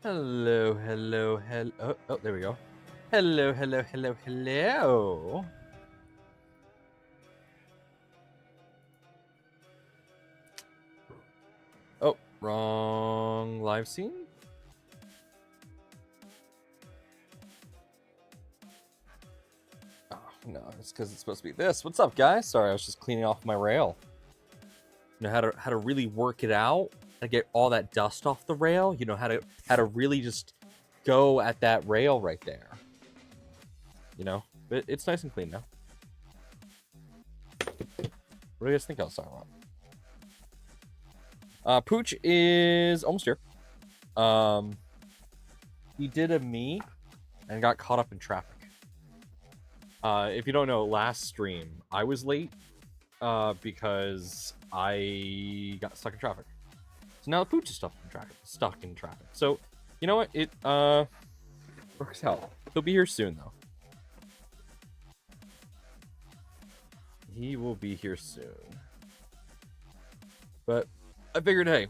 Hello, hello, hello. Oh, there we go. Hello, hello, hello, hello. Oh, wrong live scene. Oh, no, it's because it's supposed to be this. What's up, guys? Sorry, I was just cleaning off my rail. You know how to really work it out and get all that dust off the rail. You know how to really just go at that rail right there. You know, but it's nice and clean now. What do you guys think I was talking about? Pooch is almost here. He did a me and got caught up in traffic. If you don't know, last stream I was late because I got stuck in traffic. So now Pooch is stuck in traffic. So you know what? It works out. He'll be here soon though. He will be here soon. But I figured, hey,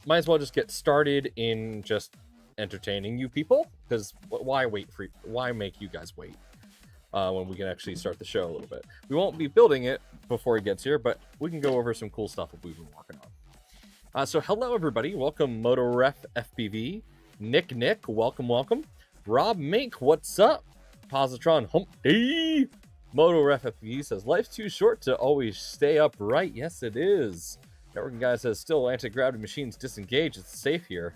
might as well just get started in just entertaining you people, because why make you guys wait when we can actually start the show a little bit. We won't be building it before he gets here, but we can go over some cool stuff that we've been working on. So hello everybody, welcome MotoRef FPV, Nick, welcome, Rob Mink, what's up? Positron hump day. MotoRef FPV says life's too short to always stay upright. Yes it is. Networking guy says still anti-gravity machines disengaged, it's safe here.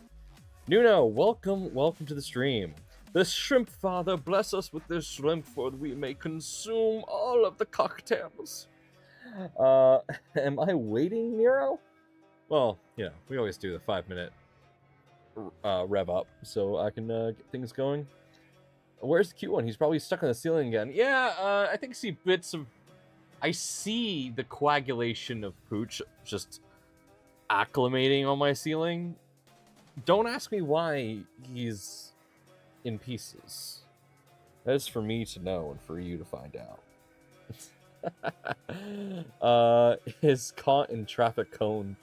Nuno, welcome to the stream. The shrimp father, bless us with this shrimp for we may consume all of the cocktails. Am I waiting, Nero? Well, you know, we always do the 5-minute rev up so I can get things going. Where's the cute one? He's probably stuck on the ceiling again. Yeah, I think I see the coagulation of Pooch just acclimating on my ceiling. Don't ask me why he's in pieces. That is for me to know and for you to find out. Is caught in traffic cone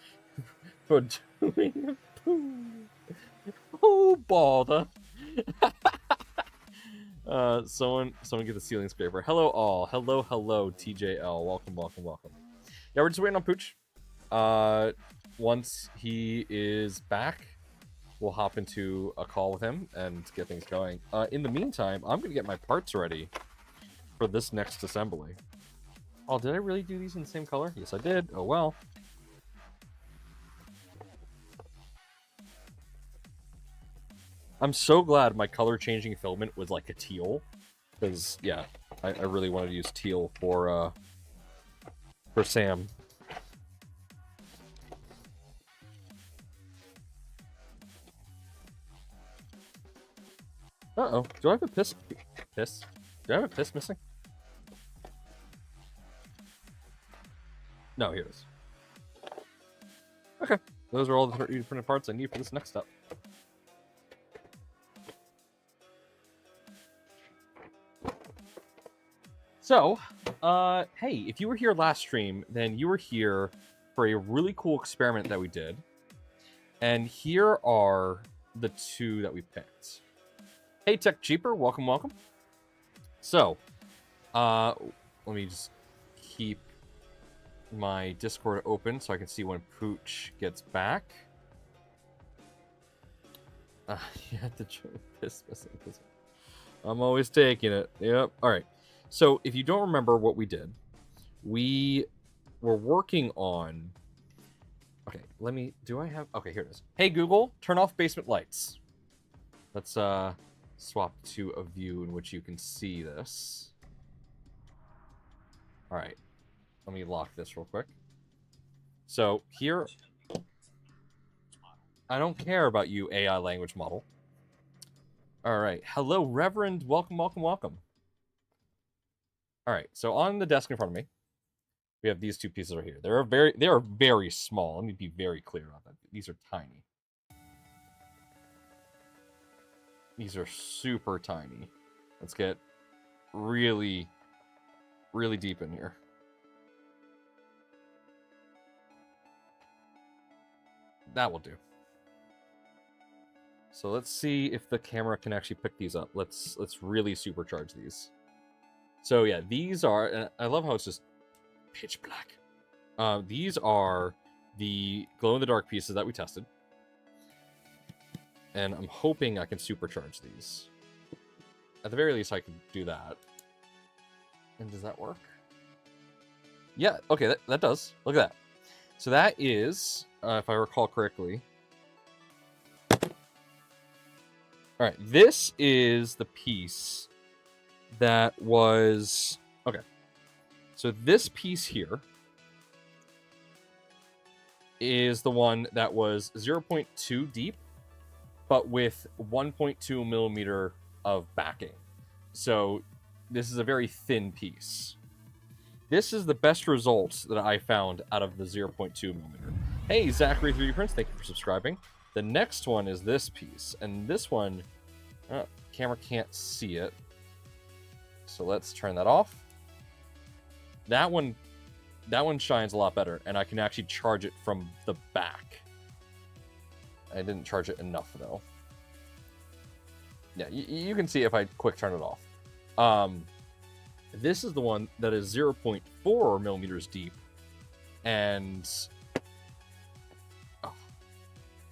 for doing a poo. Oh, bother. Someone get the ceiling scraper. Hello all. Hello, TJL. Welcome. Yeah, we're just waiting on Pooch. Once he is back, we'll hop into a call with him and get things going. In the meantime, I'm gonna get my parts ready for this next assembly. Oh, did I really do these in the same color? Yes, I did. Oh well. I'm so glad my color changing filament was like a teal, because yeah, I really wanted to use teal for Sam. Uh-oh. Do I have a piss? Do I have a piss missing? No, here it is. Okay. Those are all the 3D printed parts I need for this next step. So, hey, if you were here last stream, then you were here for a really cool experiment that we did. And here are the two that we picked. Hey, Tech Cheaper, welcome. So, let me just keep my Discord open so I can see when Pooch gets back. You have to join piss missing. I'm always taking it. Yep. All right. So, if you don't remember what we did, we were working on... Okay, Okay, here it is. Hey, Google, turn off basement lights. Let's, swap to a view in which you can see this. All right, let me lock this real quick. So here, I don't care about you, AI language model. All right, hello, Reverend, welcome. All right, so on the desk in front of me, we have these two pieces right here. They are very small. Let me be very clear on that. These are tiny. These are super tiny. Let's get really deep in here. That will do. So let's see if the camera can actually pick these up. Let's really supercharge these. So yeah, these are. I love how it's just pitch black. These are the glow-in-the-dark pieces that we tested, and I'm hoping I can supercharge these. At the very least, I can do that. And does that work? Yeah. Okay, that does. Look at that. So that is, if I recall correctly. All right, this is the piece that was... Okay, so this piece here is the one that was 0.2 deep, but with 1.2 millimeter of backing. So this is a very thin piece. This is the best results that I found out of the 0.2 millimeter. Hey, Zachary 3D Prints, thank you for subscribing. The next one is this piece, and this one, camera can't see it. So let's turn that off. That one shines a lot better, and I can actually charge it from the back. I didn't charge it enough though. Yeah, you can see if I quick turn it off. This is the one that is 0.4 millimeters deep, and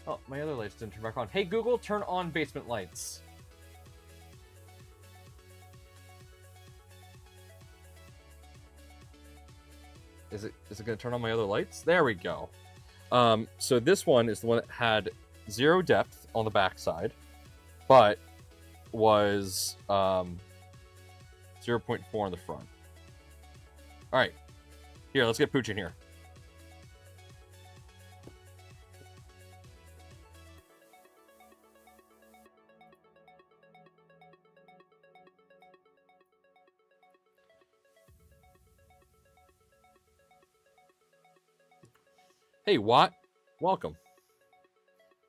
oh, my other lights didn't turn back on. Hey Google, turn on basement lights. Is it going to turn on my other lights? There we go. So this one is the one that had 0 depth on the backside, but was 0.4 on the front. All right, here, let's get Pooch in here. Hey, Watt, welcome.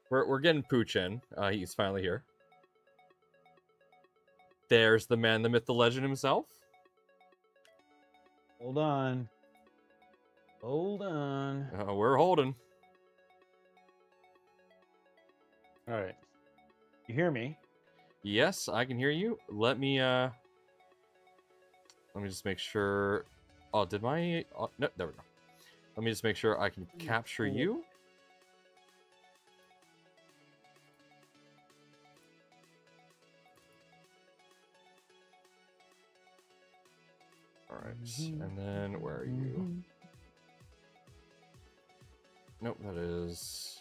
We're getting Pooch in. He's finally here. There's the man, the myth, the legend himself. Hold on. Hold on. We're holding. All right. You hear me? Yes, I can hear you. Let me just make sure. Oh, did my... Oh, no, there we go. Let me just make sure I can capture you. All right, and then where are you? Nope, that is...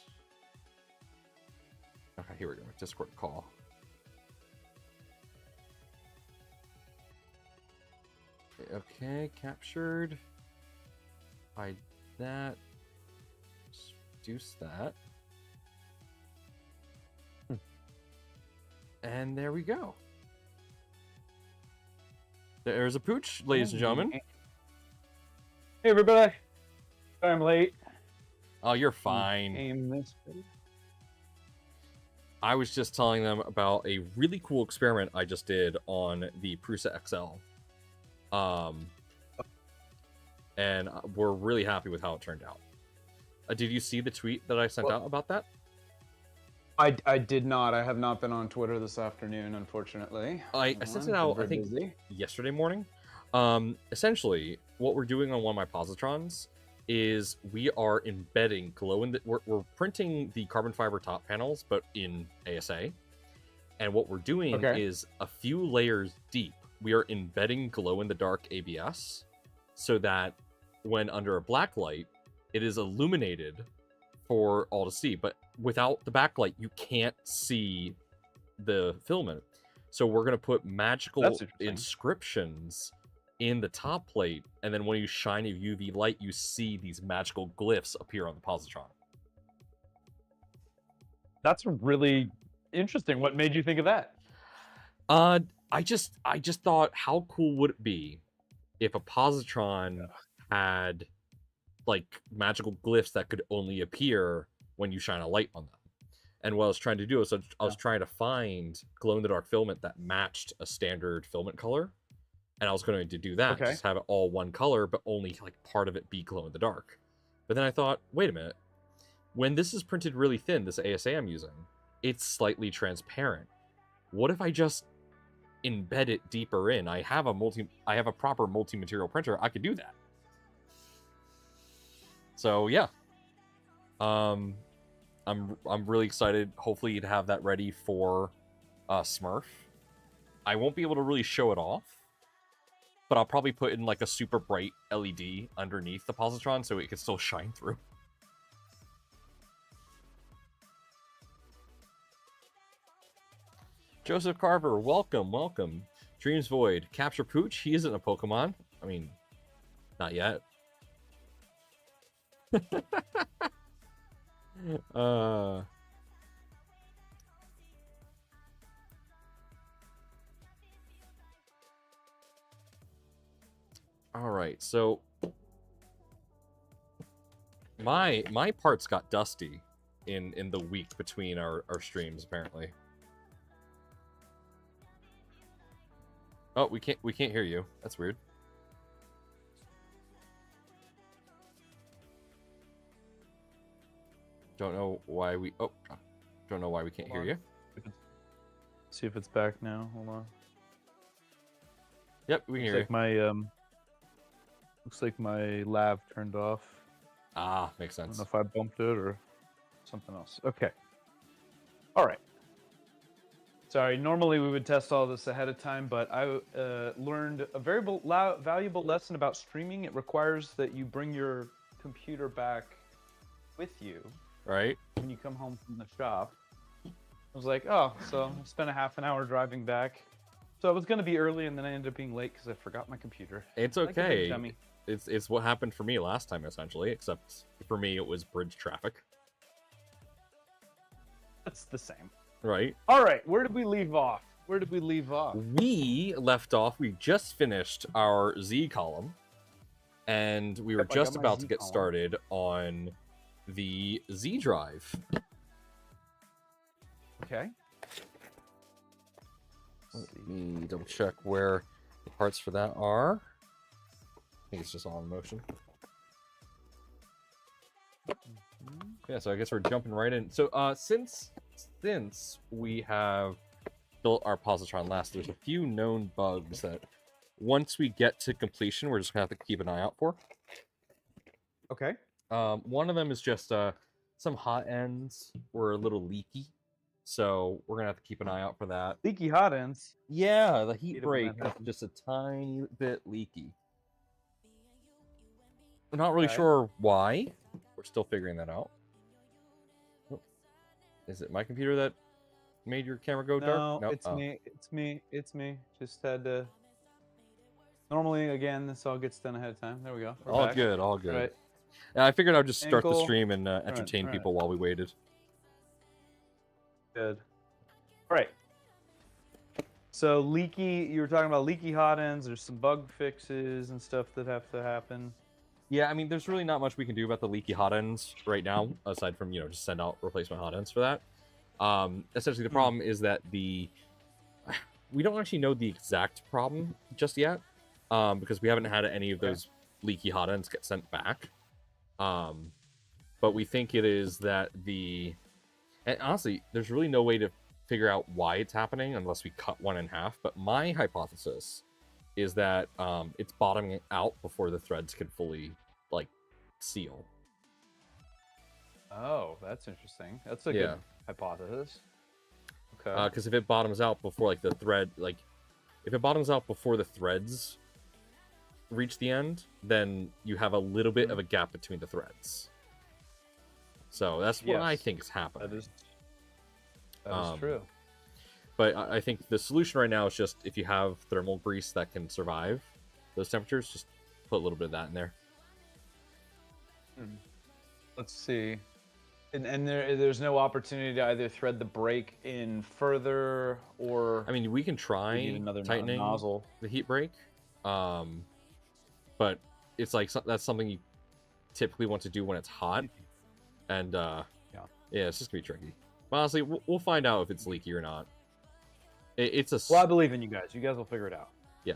Okay, here we go. Discord call. Okay, captured. Hide that. Reduce that. And there we go. There's a Pooch, ladies and gentlemen. Hey, everybody. Sorry I'm late. Oh, you're fine. I was just telling them about a really cool experiment I just did on the Prusa XL. And we're really happy with how it turned out. Did you see the tweet that I sent out about that? I did not. I have not been on Twitter this afternoon, unfortunately. I sent it out, I think, yesterday morning. Essentially, what we're doing on one of my Positrons is we are embedding we're printing the carbon fiber top panels, but in ASA. And what we're doing is a few layers deep. We are embedding glow-in-the-dark ABS so that when under a black light, it is illuminated for all to see. But without the backlight, you can't see the filament. So we're going to put magical inscriptions in the top plate, and then when you shine a UV light, you see these magical glyphs appear on the positron. That's really interesting. What made you think of that? I just thought, how cool would it be if a positron had like magical glyphs that could only appear when you shine a light on them? And what I was trying to do is I was trying to find glow-in-the-dark filament that matched a standard filament color. And I was going to do that, just have it all one color, but only like part of it be glow-in-the-dark. But then I thought, wait a minute. When this is printed really thin, this ASA I'm using, it's slightly transparent. What if I just embed it deeper in? I have a proper multi-material printer. I could do that. So yeah. I'm really excited. Hopefully to have that ready for Smurf. I won't be able to really show it off, but I'll probably put in like a super bright LED underneath the positron so it can still shine through. Joseph Carver, welcome, welcome. Dreams Void, capture Pooch. He isn't a Pokemon. I mean, not yet. All right, so my parts got dusty in the week between our streams, apparently. Oh, we can't hear you. That's weird. Don't know why we can't hear you. See if it's back now. Hold on. Yep, we can hear you. Looks like my lav turned off. Ah, makes I don't sense. know if I bumped it or something else. Okay. All right. Sorry, normally we would test all this ahead of time, but I learned a very valuable lesson about streaming. It requires that you bring your computer back with you. Right? When you come home from the shop. I was like, oh, so I spent a half an hour driving back. So I was going to be early, and then I ended up being late because I forgot my computer. It's Like a big okay. dummy. It's what happened for me last time, essentially, except for me it was bridge traffic. That's the same. Right? All right, where did we leave off? We left off, we just finished our Z column, and we were Yep, I just got my about Z to get column. started on the Z drive. Okay. Let me double check where the parts for that are. I think it's just all in motion. Yeah, so I guess we're jumping right in. So since we have built our positron last, there's a few known bugs that once we get to completion, we're just gonna have to keep an eye out for. Okay. One of them is just some hot ends were a little leaky, so we're gonna have to keep an eye out for that. Leaky hot ends. Yeah, the heat Hate it when break that is happens. just a tiny bit leaky. I'm not really Okay. sure why. We're still figuring that out. Oh. Is it my computer that made your camera go dark? No, Nope. it's me. It's me. Just had to. Normally, again, this all gets done ahead of time. There we go. We're All back. good, all good. Right. Yeah, I figured I'd just start the Ankle. stream and entertain right. people while we waited. Good. All right. So leaky. You were talking about leaky hot ends. There's some bug fixes and stuff that have to happen. Yeah, I mean, there's really not much we can do about the leaky hot ends right now, aside from, just send out replacement hot ends for that. Essentially, the problem is that we don't actually know the exact problem just yet, because we haven't had any of those leaky hot ends get sent back. But we think it is that and honestly, there's really no way to figure out why it's happening unless we cut one in half. But my hypothesis is that it's bottoming out before the threads can fully seal. Oh, that's interesting. That's a good hypothesis. Okay. Because if it bottoms out before if it bottoms out before the threads reach the end, then you have a little bit of a gap between the threads. So that's what I think is happening. That is true. But I think the solution right now is just if you have thermal grease that can survive those temperatures, just put a little bit of that in there. Let's see. And there's no opportunity to either thread the brake in further or. I mean, we can try need another tightening nozzle. the heat brake, but it's that's something you typically want to do when it's hot, and yeah, it's just gonna be tricky. But honestly, we'll find out if it's leaky or not. Well, I believe in you guys. You guys will figure it out. Yeah.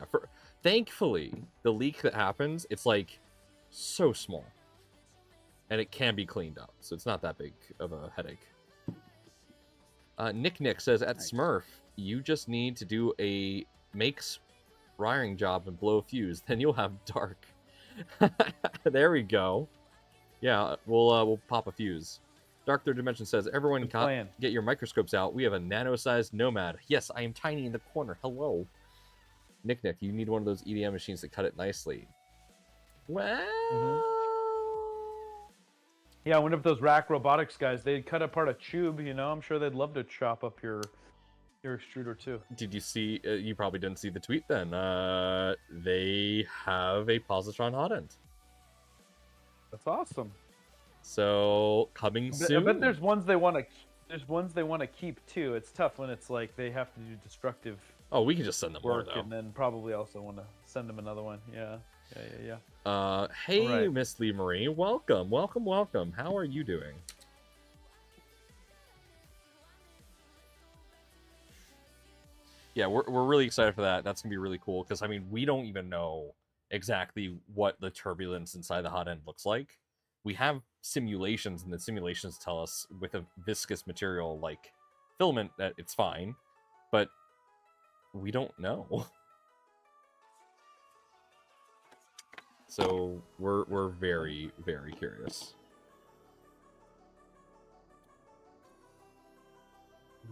Thankfully, the leak that happens, it's so small, and it can be cleaned up, so it's not that big of a headache. Nick says, at Nice. Smurf, you just need to do a makes wiring job and blow a fuse, then you'll have dark. There we go. Yeah, we'll pop a fuse. Dark Third Dimension says, everyone Good plan. get your microscopes out. We have a nano-sized Nomad. Yes, I am tiny in the corner. Hello. Nick, you need one of those EDM machines to cut it nicely. Well... Yeah, I wonder if those Rack Robotics guys, they'd cut apart a tube, you know? I'm sure they'd love to chop up your extruder too. Did you see? You probably didn't see the tweet then. They have a Positron hot end. That's awesome. So coming soon. I bet there's ones they want to keep too. It's tough when it's like they have to do destructive Oh, we can just send them more work though. and then probably also want to send them another one. Yeah. Hey, Alright. Miss Lee Marie, welcome. How are you doing? Yeah, we're really excited for that. That's gonna be really cool because I mean we don't even know exactly what the turbulence inside the hot end looks like. We have simulations, and the simulations tell us with a viscous material like filament that it's fine, but we don't know. So we're very, very curious.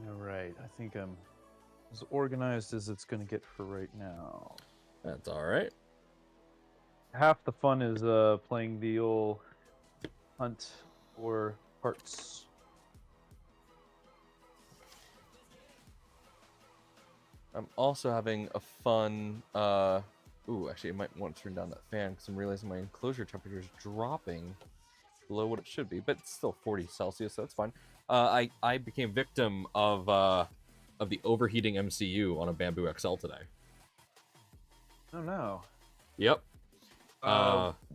All right. I think I'm as organized as it's going to get for right now. That's all right. Half the fun is playing the old hunt for parts. I'm also having a fun. Ooh, actually, I might want to turn down that fan because I'm realizing my enclosure temperature is dropping below what it should be, but it's still 40 Celsius, so that's fine. I became victim of the overheating MCU on a Bamboo XL today. Oh no. Yep.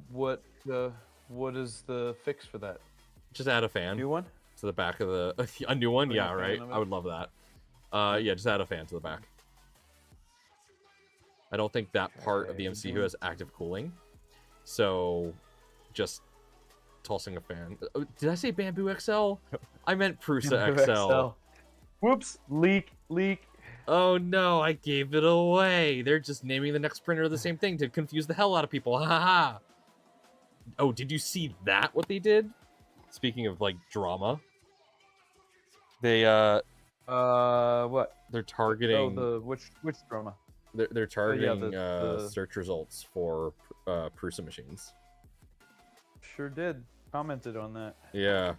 What is the fix for that? Just add a fan New one? to the back of the a new one. Are you a Yeah, fan right. of it? I would love that. Yeah, just add a fan to the back. I don't think that part of the MCU has active cooling, so just tossing a fan. Oh, did I say Bamboo XL? I meant Prusa Bamboo XL. Whoops! Leak. Oh no, I gave it away. They're just naming the next printer the same thing to confuse the hell out of people. Ha ha. Oh, did you see that? What they did? Speaking of like drama, they What? they're targeting. Oh, which drama? They're targeting the search results for Prusa machines. Sure did. Commented on that. Yeah.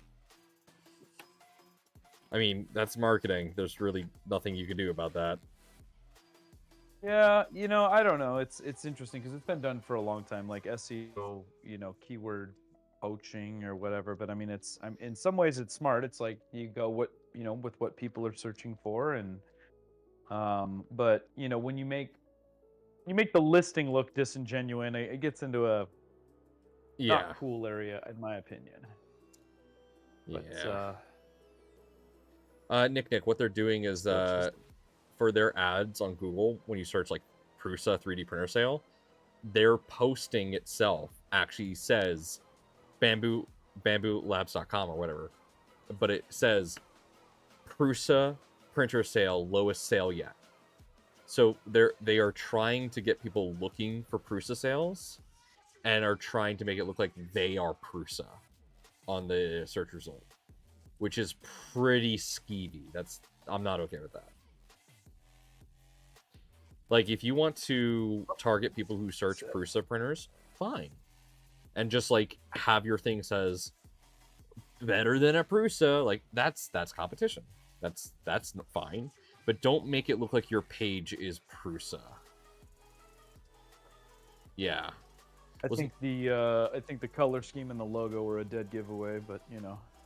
I mean, that's marketing. There's really nothing you can do about that. Yeah, I don't know. It's interesting because it's been done for a long time, like SEO, keyword poaching or whatever. But I mean, in some ways it's smart. It's like you go with what people are searching for, and but when you make the listing look disingenuine, it gets into a not cool area, in my opinion. Yeah. But, Nick, what they're doing is for their ads on Google, when you search like Prusa 3D printer sale, their posting itself actually says bamboolabs.com or whatever, but it says Prusa printer sale, lowest sale yet. So they are trying to get people looking for Prusa sales and are trying to make it look like they are Prusa on the search result, which is pretty skeevy. I'm not okay with that. Like, if you want to target people who search Prusa printers, fine. And just like have your thing says better than a Prusa, like that's competition. That's fine. But don't make it look like your page is Prusa. Yeah. I think the color scheme and the logo were a dead giveaway, but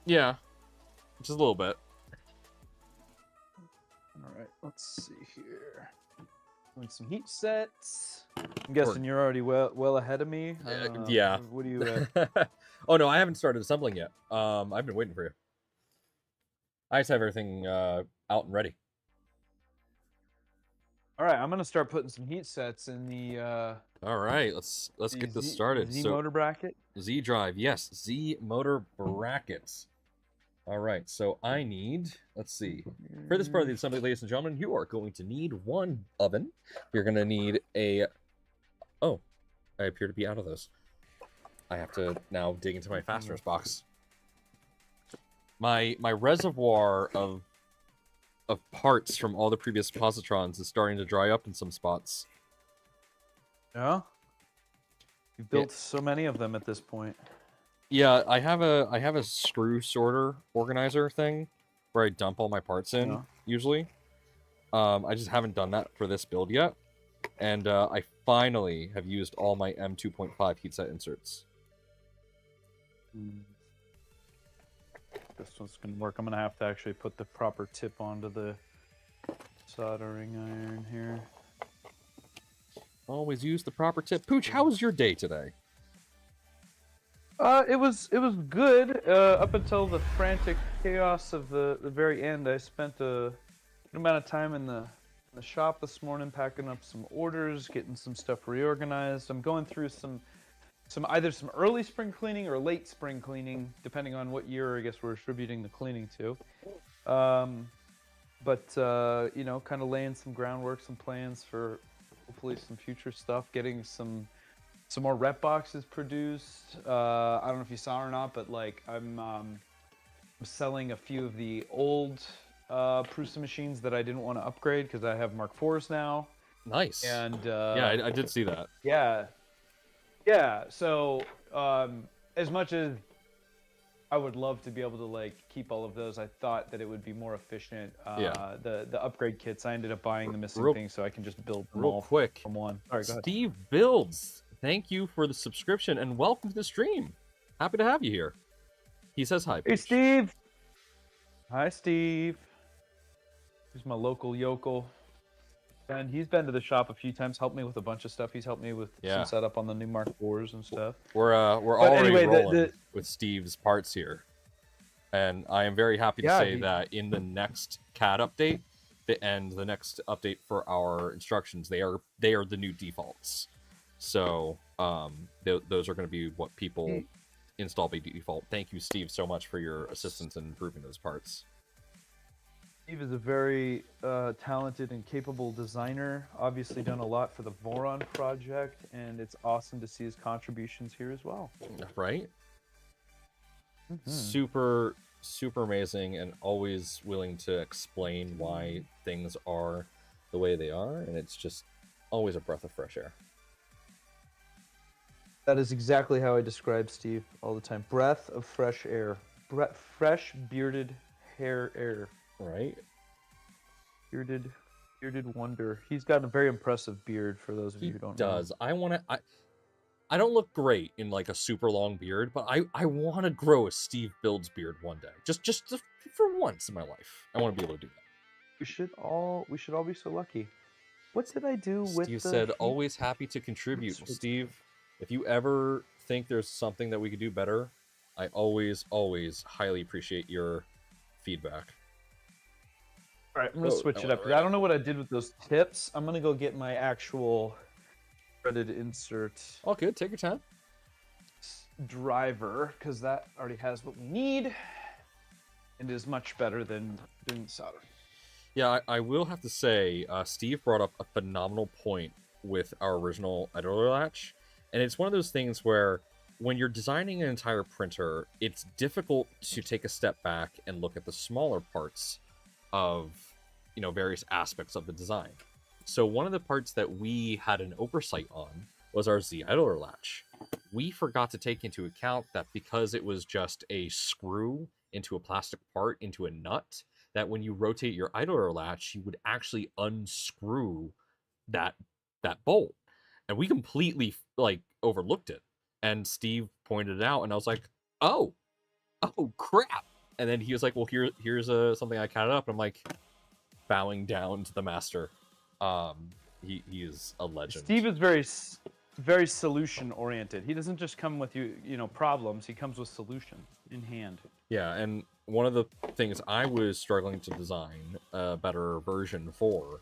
Yeah. Just a little bit. All right, let's see here. Doing some heat sets. I'm guessing you're already well ahead of me. Yeah. What do you? Oh no, I haven't started assembling yet. I've been waiting for you. I just have everything out and ready. All right, I'm gonna start putting some heat sets in the. All right, let's get this started. Z motor bracket. Z drive, yes, Z motor brackets. All right, so I need, let's see. For this part of the assembly, ladies and gentlemen, you are going to need 1 oven. You're going to need a... Oh, I appear to be out of those. I have to now dig into my fasteners box. My reservoir of parts from all the previous positrons is starting to dry up in some spots. Yeah? You've built so many of them at this point. Yeah, I have a screw sorter organizer thing where I dump all my parts in, usually. I just haven't done that for this build yet. And I finally have used all my M2.5 heatset inserts. This one's going to work. I'm going to have to actually put the proper tip onto the soldering iron here. Always use the proper tip. Pooch, how was your day today? It was good up until the frantic chaos of the very end. I spent a good amount of time in the shop this morning, packing up some orders, getting some stuff reorganized. I'm going through either some early spring cleaning or late spring cleaning, depending on what year I guess we're attributing the cleaning to. You know, kind of laying some groundwork, some plans for hopefully some future stuff, getting some more rep boxes produced. I don't know if you saw or not, but like I'm selling a few of the old Prusa machines that I didn't want to upgrade because I have Mark IVs now. Nice. And yeah, I did see that. Yeah. So as much as I would love to be able to like keep all of those, I thought that it would be more efficient. The upgrade kits, I ended up buying the missing things so I can just build them all quick from one. All right, go ahead. Steve Builds, thank you for the subscription and welcome to the stream. Happy to have you here. He says hi. Hey, Steve. Hi, Steve. He's my local yokel. And he's been to the shop a few times, helped me with a bunch of stuff. He's helped me with some setup on the new Mark IVs and stuff. We're already rolling with Steve's parts here. And I am very happy to say that in the next CAD update, the next update for our instructions, they are the new defaults. So those are going to be what people install by default. Thank you, Steve, so much for your assistance in improving those parts. Steve is a very talented and capable designer. Obviously done a lot for the Voron project, and it's awesome to see his contributions here as well. Right? Super amazing, and always willing to explain why things are the way they are, and it's just always a breath of fresh air. That is exactly how I describe Steve all the time. Breath of fresh air. Fresh bearded hair air. Right? Bearded wonder. He's got a very impressive beard for those of you who don't know. He does. I don't look great in like a super long beard, but I want to grow a Steve Builds beard one day. Just for once in my life. I want to be able to do that. We should all be so lucky. What did I do with Steve said, always happy to contribute. Well, Steve, if you ever think there's something that we could do better, I always highly appreciate your feedback. All right, I'm going to switch it up. I don't know what I did with those tips. I'm going to go get my actual threaded insert. Oh, good. Take your time. Driver, because that already has what we need and is much better than doing solder. Yeah, I will have to say, Steve brought up a phenomenal point with our original idler latch. And it's one of those things where when you're designing an entire printer, it's difficult to take a step back and look at the smaller parts of, you know, various aspects of the design. So one of the parts that we had an oversight on was our Z idler latch. We forgot to take into account that because it was just a screw into a plastic part into a nut, that when you rotate your idler latch, you would actually unscrew that bolt. And we completely like overlooked it. And Steve pointed it out, and I was like, oh crap. And then he was like, well, here's something I counted up. And I'm like, bowing down to the master. He is a legend. Steve is very solution oriented. He doesn't just come with problems. He comes with solutions in hand. Yeah, and one of the things I was struggling to design a better version for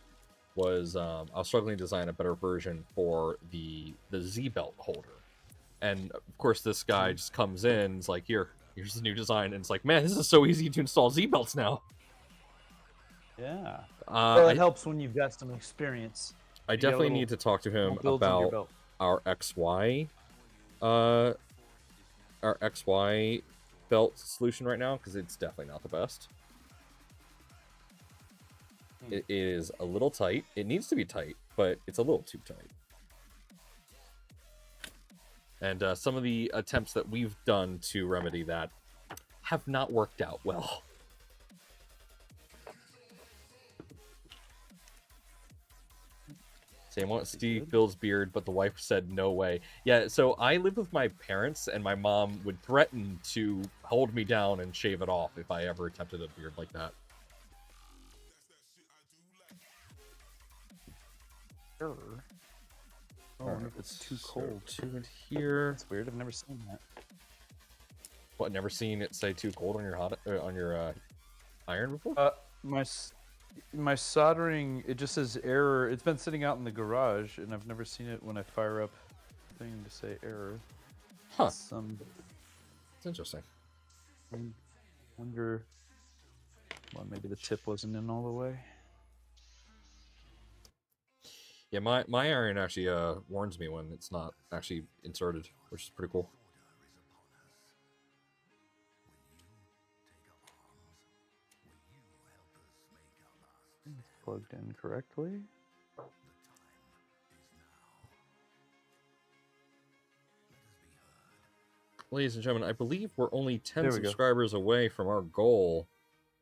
was I was struggling to design a better version for the Z belt holder. And of course, this guy just comes in, and is like, here, here's the new design, and it's like, man, this is so easy to install Z belts now. Yeah. Well, it I helps when you've got some experience. I You get a definitely little- need to talk to him little builds under your about belt. our XY, our XY belt solution right now, because it's definitely not the best. It is a little tight. It needs to be tight, but it's a little too tight. And some of the attempts that we've done to remedy that have not worked out well. Same want Steve Bill's beard, but the wife said no way. Yeah, so I live with my parents, and my mom would threaten to hold me down and shave it off if I ever attempted a beard like that. Sure. Oh, I wonder if it's too cold. To it here. That's weird. I've never seen that. What? Never seen it say too cold on your iron before? My soldering, it just says error. It's been sitting out in the garage, and I've never seen it when I fire up thing to say error. Huh. It's interesting. Wonder. Well, maybe the tip wasn't in all the way. Yeah, my iron actually warns me when it's not actually inserted, which is pretty cool. Plugged in correctly. Ladies and gentlemen, I believe we're only 10 There we go. subscribers away from our goal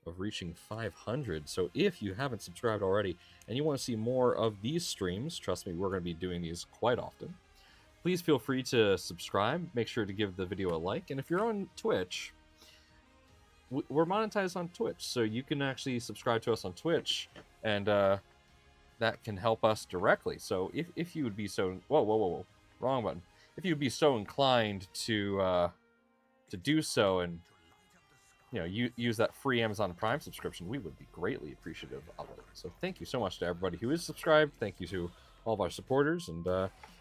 of reaching 500. So if you haven't subscribed already and you want to see more of these streams, trust me, we're going to be doing these quite often. Please feel free to subscribe. Make sure to give the video a like. And if you're on Twitch, we're monetized on Twitch, so you can actually subscribe to us on Twitch, and that can help us directly. So if you would be so whoa, wrong button. If you'd be so inclined to do so, and use that free Amazon Prime subscription, we would be greatly appreciative of it. So thank you so much to everybody who is subscribed. Thank you to all of our supporters, and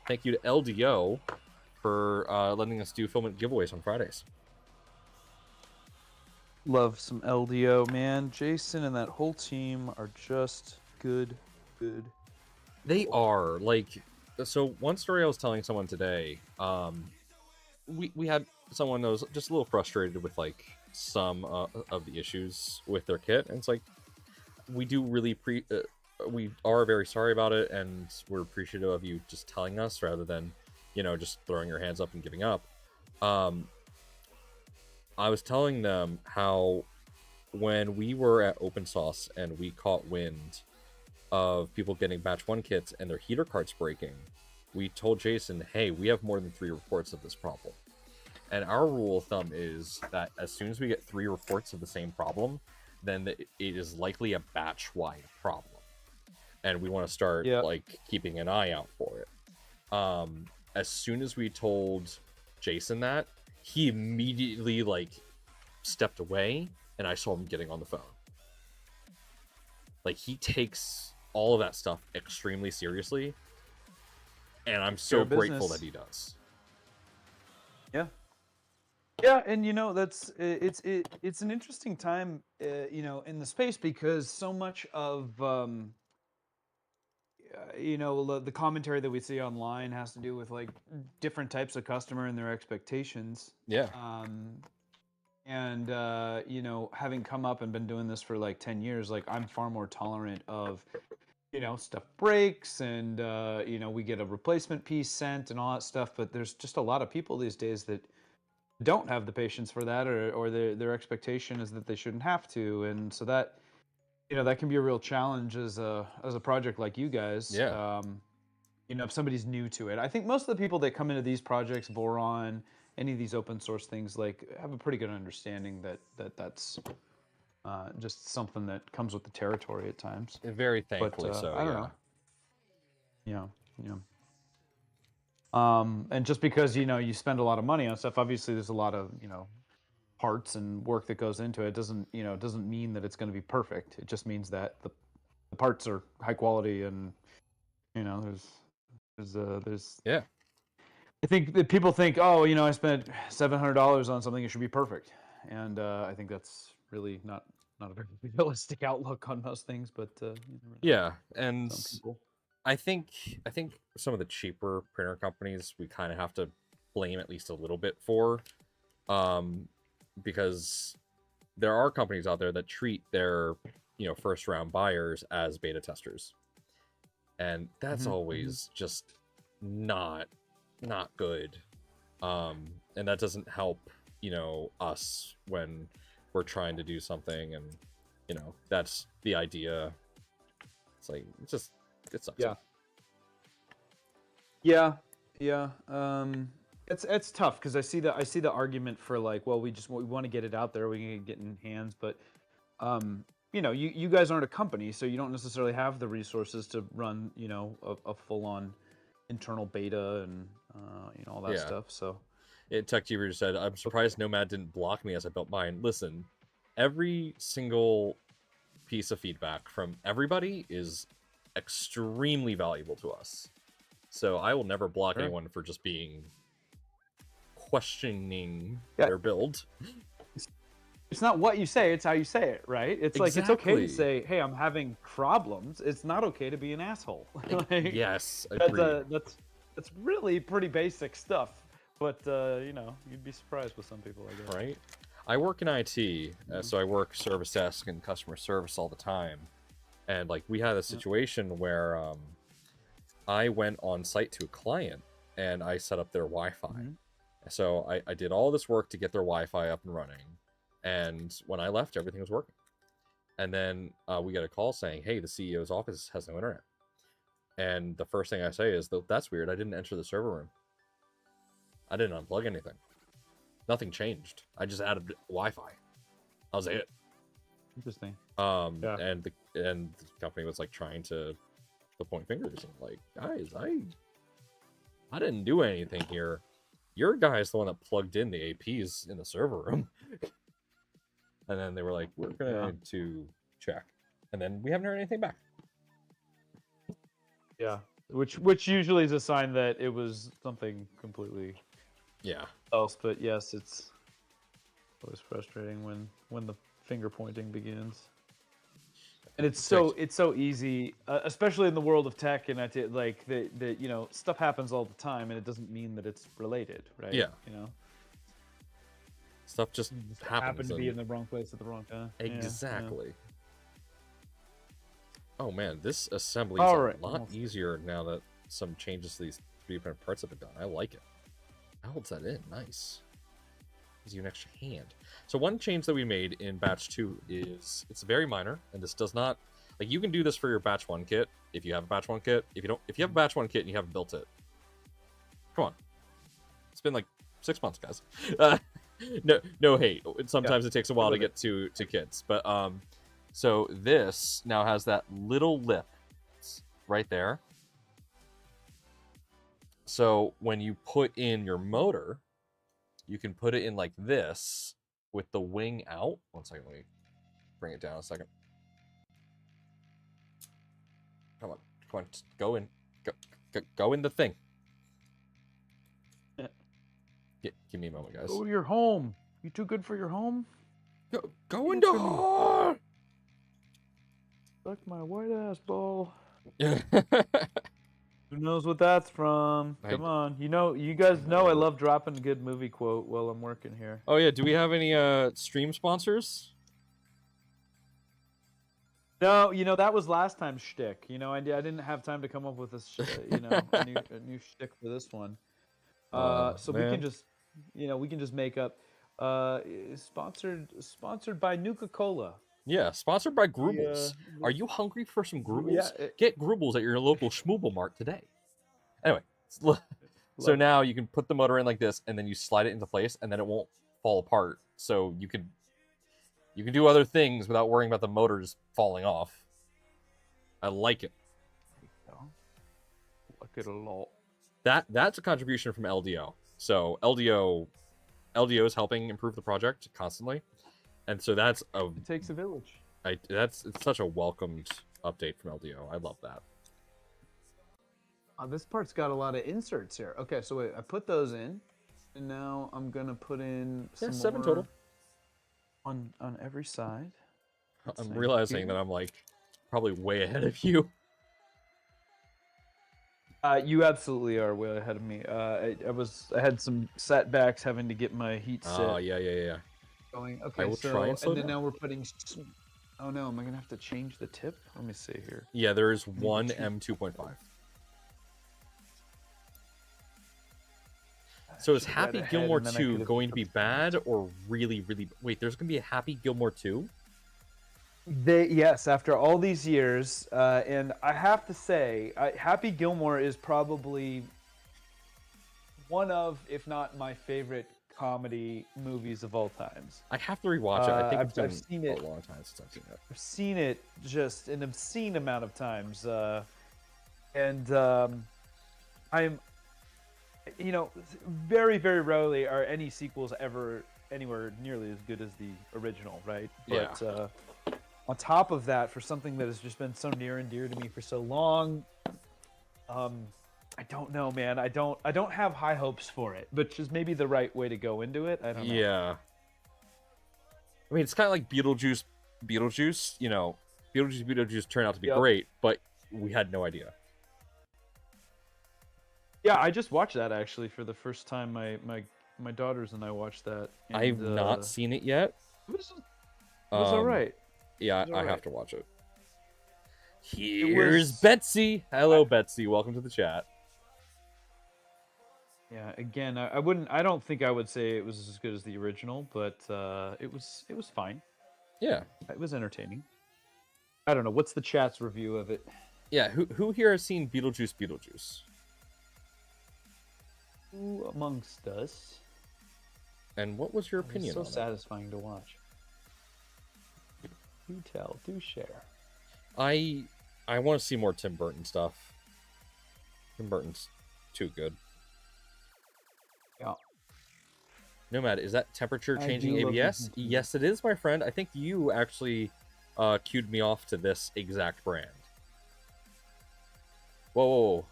thank you to LDO for letting us do filament giveaways on Fridays. Love some LDO, man. Jason and that whole team are just good. They are, like, so one story I was telling someone today, we had someone that was just a little frustrated with, like, some of the issues with their kit, and it's like, we do really we are very sorry about it, and we're appreciative of you just telling us rather than, just throwing your hands up and giving up. I was telling them how when we were at Open Source and we caught wind of people getting batch 1 kits and their heater carts breaking, we told Jason, hey, we have more than 3 reports of this problem. And our rule of thumb is that as soon as we get 3 reports of the same problem, then it is likely a batch-wide problem. And we want to start like keeping an eye out for it. As soon as we told Jason that, he immediately stepped away, and I saw him getting on the phone. Like, he takes all of that stuff extremely seriously, and I'm so grateful that he does. Yeah, and that's it's an interesting time, in the space, because so much of the commentary that we see online has to do with different types of customer and their expectations. Yeah. And having come up and been doing this for 10 years, I'm far more tolerant of stuff breaks, and we get a replacement piece sent and all that stuff, but there's just a lot of people these days that don't have the patience for that, or their expectation is that they shouldn't have to, and so that that can be a real challenge as a project like you guys. Yeah. If somebody's new to it, I think most of the people that come into these projects, Voron, any of these open source things, have a pretty good understanding that's just something that comes with the territory at times. Very thankfully so. I don't know. Yeah. And just because you spend a lot of money on stuff, obviously there's a lot of parts and work that goes into it. Doesn't mean that it's going to be perfect. It just means that the parts are high quality, and there's I think that people think, oh, I spent $700 on something, it should be perfect, and I think that's really not a very realistic outlook on most things. But you never know. Yeah, and Some people. I think some of the cheaper printer companies we kind of have to blame at least a little bit for, because there are companies out there that treat their first round buyers as beta testers, and that's always just not good, and that doesn't help us when we're trying to do something, and that's the idea. It's like it sucks. Yeah. It's tough because I see the argument for like, well, we want to get it out there, we can get in hands, but you guys aren't a company, so you don't necessarily have the resources to run a full on internal beta and all that stuff. So Tech TV just said, I'm surprised Nomad didn't block me as I built mine. Listen, every single piece of feedback from everybody is extremely valuable to us. So I will never block anyone for just questioning their build. It's not what you say, it's how you say it, right? It's like, it's okay to say, hey, I'm having problems. It's not okay to be an asshole. Like, yes, agreed. That's really pretty basic stuff. But, you'd be surprised with some people, I guess. Right? I work in IT, so I work service desk and customer service all the time. And, like, we had a situation where I went on site to a client, and I set up their Wi-Fi. So I did all this work to get their Wi-Fi up and running. And when I left, everything was working. And then we get a call saying, hey, the CEO's office has no internet. And the first thing I say is, that's weird. I didn't enter the server room. I didn't unplug anything. Nothing changed. I just added Wi-Fi. That was it. Interesting. And the company was like trying to point fingers and like, guys, I didn't do anything here. Your guy's the one that plugged in the APs in the server room. And then they were like, we're going to check. And then we haven't heard anything back. Yeah. Which usually is a sign that it was something completely else. But yes, it's always frustrating when the finger pointing begins. And it's so easy, especially in the world of tech, and like that stuff happens all the time, and it doesn't mean that it's related, right? Yeah. Stuff just happen to be in the wrong place at the wrong time. Exactly. Yeah. Oh man, this assembly is a lot easier now that some changes to these 3D printed parts have been done. I like it. How holds that in? Nice. Gives you an extra hand. So one change that we made in batch 2 is it's very minor, and this does not you can do this for your batch 1 kit if you have a batch 1 kit. If you have a batch 1 kit and you haven't built it, come on. It's been like 6 months, guys. No hate. Sometimes it takes a while to get to kits, but so this now has that little lip right there. So when you put in your motor, you can put it in like this with the wing out. 1 second, let me bring it down a second. Come on, go in, go in the thing. Give me a moment, guys. Go to your home. You too good for your home? Go into home. Suck my white ass ball. Yeah. Who knows what that's from? Come on. You guys know I love dropping a good movie quote while I'm working here. Oh yeah, do we have any stream sponsors? No, that was last time's shtick. I didn't have time to come up with a new shtick for this one. So man. we can just make up sponsored by Nuka-Cola. Yeah, sponsored by Grubbles. Are you hungry for some Grubbles? Get Grubbles at your local Schmooble Mart today. Anyway, so now you can put the motor in like this, and then you slide it into place, and then it won't fall apart. So you can do other things without worrying about the motor just falling off. I like it. Like it a lot. That's a contribution from LDO. So LDO is helping improve the project constantly. And so it takes a village. It's such a welcomed update from LDO. I love that. This part's got a lot of inserts here. Okay, so wait, I put those in, and now I'm gonna put in some 7 more total. on every side. I'm realizing that I'm like probably way ahead of you. You absolutely are way ahead of me. I had some setbacks having to get my heat set Oh, yeah. going. I Okay, will try and slow then down. now we're putting. Oh no, am I gonna have to change the tip? Let me see here. Yeah, there is to one change- M2.5. So is Should've read Happy ahead, Gilmore and then I 2 could've- going to be bad or really, really... Wait, there's going to be a Happy Gilmore 2? Yes, after all these years, and I have to say, Happy Gilmore is probably one of, if not my favorite comedy movies of all times. I have to rewatch it. I think it's been I've seen it. a long time since I've seen it. I've seen it just an obscene amount of times, and I'm, very, very rarely are any sequels ever anywhere nearly as good as the original, right? Yeah. But on top of that, for something that has just been so near and dear to me for so long, I don't know, man. I don't have high hopes for it, which is maybe the right way to go into it. I don't know. Yeah. I mean, it's kind of like Beetlejuice. Beetlejuice turned out to be Yep. great, but we had no idea. Yeah, I just watched that actually for the first time. My daughters and I watched that. And, I've not seen it yet. It was all Um, right. Yeah, It was I have alright. to watch it. Here's Betsy. Hello, Betsy. Welcome to the chat. Yeah, again, I don't think I would say it was as good as the original, but it was fine. Yeah. It was entertaining. I don't know. What's the chat's review of it? Yeah, who here has seen Beetlejuice? Who amongst us? And what was your It's opinion so on it? satisfying to watch. Do tell, do share. I want to see more Tim Burton stuff. Tim Burton's too good. Yeah. Nomad, is that temperature I changing do love ABS? Tim Burton. Yes, it is, my friend. I think you actually cued me off to this exact brand. Whoa.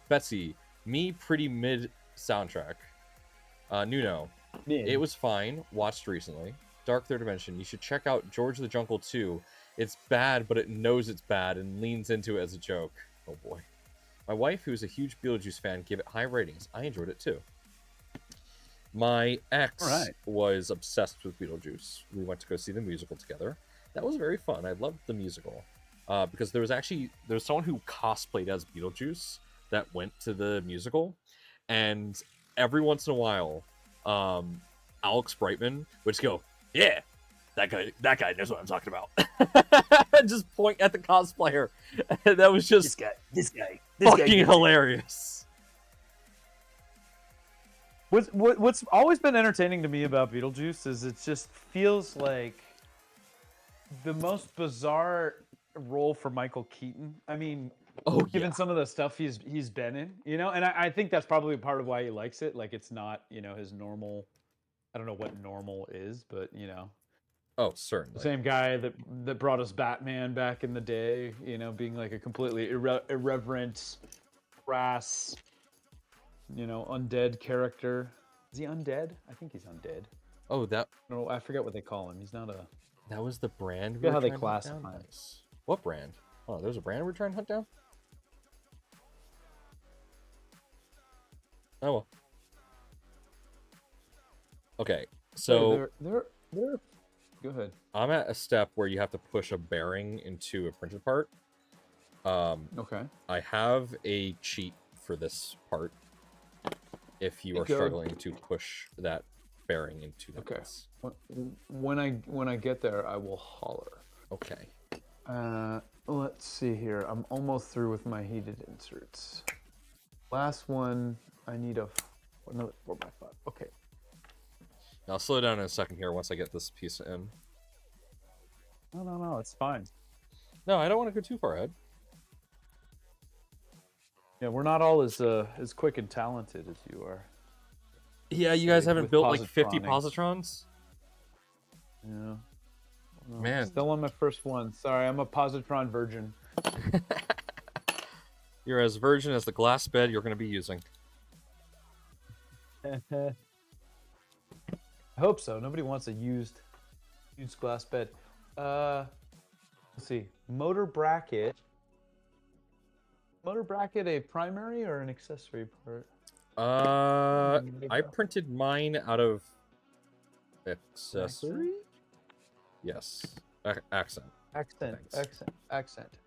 Betsy, me pretty mid soundtrack. Nuno, it was fine. Watched recently. Dark Third Dimension. You should check out George the Jungle 2. It's bad, but it knows it's bad and leans into it as a joke. Oh boy. My wife, who's a huge Beetlejuice fan, gave it high ratings. I enjoyed it too. My ex Alright. was obsessed with Beetlejuice. We went to go see the musical together. That was very fun. I loved the musical. Because there was someone who cosplayed as Beetlejuice that went to the musical. And every once in a while, Alex Brightman would just go, "Yeah, that guy knows what I'm talking about." And just point at the cosplayer. And that was just This guy. fucking hilarious. What's always been entertaining to me about Beetlejuice is it just feels like the most bizarre role for Michael Keaton. I mean, Oh, given yeah. some of the stuff he's been in, and I think that's probably part of why he likes it. Like, it's not, his normal. I don't know what normal is, but Oh, the certainly. same guy that brought us Batman back in the day, being like a completely irreverent, crass, undead character. Is he undead? I think he's undead. Oh, No, I forget what they call him. He's not a. that was the brand. Forget were how they trying to hunt classify down? it. Nice. What brand? Oh, there's a brand we're trying to hunt down? Oh, well. Okay, so They're. Go ahead. I'm at a step where you have to push a bearing into a printed part. Okay. I have a cheat for this part. If you are Go. struggling to push that bearing into the Okay. piece. When I get there, I will holler. Okay. Let's see here. I'm almost through with my heated inserts. Last one. I need another 4x5. Okay. I'll slow down in a second here once I get this piece in. No, it's fine. No, I don't want to go too far ahead. Yeah, we're not all as quick and talented as you are. Yeah, you guys haven't with built like 50 positroning. positrons? Yeah. Man. Still on my first one. Sorry, I'm a positron virgin. You're as virgin as the glass bed you're going to be using. I hope so. Nobody wants a used glass bed. Let's see. Motor bracket. Motor bracket a primary or an accessory part? I printed mine out of accessory. Yes, accent. Accent.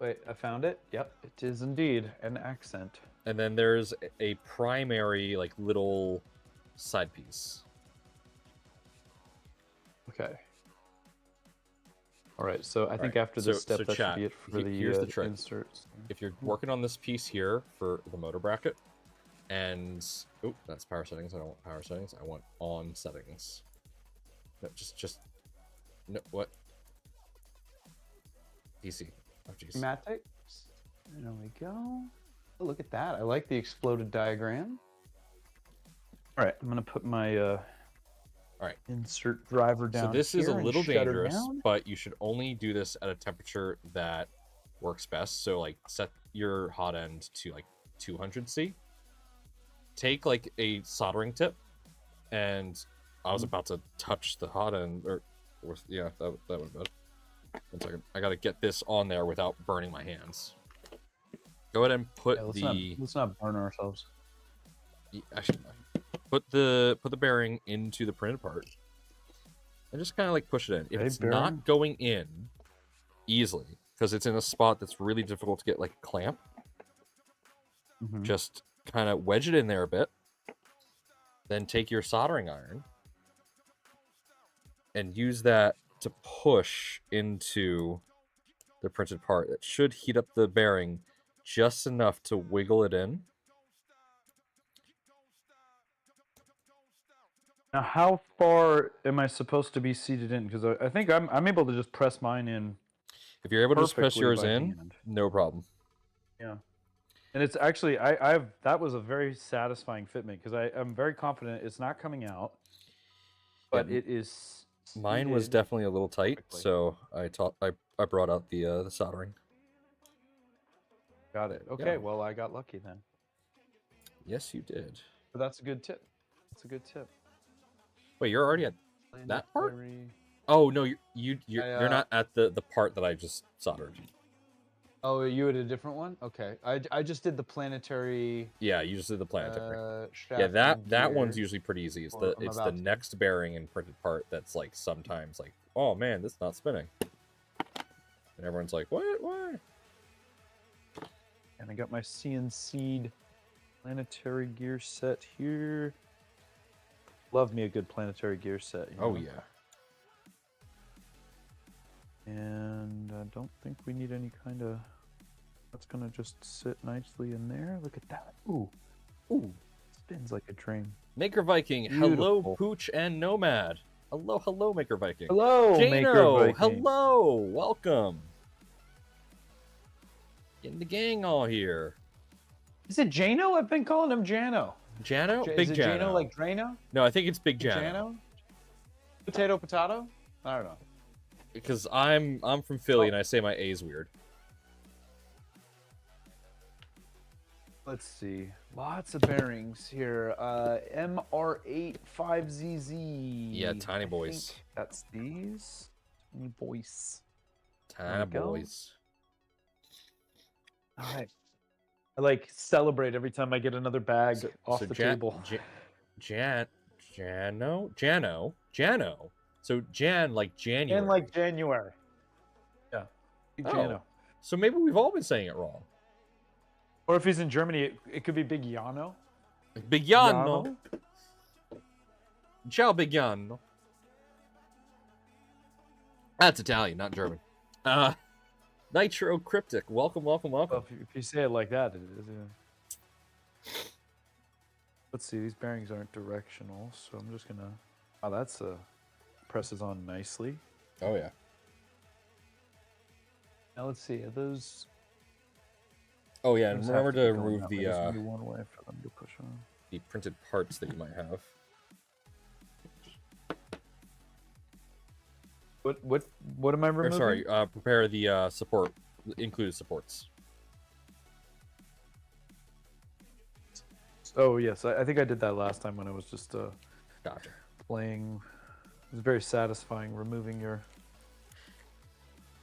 Wait, I found it. Yep, it is indeed an accent. And then there's a primary, like, little side piece. Okay. All right. So I think after this step, that chat, should be it for the here's the trick. inserts. If you're working on this piece here for the motor bracket, and oh, that's power settings. I don't want power settings. I want on settings. No, just no. What? DC. Oh, jeez. Schematics. There we go. Oh, look at that. I like the exploded diagram. All right, I'm gonna put my All right. insert driver down. So this is a here and little shut her dangerous, down. but you should only do this at a temperature that works best. So like set your hot end to like 200 C. Take like a soldering tip, and I was about to touch the hot end, or yeah, that would have been. 1 second. I gotta get this on there without burning my hands. Go ahead and put let's not burn ourselves. Actually, put the bearing into the printed part, and just kind of like push it in. If it's not going in easily, because it's in a spot that's really difficult to get like a clamp, just kind of wedge it in there a bit. Then take your soldering iron and use that to push into the printed part. It should heat up the bearing just enough to wiggle it in. Now, how far am I supposed to be seated in? Because I think I'm able to just press mine in. If you're able to just press perfectly yours by in, hand. no problem. Yeah. And it's actually that was a very satisfying fitment because I'm very confident it's not coming out, but Yeah, it is. mine was seated definitely a little tight, perfectly. so I brought out the soldering. Got it. Okay, Yeah. well I got lucky then. Yes, you did. But that's a good tip. That's a good tip. Wait, you're already at that part? Planetary- Oh no, you're not at the part that I just soldered. Oh, you had a different one? Okay. I just did the planetary. Yeah, you just did the planetary. Shaft Yeah, and that one's gear. usually pretty easy. It's Or the I'm it's the about to. next bearing and printed part that's like sometimes like, oh man, this is not spinning, and everyone's like, what? Why? And I got my CNC'd planetary gear set here. Love me a good planetary gear set. You Oh know? yeah. And I don't think we need any kind of. That's gonna just sit nicely in there. Look at that. Ooh, ooh, spins like a dream. Maker Viking, hello, Beautiful. Pooch and Nomad. Hello, Maker Viking. Hello, Maker Jano, Viking. hello, welcome. Getting the gang all here. Is it Jano? I've been calling him Jano. Jano? Is Big it Jano. Jano like Drano? No, I think it's Big Big Jano. Jano? Potato? I don't know. Because I'm from Philly and I say my A's weird. Let's see. Lots of bearings here. MR85ZZ. Yeah, tiny I boys. think that's these. Tiny boys. Tiny we go. boys. All right. I like celebrate every time I get another bag off the table. Jano. So Jan like January. And like January. Yeah. Big Oh. Jano. So maybe we've all been saying it wrong. Or if he's in Germany, it could be Big Jano. Big Jano. Ciao, Big Jano. That's Italian, not German. Nitro Cryptic. Welcome. Well, if you say it like that, it is. Yeah. Let's see. These bearings aren't directional, so I'm just gonna. Oh, that's presses on nicely. Oh yeah. Now let's see. Are those? Oh yeah, and those remember have to be going remove that way. There's only the one way for them to push on. printed parts that you might have. What am I Or removing? sorry, prepare the included supports. Oh yes, I think I did that last time when I was just Gotcha. playing. It was very satisfying removing your.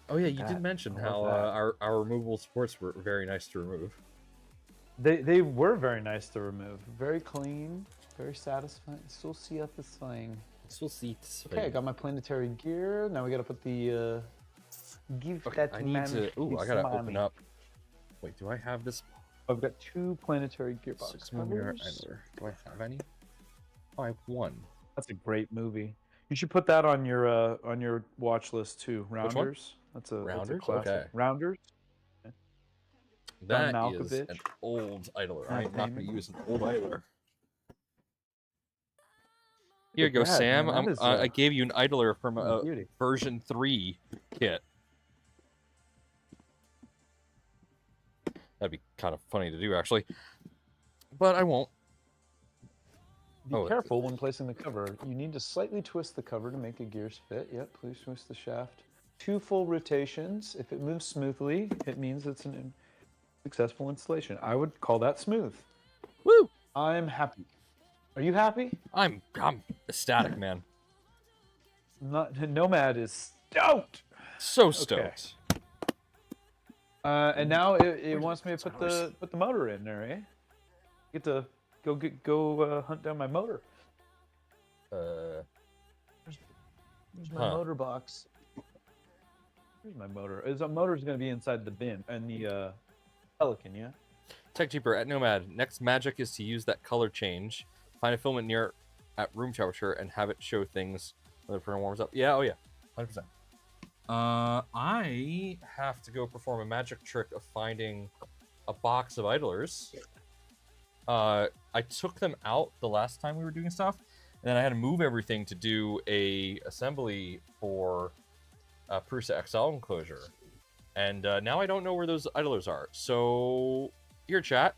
Oh yeah, Look you at did that. mention I how love that. our removable supports were very nice to remove. They were very nice to remove. Very clean, very satisfying. So satisfying. So see. Okay, I got my planetary gear. Now we gotta put the give Okay, that I need man to. Ooh, I his gotta money. open up. Wait, do I have this I've got 2 planetary gearbox 6mm covers. idler? Do I have any? Oh, I have one. That's a great movie. You should put that on your watch list too. Which one? Rounders. That's a Rounders? classic. Okay. Rounders. That John is an Malkovich. old idler. Matt I'm not going to Damon. use an old idler. Here you Look go, at that, Sam. man, that is, I gave you an idler from a beauty. version 3 kit. That'd be kind of funny to do, actually. But I won't. Be Oh, careful when placing the cover. You need to slightly twist the cover to make the gears fit. Yep, please twist the shaft. 2 full rotations. If it moves smoothly, it means it's a successful installation. I would call that smooth. Woo! I'm happy. Are you happy? I'm ecstatic, man. Nomad is stoked. So stoked. And now it wants me to put the motor in there, eh? Get to go hunt down my motor. Where's my motor box? Here's my motor. The motor's gonna be inside the bin and the Pelican, yeah. Tech Jeeper at Nomad. Next magic is to use that color change. Find a filament near at room temperature and have it show things when the program warms up. Yeah, oh yeah, 100%. I have to go perform a magic trick of finding a box of idlers. I took them out the last time we were doing stuff, and then I had to move everything to do a assembly for Prusa XL enclosure. And now I don't know where those idlers are. So here, chat.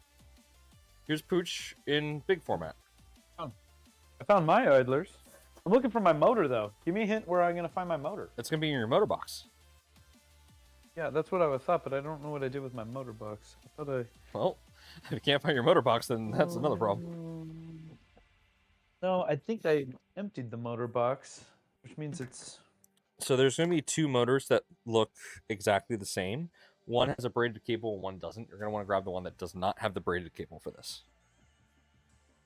Here's Pooch in big format. I found my idlers. I'm looking for my motor though. Give me a hint where I'm gonna find my motor. It's gonna be in your motor box. Yeah, that's what I would thought, but I don't know what I did with my motor box. I thought Well, if you can't find your motor box, then that's another problem. No, I think I emptied the motor box, which means it's. So there's gonna be 2 motors that look exactly the same. One has a braided cable, one doesn't. You're gonna want to grab the one that does not have the braided cable for this.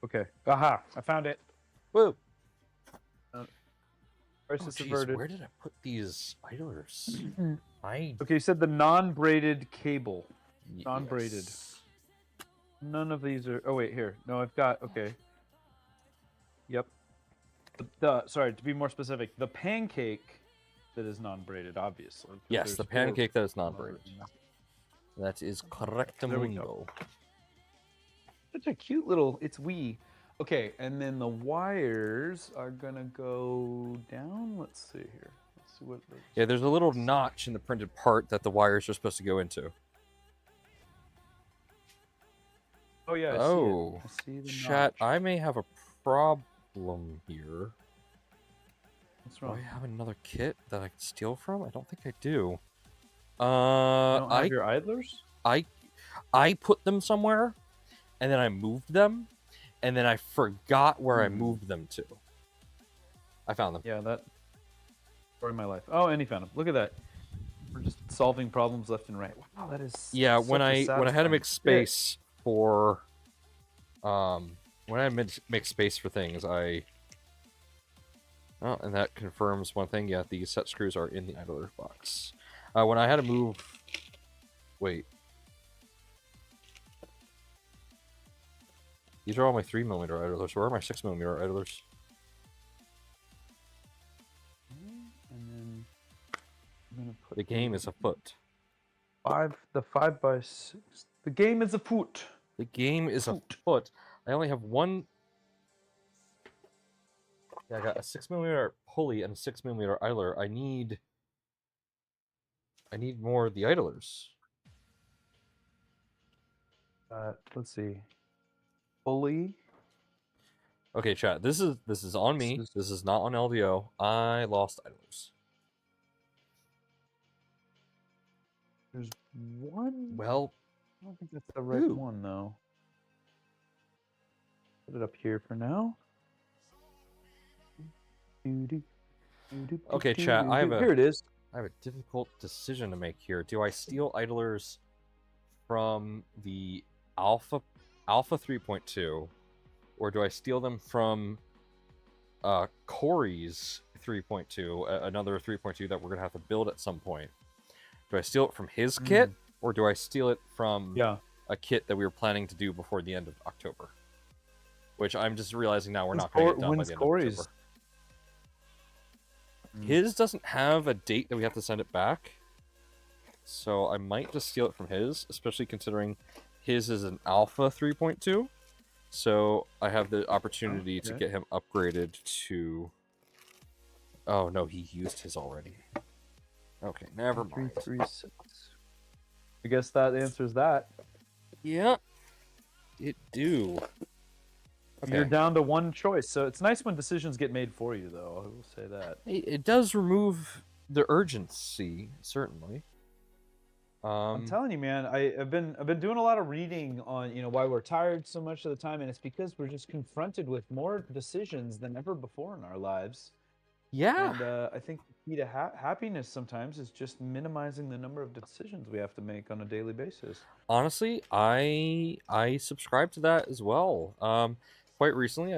Okay. Aha! I found it. Woo! Crisis Jeez, averted. where did I put these idlers? Okay, you said the non-braided cable. Non-braided. Yes. None of these are. Oh wait, here. No, I've got. Okay. Yep. Sorry, to be more specific, the pancake that is non-braided, obviously. 'cause Yes, there's the 4 pancake that is non-braided. motors. That is correct. There we go. Such a cute little. It's wee. Okay, and then the wires are gonna go down. Let's see here. Let's see what. Yeah, there's a little notch in the printed part that the wires are supposed to go into. Oh yeah. I Oh, see it. I see the chat, notch. I may have a problem here. What's Do wrong? I have another kit that I can steal from? I don't think I do. You don't have I your idlers? I put them somewhere, and then I moved them, and then I forgot where I moved them to. I found them. Yeah, that story of my life. Oh, and he found them. Look at that. We're just solving problems left and right. Wow, that is. Yeah, such when a I had to satisfying make bit. space for, when I make space for things, oh, and that confirms one thing. Yeah, the set screws are in the idler box. When I had to move, wait, these are all my 3mm idlers. Where are my 6mm idlers? And then I'm gonna put The game is afoot. the 5x6. The game is afoot. The game is afoot. I only have one. Yeah, I got a 6mm pulley and a 6mm idler. I need more of the idlers. Let's see. Pulley. Okay, chat. This is on me. This is not on LVO. I lost idlers. There's one. Well, I don't think that's the right one though. Put it up here for now. Okay, chat. Here it is. I have a difficult decision to make here. Do I steal idlers from the Alpha 3.2, or do I steal them from Corey's 3.2, another 3.2 that we're gonna have to build at some point? Do I steal it from his kit, or do I steal it from a kit that we were planning to do before the end of October? Which I'm just realizing now we're not going to get done by the end of October. His doesn't have a date that we have to send it back, so I might just steal it from his, especially considering his is an Alpha 3.2. So I have the opportunity to get him upgraded to... Oh no, he used his already. Okay, never mind. 336. I guess that answers that. Yeah, it do. Okay. You're down to one choice, so it's nice when decisions get made for you, though. I will say that. It does remove the urgency, certainly. I'm telling you, man. I've been doing a lot of reading on why we're tired so much of the time, and it's because we're just confronted with more decisions than ever before in our lives. Yeah. And I think the key to happiness sometimes is just minimizing the number of decisions we have to make on a daily basis. Honestly, I subscribe to that as well. Quite recently,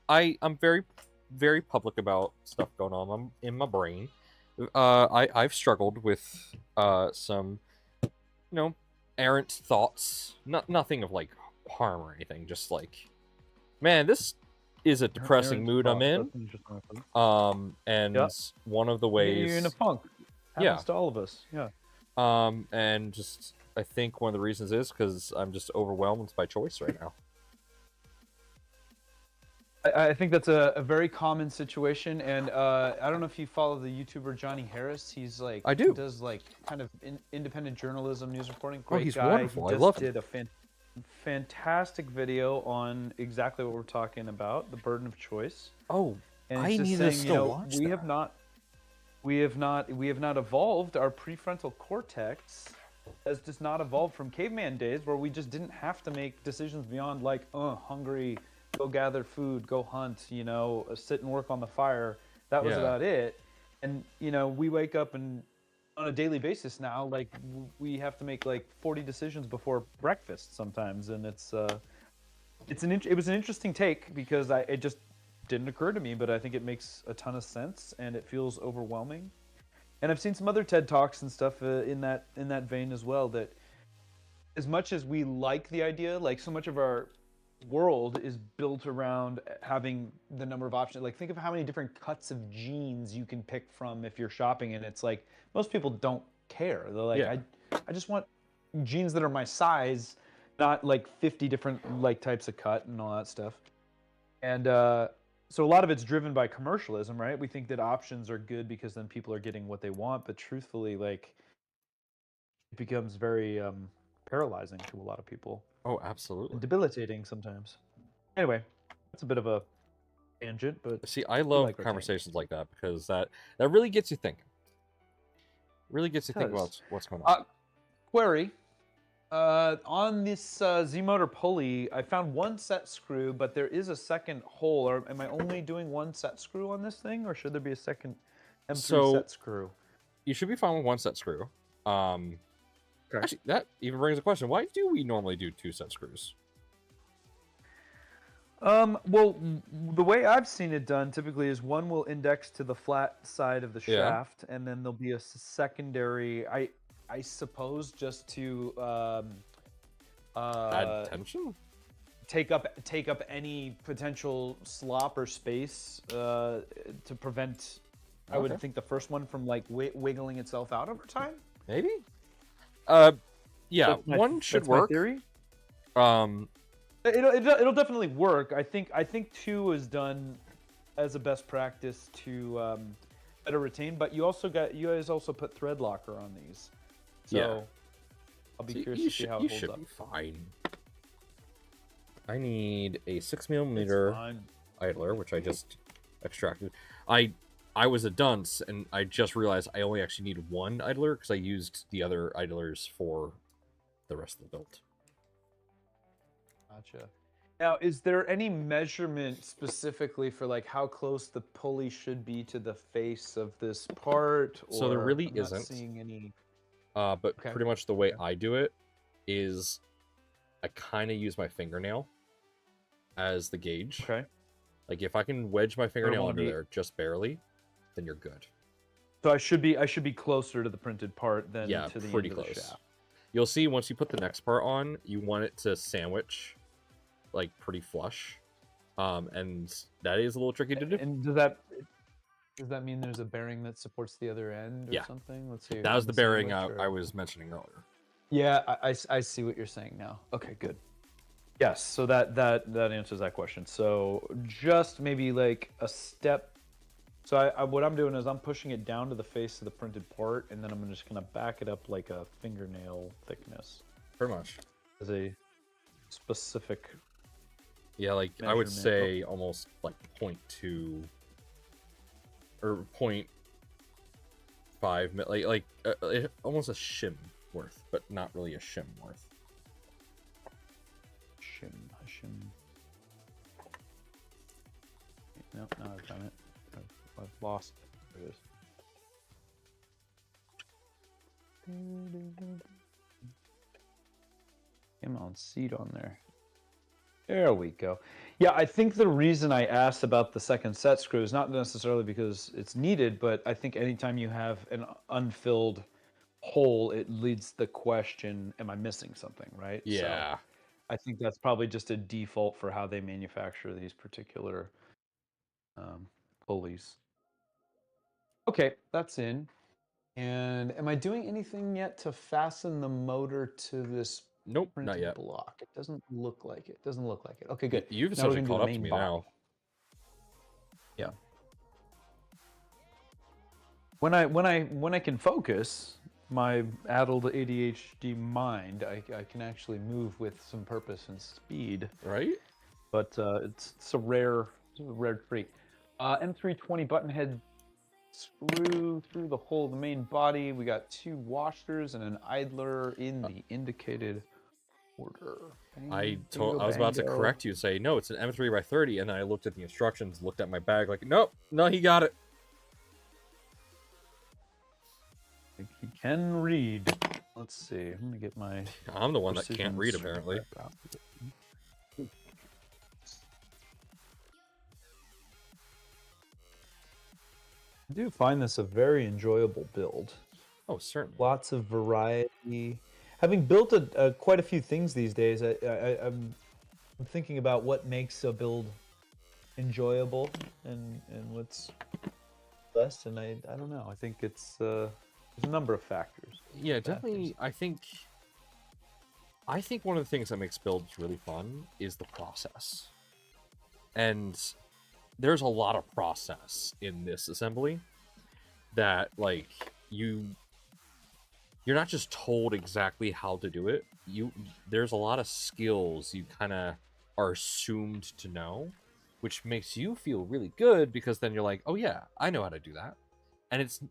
I'm very, very public about stuff going on in my brain. I've struggled with some, errant thoughts. Nothing of like harm or anything. Just like, man, this is a depressing mood I'm in. And one of the ways you're in a funk. Happens to all of us. Yeah. And just I think one of the reasons is because I'm just overwhelmed by choice right now. I think that's a very common situation, and I don't know if you follow the YouTuber Johnny Harris. He's like I do. He does like kind of independent journalism, news reporting. Great he's guy. Wonderful. He I love him. Did a fantastic video on exactly what we're talking about, the burden of choice. Oh, and I need to still watch we that. have not evolved. Our prefrontal cortex has just not evolved from caveman days where we just didn't have to make decisions beyond like, hungry. Go gather food, go hunt, sit and work on the fire. That was about it. And, we wake up and on a daily basis now, like we have to make like 40 decisions before breakfast sometimes. And it was an interesting take because it just didn't occur to me, but I think it makes a ton of sense and it feels overwhelming. And I've seen some other TED Talks and stuff in that vein as well, that as much as we like the idea, like so much of our world is built around having the number of options. Like think of how many different cuts of jeans you can pick from if you're shopping, and it's like most people don't care. They're like, I just want jeans that are my size, not like 50 different like types of cut and all that stuff. And so a lot of it's driven by commercialism, right? We think that options are good because then people are getting what they want, but truthfully, like it becomes very paralyzing to a lot of people. Oh, absolutely. And debilitating sometimes. Anyway, that's a bit of a tangent, but see, I love conversations like that because that really gets you thinking. Really gets you thinking about what's going on. Query. On this Z-motor pulley, I found one set screw, but there is a second hole. Or am I only doing one set screw on this thing, or should there be a second M3 set screw? You should be fine with one set screw. Actually, that even brings a question. Why do we normally do 2 set screws? Well, the way I've seen it done typically is one will index to the flat side of the shaft, and then there'll be a secondary, I suppose, just to add tension? Take up any potential slop or space to prevent, I would think, the first one from like wiggling itself out over time. Maybe? Yeah, one should work. My theory. It'll definitely work. I think 2 is done as a best practice to better retain. But you guys also put thread locker on these, so I'll be curious to see how it holds up. You should be fine. I need a 6mm idler, which I just extracted. I was a dunce, and I just realized I only actually need one idler because I used the other idlers for the rest of the build. Gotcha. Now, is there any measurement specifically for like how close the pulley should be to the face of this part? Or So there really I'm not isn't. seeing any. But Okay. pretty much the way Okay. I do it is I kind of use my fingernail as the gauge. Okay. Like if I can wedge my fingernail wanna under be- there just barely, then you're good. So I should be closer to the printed part than Yeah, to the pretty end of the close. shaft. You'll see once you put the next part on, you want it to sandwich like pretty flush. And that is a little tricky to do. And does that mean there's a bearing that supports the other end or Yeah. something? Let's see. That was on the bearing sandwich, I or- was mentioning earlier. Yeah, I see what you're saying now. Okay, good. Yes, so that answers that question. So just maybe like a step. So what I'm doing is I'm pushing it down to the face of the printed part, and then I'm just gonna back it up like a fingernail thickness Pretty much. as a specific. Yeah, like I would Measurement. say almost like 0.2 or 0.5 almost a shim worth, but not really a shim worth. Shim. No, now I've done it. I've lost. There it is. Come on, seat on there. There we go. Yeah, I think the reason I asked about the second set screw is not necessarily because it's needed, but I think anytime you have an unfilled hole, it leads the question, am I missing something, right? So Yeah. I think that's probably just a default for how they manufacture these particular pulleys. Okay, that's in. And am I doing anything yet to fasten the motor to this Nope, printed not yet. block? It doesn't look like it. Doesn't look like it. Okay, good. You've Now we're essentially gonna do caught the up to main me body. now. Yeah. When I can focus my addled ADHD mind, I can actually move with some purpose and speed. Right? But it's a rare treat. M320 button head screw through the hole of the main body. We got 2 washers and an idler in the indicated order. I Bingo, was about to bango. correct you, say no, it's an M3 by 30, and then I looked at the instructions, looked at my bag, like, nope, no, he got it. He can read. Let's see. I'm gonna get my. I'm the one that can't precision read, apparently. strap out. I do find this a very enjoyable build. Oh, certainly. Lots of variety. Having built quite a few things these days, I'm thinking about what makes a build enjoyable and what's less. And I don't know. I think it's there's a number of factors. Yeah, definitely. I think one of the things that makes builds really fun is the process. And there's a lot of process in this assembly that, like, you're not just told exactly how to do it. There's a lot of skills you kind of are assumed to know, which makes you feel really good because then you're like, oh yeah, I know how to do that. And it's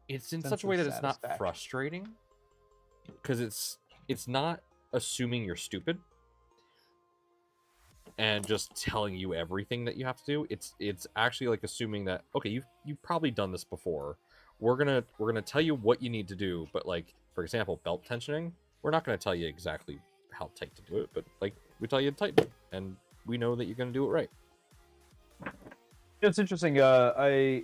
in Sense such a of way that it's not satisfaction. frustrating, because it's not assuming you're stupid and just telling you everything that you have to do. It's actually like assuming that, okay, you've probably done this before. We're gonna tell you what you need to do, but, like, for example, belt tensioning, we're not gonna tell you exactly how tight to do it, but, like, we tell you to tighten it, and we know that you're gonna do it right. It's interesting. I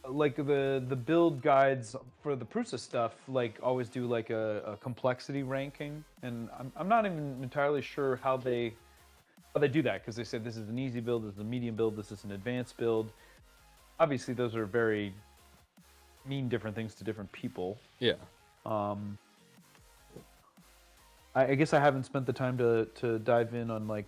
like the build guides for the Prusa stuff. Like, always do like a complexity ranking, and I'm not even entirely sure how they do that, because they said this is an easy build, this is a medium build, this is an advanced build. Obviously, those are very mean different things to different people. Yeah. I guess I haven't spent the time to dive in on like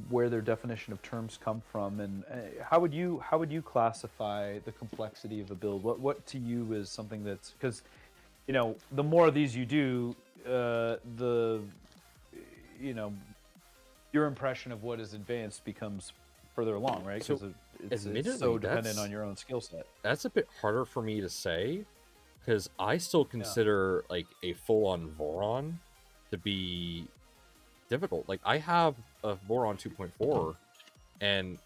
where their definition of terms come from, and how would you classify the complexity of a build? What to you is something that's, because the more of these you do, your impression of what is advanced becomes further along, right? So, Because it's admittedly, so dependent that's- on your own skill set. That's a bit harder for me to say, because I still consider like a full-on Voron to be difficult. Like I have a Voron 2.4, and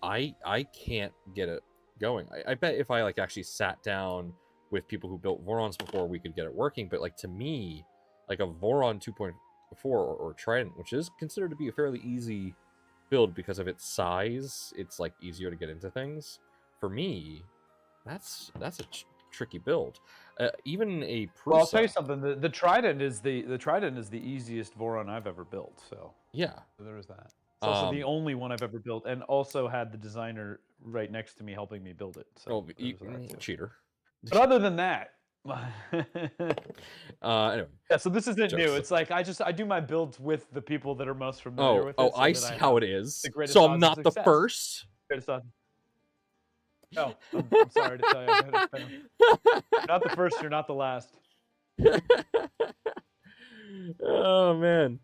I can't get it going. I bet if I like actually sat down with people who built Vorons before, we could get it working. But like to me, like a Voron 2.4 or Trident, which is considered to be a fairly easy build because of its size, it's like easier to get into things. For me, that's a tricky build. Even a Prusa, Well, I'll tell you something. The Trident is the easiest Voron I've ever built. So yeah, so there is that. It's also the Um, only one I've ever built, and also had the designer right next to me helping me build it. So oh, there was that too. cheater. But other than that, Anyway, yeah. So this isn't new. Jokes. It's like I do my builds with the people that are most familiar with it. oh, so I that see I how have it is. the greatest So odds I'm of not the success. first. Greatest odds. No, I'm sorry to tell you. You're not the first. You're not the last. Oh man.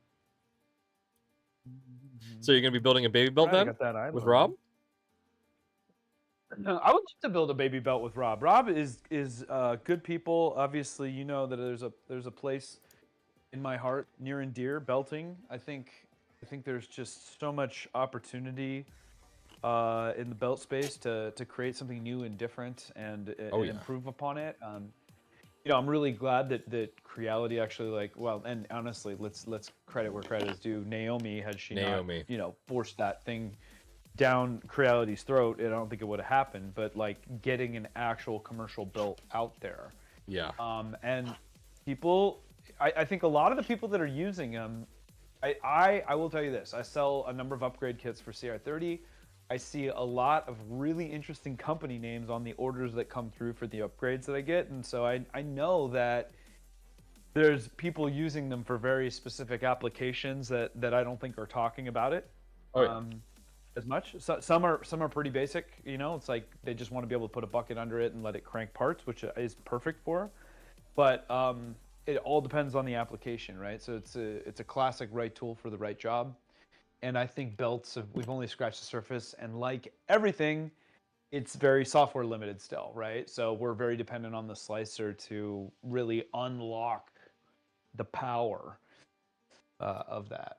So you're gonna be building a baby belt Right, I then got that eye with loaded. Rob? No, I would like to build a baby belt with Rob. Rob is good people. Obviously, you know that there's a place in my heart near and dear belting. I think there's just so much opportunity in the belt space to create something new and different and Oh, yeah. improve upon it. You know, I'm really glad that Creality actually and honestly, let's credit where credit is due. Naomi, had she Naomi. not, forced that thing down Creality's throat, I don't think it would have happened. But like getting an actual commercial belt out there, Yeah. and people, I think a lot of the people that are using them, I will tell you this: I sell a number of upgrade kits for CR30. I see a lot of really interesting company names on the orders that come through for the upgrades that I get, and so I know that there's people using them for very specific applications that I don't think are talking about it Oh, yeah. as much. So, some are pretty basic, it's like they just want to be able to put a bucket under it and let it crank parts, which is perfect for. But it all depends on the application, right? So it's a classic right tool for the right job. And I think belts, we've only scratched the surface. And like everything, it's very software limited still, right? So we're very dependent on the slicer to really unlock the power of that.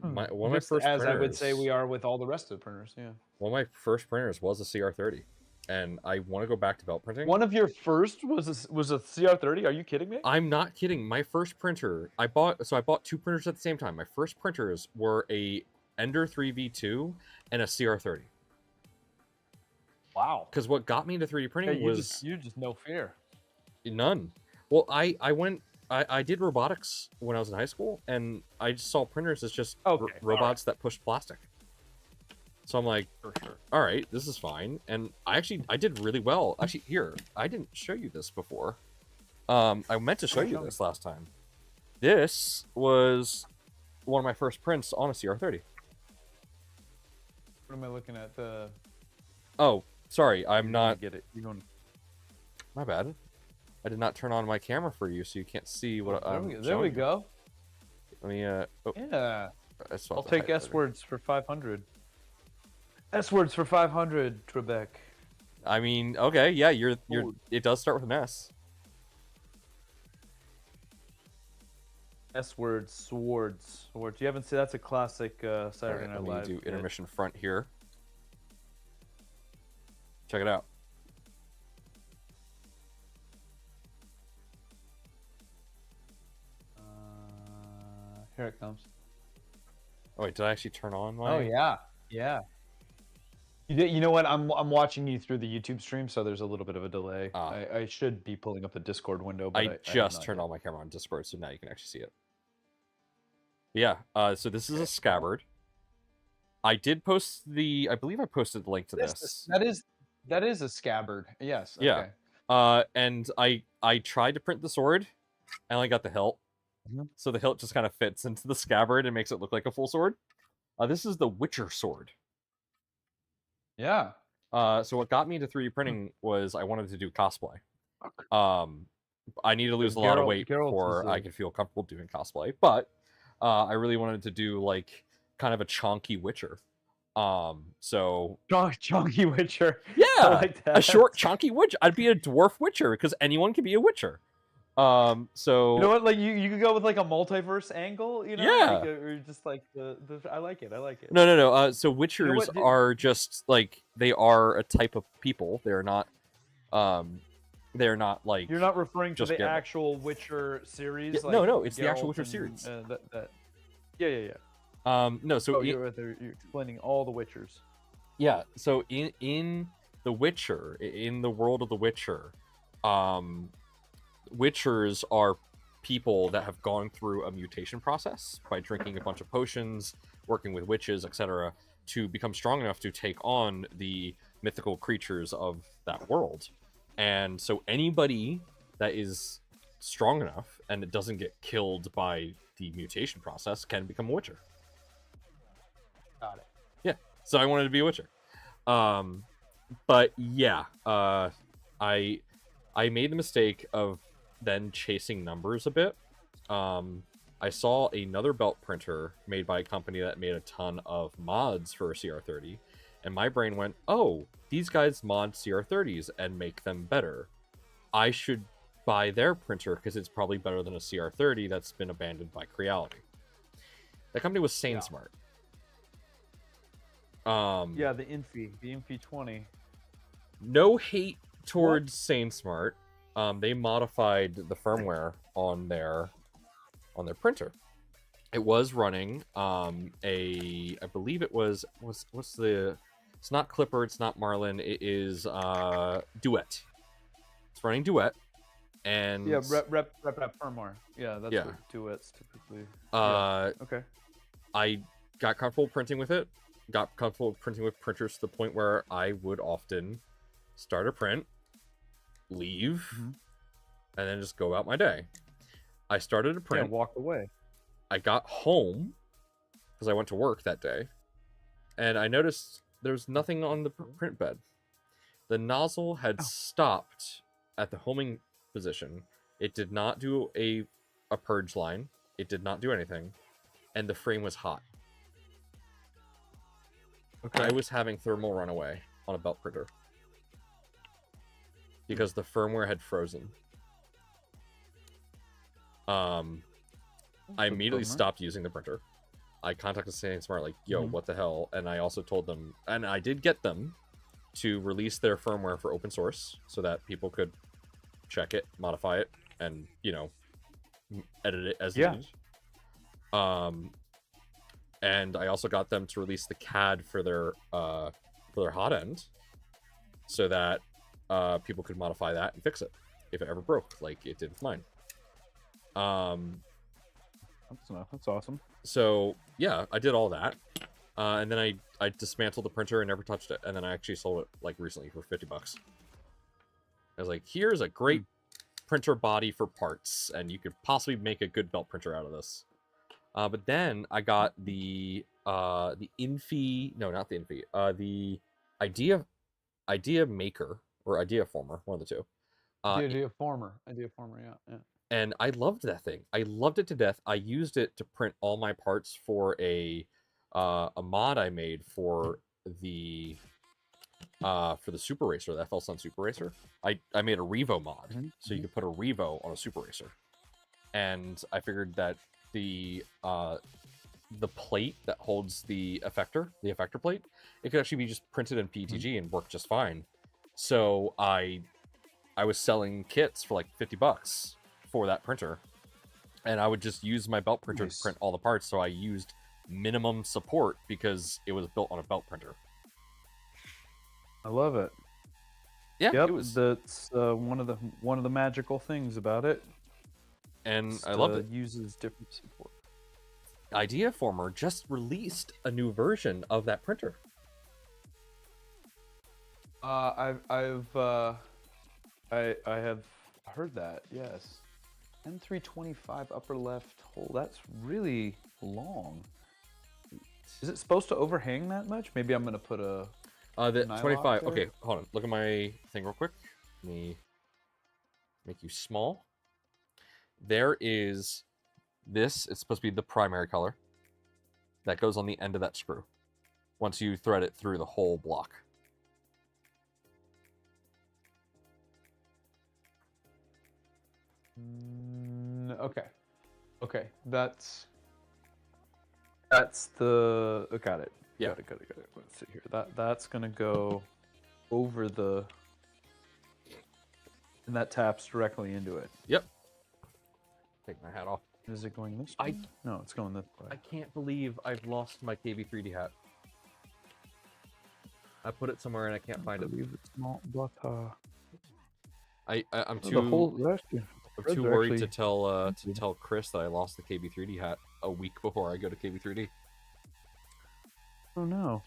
One of my Just first as printers, I would say we are with all the rest of the printers, yeah. one of my first printers was a CR30, and I want to go back to belt printing. One of your first was a CR30? Are you kidding me? I'm not kidding. My first printer, I bought two printers at the same time. My first printers were a Ender 3V2 and a CR30. Wow. Because what got me into 3D printing was you just no fear. none. Well, I did robotics when I was in high school, and I just saw printers as just robots that pushed plastic. So I'm like, For sure. all right, this is fine. And I did really well. Actually, here, I didn't show you this before. I meant to show you this last time. This was one of my first prints on a CR30. What am I looking at? The Oh, sorry, I'm not. get it. You're going. My bad. I did not turn on my camera for you, so you can't see what I'm There showing we you. go. Let me. Yeah. I'll I'll take S words for 500. S words for 500, Trebek. I mean, okay, yeah, you're. It does start with an S. S words, swords. You haven't seen that's a classic Saturday Night Let me Live. do bit. intermission front here. Check it out. Here it comes. Oh wait, did I actually turn on my? Oh yeah, yeah. You know what? I'm watching you through the YouTube stream, so there's a little bit of a delay. I should be pulling up the Discord window, but I just turned on my camera on Discord, so now you can actually see it. Yeah. So this is a scabbard. I did post I believe I posted the link to this. That is a scabbard. Yes. Yeah. Okay. And I tried to print the sword. I only got the hilt. Mhm. So the hilt just kind of fits into the scabbard and makes it look like a full sword. This is the Witcher sword. Yeah. So what got me into 3D printing was I wanted to do cosplay. I need to lose a lot of weight before I could feel comfortable doing cosplay, but I really wanted to do like kind of a chonky Witcher. So Chunky Witcher. yeah, I like that. a short chonky Witcher. I'd be a dwarf Witcher because anyone can be a Witcher. So You know what? Like you could go with like a multiverse angle. You know, Yeah. like, or just like the. I like it. I like it. no. So Witchers You know what, dude? are just like they are a type of people. They're not like You're not referring to just the Geralt. actual Witcher series. Yeah, like no, it's the actual Geralt Witcher and, series. Yeah. No, so Oh, you're explaining all the Witchers. yeah, so in The Witcher, in the world of The Witcher, Witchers are people that have gone through a mutation process by drinking a bunch of potions, working with witches, etc., to become strong enough to take on the mythical creatures of that world. And so anybody that is strong enough and it doesn't get killed by the mutation process can become a Witcher. Got it. Yeah, so I wanted to be a Witcher. But yeah, I made the mistake of then chasing numbers a bit. I saw another belt printer made by a company that made a ton of mods for CR30, and my brain went, oh, these guys mod CR30s and make them better. I should buy their printer because it's probably better than a CR30 that's been abandoned by Creality. That company was SaneSmart. Yeah, the Infi 20. No hate towards SaneSmart. They modified the firmware on their printer. It was running I believe it was what's the, it's not Clipper, it's not Marlin, it is Duet. It's running Duet, and Yeah, rep firmware. Yeah, that's what Duets typically. Okay. I got comfortable printing with it. Got comfortable printing with printers to the point where I would often start a print, leave, and then just go about my day. I started a print. Yeah, walk away. I got home because I went to work that day, and I noticed there was nothing on the print bed. The nozzle had stopped at the homing position. It did not do a purge line. It did not do anything, and the frame was hot. Okay. I was having thermal runaway on a belt printer because the firmware had frozen. I immediately stopped using the printer. I contacted SaneSmart like, yo, what the hell? And I also told them, and I did get them to release their firmware for open source so that people could check it, modify it, and, edit it as needed. And I also got them to release the CAD for their hot end so that people could modify that and fix it if it ever broke, like it did with mine. That's awesome. So yeah, I did all that, and then I dismantled the printer and never touched it, and then I actually sold it like recently for $50. I was like, here's a great printer body for parts, and you could possibly make a good belt printer out of this. But then I got the Infi, no, not the Infi, the Idea Maker or Idea Former, one of the two. Idea Former, yeah. And I loved that thing. I loved it to death. I used it to print all my parts for a mod I made for the Super Racer, the FL Sun Super Racer. I made a Revo mod, so you could put a Revo on a Super Racer. And I figured that the plate that holds the effector plate, it could actually be just printed in PETG and work just fine. So I was selling kits for like $50 for that printer, and I would just use my belt printer to print all the parts. So I used minimum support because it was built on a belt printer. I love it. Yeah, yep, it was. That's one of the magical things about it. And I loved it. Uses different support. Idea Former just released a new version of that printer. I have heard that. Yes. M325 upper left hole. That's really long. Is it supposed to overhang that much? Maybe I'm gonna put a. The 25. There. Okay, hold on. Look at my thing real quick. Let me make you small. There is this. It's supposed to be the primary color that goes on the end of that screw once you thread it through the whole block. Okay. Okay. That's the. Oh, got it. Yeah. Got it. Let's see here. That's gonna go over the. And that taps directly into it. Yep. Take my hat off. Is it going this I- way? No, it's going this way. I can't believe I've lost my KB3D hat. I put it somewhere and I can't find it. believe it's not, but I'm the too whole I'm threads too are worried actually- to tell Chris that I lost the KB3D hat a week before I go to KB3D. Oh no.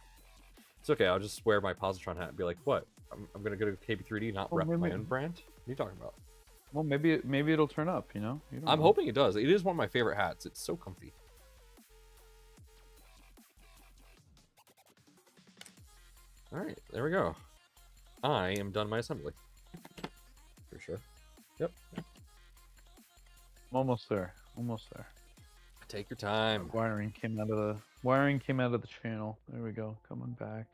It's okay. I'll just wear my Positron hat and be like, "What? I'm gonna go to KB3D, not Oh, rep my maybe- own brand? What are you talking about?" Well, maybe it'll turn up. You know. You don't I'm know. hoping it does. It is one of my favorite hats. It's so comfy. All right, there we go. I am done my assembly. For sure. Yep. I'm almost there. Almost there. Take your time. Wiring came out of the channel. There we go. Coming back.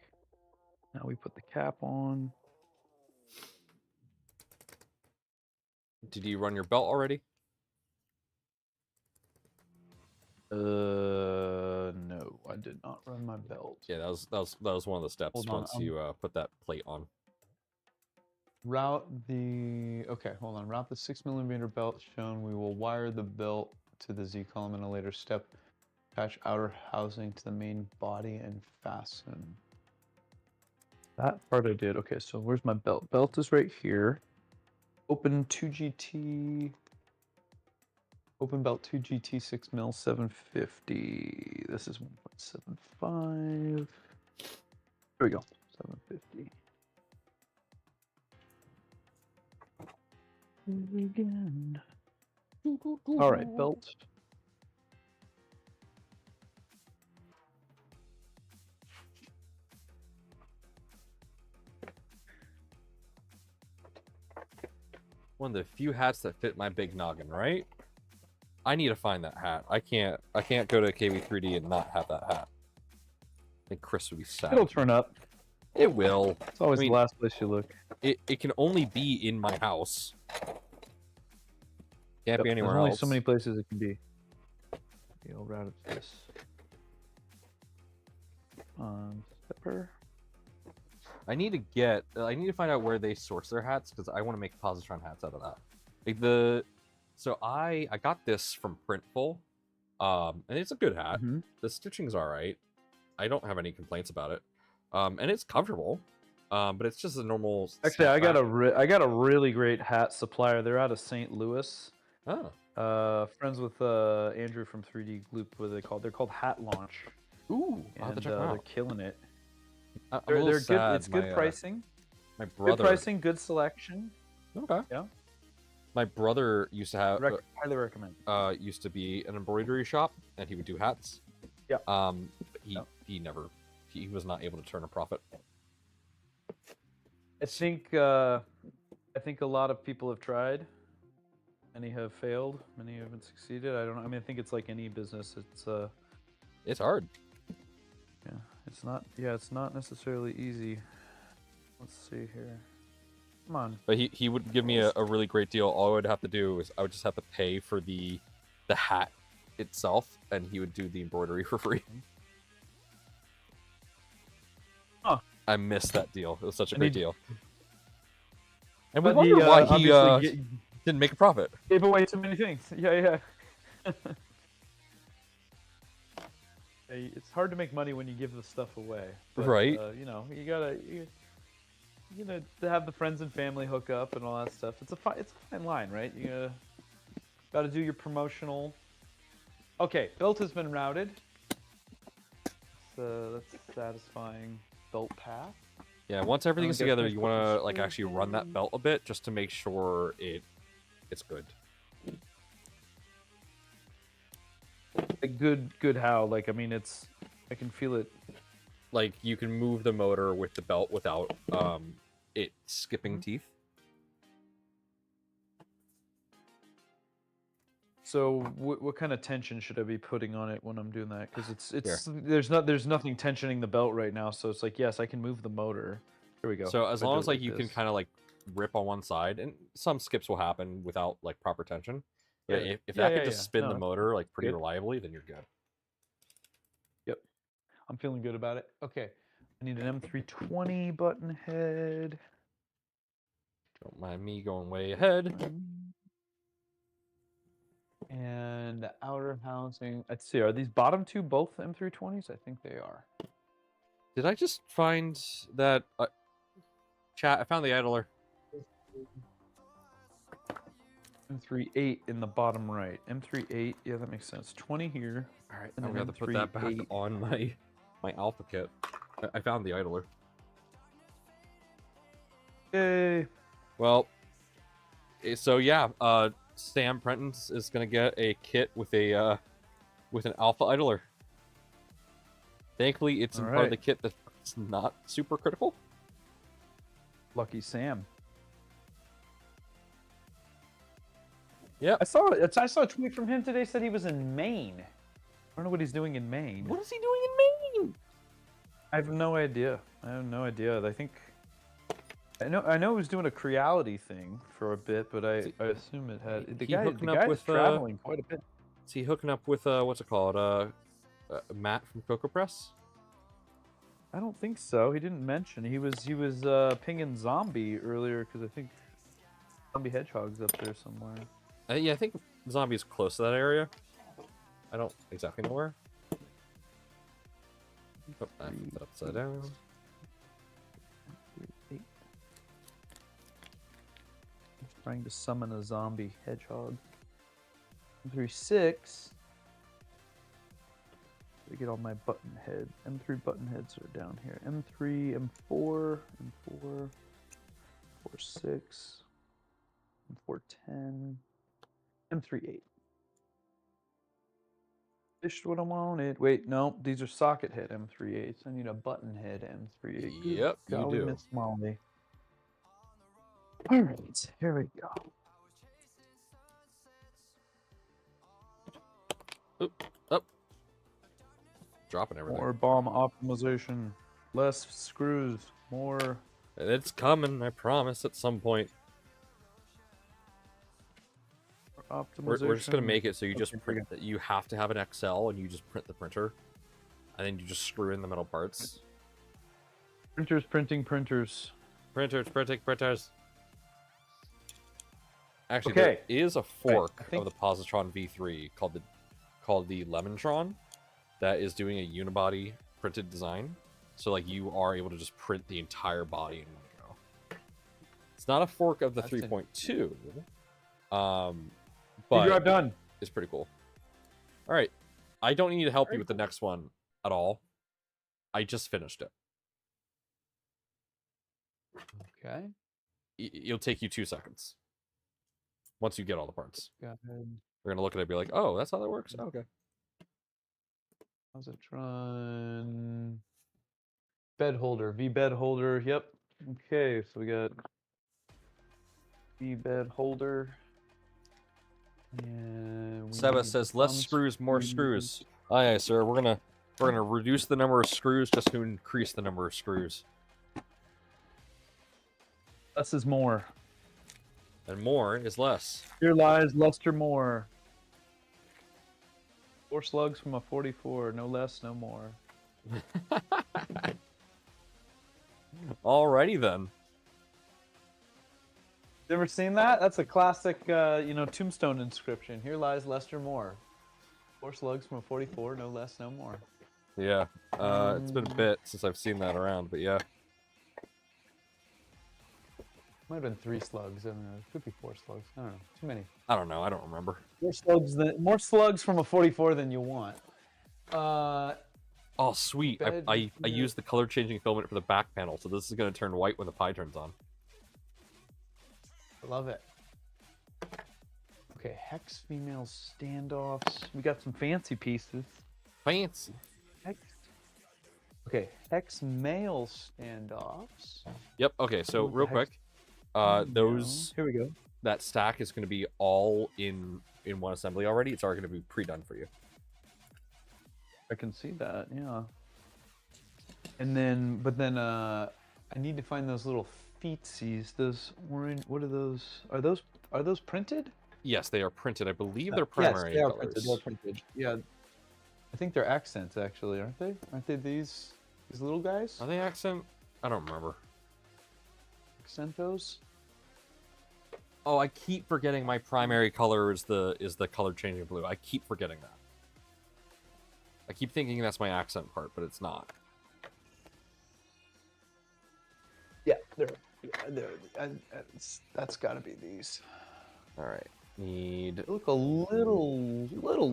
Now we put the cap on. Did you run your belt already? No, I did not run my belt. Yeah, that was one of the steps Hold on, once you put that plate on. Route the Route the 6mm belt shown. We will wire the belt to the Z column in a later step. Attach outer housing to the main body and fasten. That part I did. Okay, so where's my belt? Belt is right here. Open 2GT. Open belt 2GT 6mm 750. This is 1.75. Here we go. 750. Again. All right, belt. One of the few hats that fit my big noggin, right? I need to find that hat. I can't go to KB3D and not have that hat. I think Chris would be sad. It'll turn up. It will. It's always I mean, the last place you look. It can only be in my house. Can't be anywhere There's only else. so many places it can be. The old route of this. Stepper. I need to find out where they source their hats because I want to make positron hats out of that. Like so I got this from Printful, and it's a good hat. Mm-hmm. The stitching's all right. I don't have any complaints about it, and it's comfortable. But it's just a normal. Actually, I got snapback. a really great hat supplier. They're out of St. Louis. Oh, Friends with Andrew from 3D Gloop. What are they called? They're called Hat Launch. ooh, I'll have to And check them they're out. killing it. I'm a They're little good. sad. It's good pricing. My Good brother. pricing. Good selection. Okay. Yeah. My brother used to have Highly recommend. used to be an embroidery shop, and he would do hats. Yeah. But he was not able to turn a profit. I think a lot of people have tried. Many have failed. Many haven't succeeded. I don't know. I mean, I think it's like any business. It's hard. Yeah, it's not. Yeah, it's not necessarily easy. Let's see here. Come on. But he would give me a really great deal. All I would have to do is I would just have to pay for the hat itself, and he would do the embroidery for free. Huh. I missed that deal. It was such a great deal. And we But wonder why he obviously didn't make a profit. gave away too many things. Yeah. It's hard to make money when you give the stuff away. But, Right. You know, you gotta have the friends and family hook up and all that stuff. It's a fine line, right? You gotta do your promotional. Okay, belt has been routed. So that's satisfying belt path. Yeah, once everything's get together, this you want to fucking like actually run that belt a bit just to make sure it's good. Like good how? Like, I mean, I can feel it. Like you can move the motor with the belt without it skipping teeth. So what kind of tension should I be putting on it when I'm doing that? Because it's Here. there's nothing tensioning the belt right now. So it's like, yes, I can move the motor. Here we go. So as If I long do as it like you can this. kind of like rip on one side, and some skips will happen without like proper tension. Yeah, Yeah. if Yeah, that yeah, could just yeah. spin No, the motor like pretty good. reliably, then you're good. Yep. I'm feeling good about it. Okay. I need an M320 button head. Don't mind me going way ahead. And the outer housing. Let's see. Are these bottom two both M320s? I think they are. Did I just find that chat? I found the idler. M38 in the bottom right. M38. Yeah, that makes sense. 20 here. All right, And I'm then gonna have to put that back M38. on my alpha kit. I found the idler. Yay. Well, so yeah, Sam Prentice is gonna get a kit with a with an alpha idler. Thankfully, it's in part of the kit that's not super critical. Lucky Sam. Yeah, I saw a tweet from him today. Said he was in Maine. I don't know what he's doing in Maine. what is he doing in Maine? I have no idea. I think I know he was doing a Creality thing for a bit, but I assume it had the guy. hooking The up guy's with, traveling quite a bit. Is he hooking up with what's it called? Matt from Cocoa Press? I don't think so. He didn't mention. He was pinging Zombie earlier because I think Zombie Hedgehog's up there somewhere. Yeah, I think Zombie's close to that area. I don't exactly know where. Oh, I put that upside down. Trying to summon a zombie hedgehog. M36. To get all my button head. M3 button heads are down here. M3, M4, M4, 46, M410, M38. Fished what I wanted. Wait, no, these are socket head M38s. I need a button head M38. Yep, you Golly, do. Miss Molly. All right, here we go. Oop, up. Dropping everything. More bomb optimization, less screws, more. And it's coming, I promise, at some point. Optimization. We're just gonna make it so you just Okay, print that you have to have an Excel and you just print the printer, and then you just screw in the metal parts. Printers printing printers. Printers printing printers. Actually, Okay. there is a fork I think- of the Positron V3 called the Lemontron that is doing a unibody printed design. So like you are able to just print the entire body in one go. It's not a fork of the That's 3.2. Good job But done. it's pretty cool. All right, I don't need to help you Very with the next one at all. I just finished it. Okay. It'll take you 2 seconds. Once you get all the parts, Go ahead. we're gonna look at it and be like, "Oh, that's how that works." Oh, okay. Positron. Bed holder. V bed holder. Yep. Okay, so we got V bed holder. And we Seba need says, "Less some screws, more screws." Aye, aye, sir. We're gonna reduce the number of screws just to increase the number of screws, Less is more. and more is less. Here lies Lester Moore. 4 slugs from a 44. No less, no more. Alrighty then. You ever seen that? That's a classic, tombstone inscription. Here lies Lester Moore. 4 slugs from a 44. No less, no more. Yeah. It's been a bit since I've seen that around, but yeah. Might have been 3 slugs. I don't know. It could be 4 slugs. I don't know. Too many. I don't know. I don't remember. More slugs from a 44 than you want. Oh, sweet. Bed- I used the color changing filament for the back panel, so this is gonna turn white when the pie turns on. I love it. Okay, hex female standoffs. We got some fancy pieces. Fancy. Hex. Okay, hex male standoffs. Yep. Okay. So What the real heck? quick, those Here we go. that stack is going to be all in one assembly already. It's already going to be pre-done for you. I can see that, yeah. And then, I need to find those little feetsies. Those orange. What are those? Are those printed? Yes, they are printed. I believe they're Yes, primary they are colors. printed. They're printed. Yeah, I think they're accents actually, aren't they? Aren't they these little guys? Are they accent? I don't remember. Accentos? Oh, I keep forgetting my primary color is the color changing blue. I keep forgetting that. I keep thinking that's my accent part, but it's not. Yeah, that's got to be these. All right, need. They look a little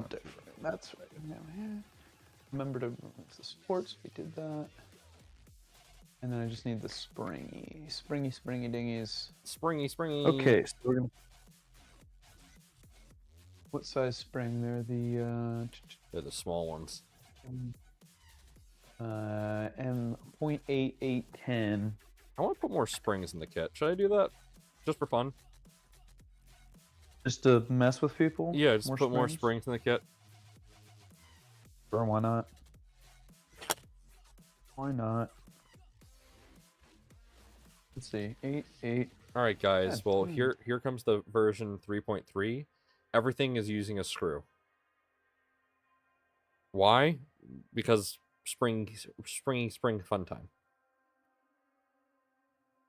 different. That's right. Yeah. Remember to the sports. We did that. And then I just need the springy dingies. Springy. Okay, so we're gonna. What size spring? They're the small ones. M.8810. I want to put more springs in the kit. Should I do that? Just for fun? Just to mess with people? Yeah, just put more springs in the kit. Sure, why not? Why not? Let's see, 8. All right, guys. Yeah, Well, here comes the version 3.3. Everything is using a screw. Why? Because spring fun time.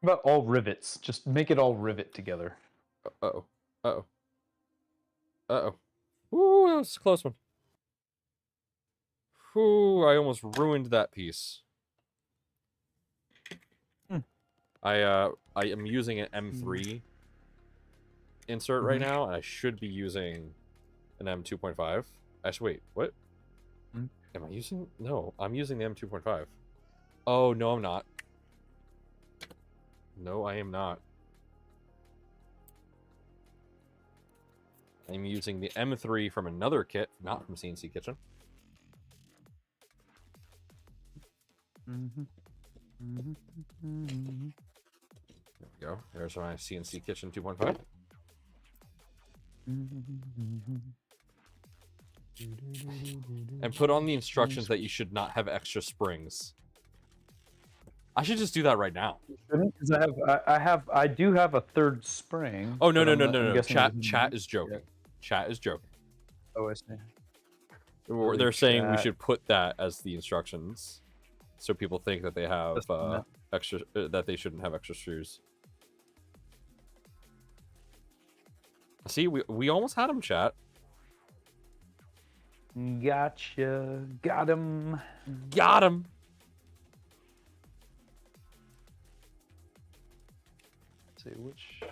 What about all rivets? Just make it all rivet together. Uh-oh. Ooh, that was a close one. Ooh, I almost ruined that piece. I am using an M3 insert right now, and I should be using an M2.5. Actually, wait, what? Am I using? No, I'm using the M2.5. Oh, no, I'm not. No, I am not. I'm using the M3 from another kit, not from CNC Kitchen. There we go. There's my CNC Kitchen 2.5. And put on the instructions that you should not have extra springs. I should just do that right now. Because I do have a third spring. Oh no. Chat is joking. Yeah. Chat is joking. Oh, I see. Or they're saying we should put that as the instructions, so people think that they have extra that they shouldn't have extra screws. See, we almost had him, chat. Gotcha. Got him. Got him. Let's see which.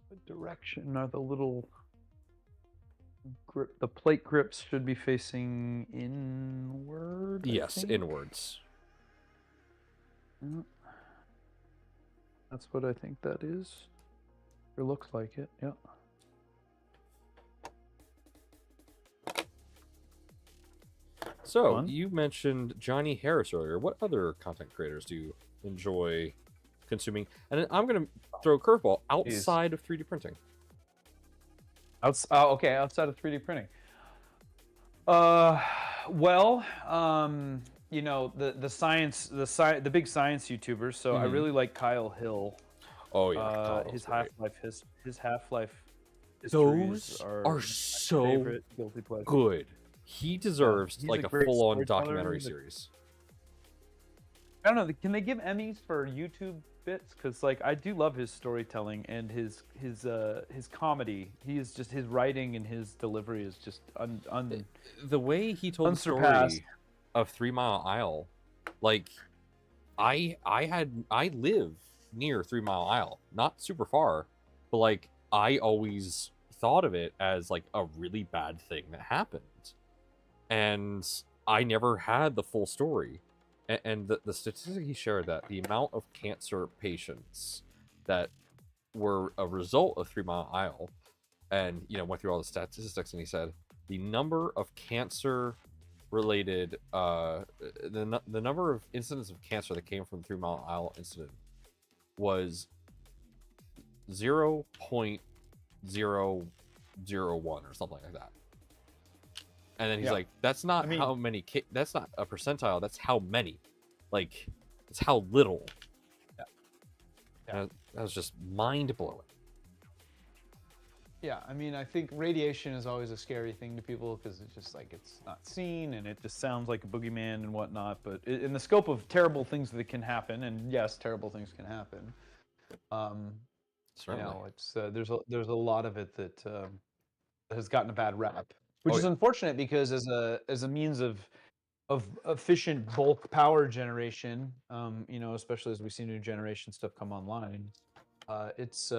What direction are the little grip? The plate grips should be facing inward. I Yes, think. inwards. Yeah. That's what I think that is. It looks like it. Yeah. So, Fun. you mentioned Johnny Harris earlier. What other content creators do you enjoy consuming? And then I'm going to throw a curveball outside of 3D printing. Okay, outside of 3D printing. Well, you know, the big science YouTubers. So I really like Kyle Hill. Oh yeah, his Half-Life those are so good. He deserves he's like a a great full-on storyteller. documentary series. I don't know. Can they give Emmys for YouTube bits? Because like I do love his storytelling and his comedy. He is just his writing and his delivery is just The way he told the unsurpassed. story of 3 Mile Isle, like I live near 3 Mile Isle, not super far, but like I always thought of it as like a really bad thing that happened, and I never had the full story. And the statistic he shared, that the amount of cancer patients that were a result of 3 Mile Isle, and you know, went through all the statistics, and he said the number of cancer related the number of incidents of cancer that came from 3 Mile Isle incident was 0.001 or something like that. And then he's Yeah. like, "That's not I mean- how many. That's not a percentile. That's how many. Like, it's how little." Yeah. And that was just mind blowing. Yeah, I mean, I think radiation is always a scary thing to people because it's just like it's not seen and it just sounds like a boogeyman and whatnot. But in the scope of terrible things that can happen, and yes, terrible things can happen. You Certainly. know, it's there's a lot of it that has gotten a bad rap, which Oh, is yeah. unfortunate because as a means of efficient bulk power generation, you know, especially as we see new generation stuff come online, it's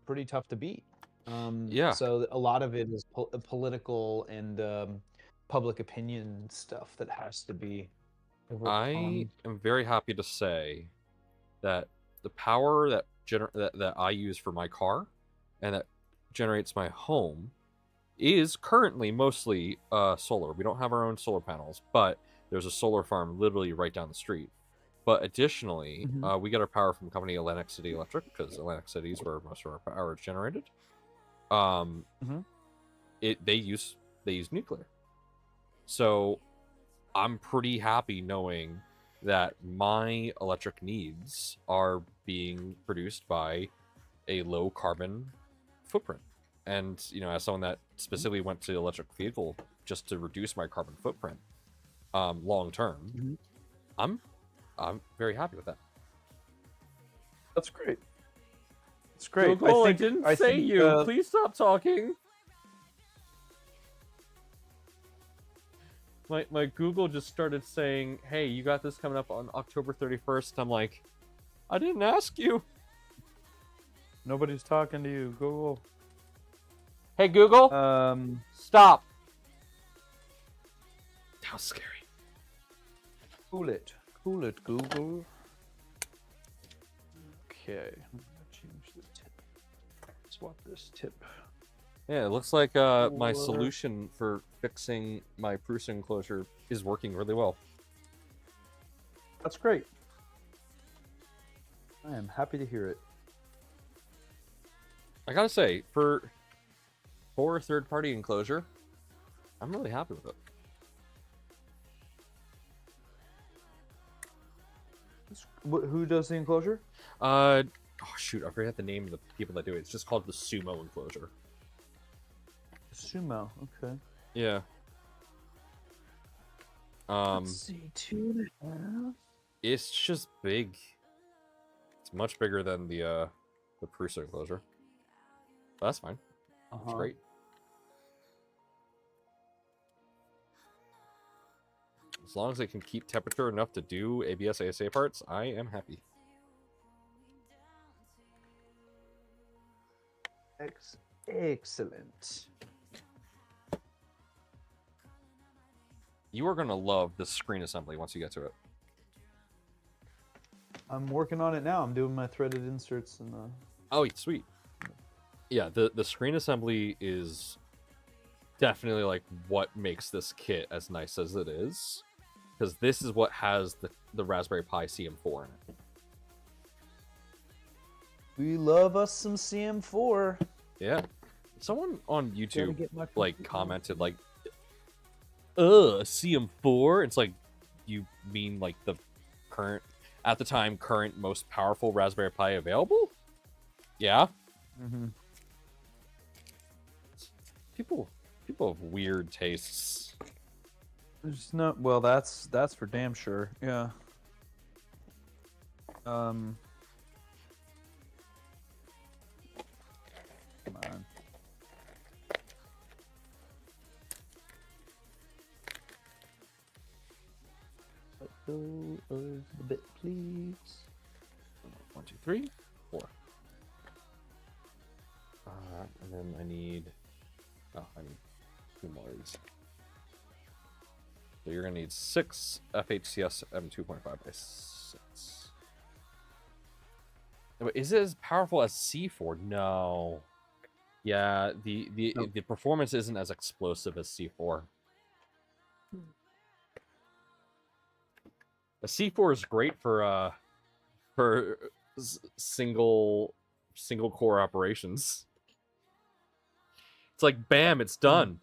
pretty tough to beat. Yeah. So a lot of it is political and public opinion stuff that has to be I overcome. am very happy to say that the power that that I use for my car and that generates my home is currently mostly solar. We don't have our own solar panels, but there's a solar farm literally right down the street. But additionally, Mhm. we get our power from company Atlantic City Electric because Atlantic City is where most of our power is generated. Mhm. They use nuclear, so I'm pretty happy knowing that my electric needs are being produced by a low carbon footprint. And you know, as someone that specifically went to electric vehicle just to reduce my carbon footprint, long term, Mhm. I'm very happy with that. That's great. It's great. Google, I didn't say think, you. Please stop talking. My Google just started saying, "Hey, you got this coming up on October 31st." I'm like, I didn't ask you. Nobody's talking to you, Google. Hey, Google, stop. That was scary. Cool it, Google. Okay, I'm gonna change the tip. Swap this tip. Yeah, it looks like my Or- solution for fixing my Prusa enclosure is working really well. That's great. I am happy to hear it. I gotta say, for a third-party enclosure, I'm really happy with it. Who does the enclosure? Oh shoot, I forgot the name of the people that do it. It's just called the Sumo enclosure. Sumo. Okay. Yeah. Let's see, 2.5. It's just big. It's much bigger than the Prusa enclosure. But that's fine. It's great. As long as it can keep temperature enough to do ABS ASA parts, I am happy. Excellent. You are gonna love this screen assembly once you get to it. I'm working on it now. I'm doing my threaded inserts and the. Oh, sweet. Yeah, the screen assembly is definitely like what makes this kit as nice as it is, because this is what has the Raspberry Pi CM4 in it. We love us some CM4. Yeah, someone on YouTube get my like computer. commented like, CM4." It's like, you mean like the current, at the time, current most powerful Raspberry Pi available? Yeah. Mm-hmm. People have weird tastes. There's no. Well, that's for damn sure. Yeah. Come on. Let go of the bit, please. 1, 2, 3, 4. And then I need. Oh, I need 2 more of these. So you're gonna need 6 FHCS M2.5 by 6. But is it as powerful as C4? No. Yeah, the performance isn't as explosive as C4. The C4 is great for single core operations. It's like, bam, it's done.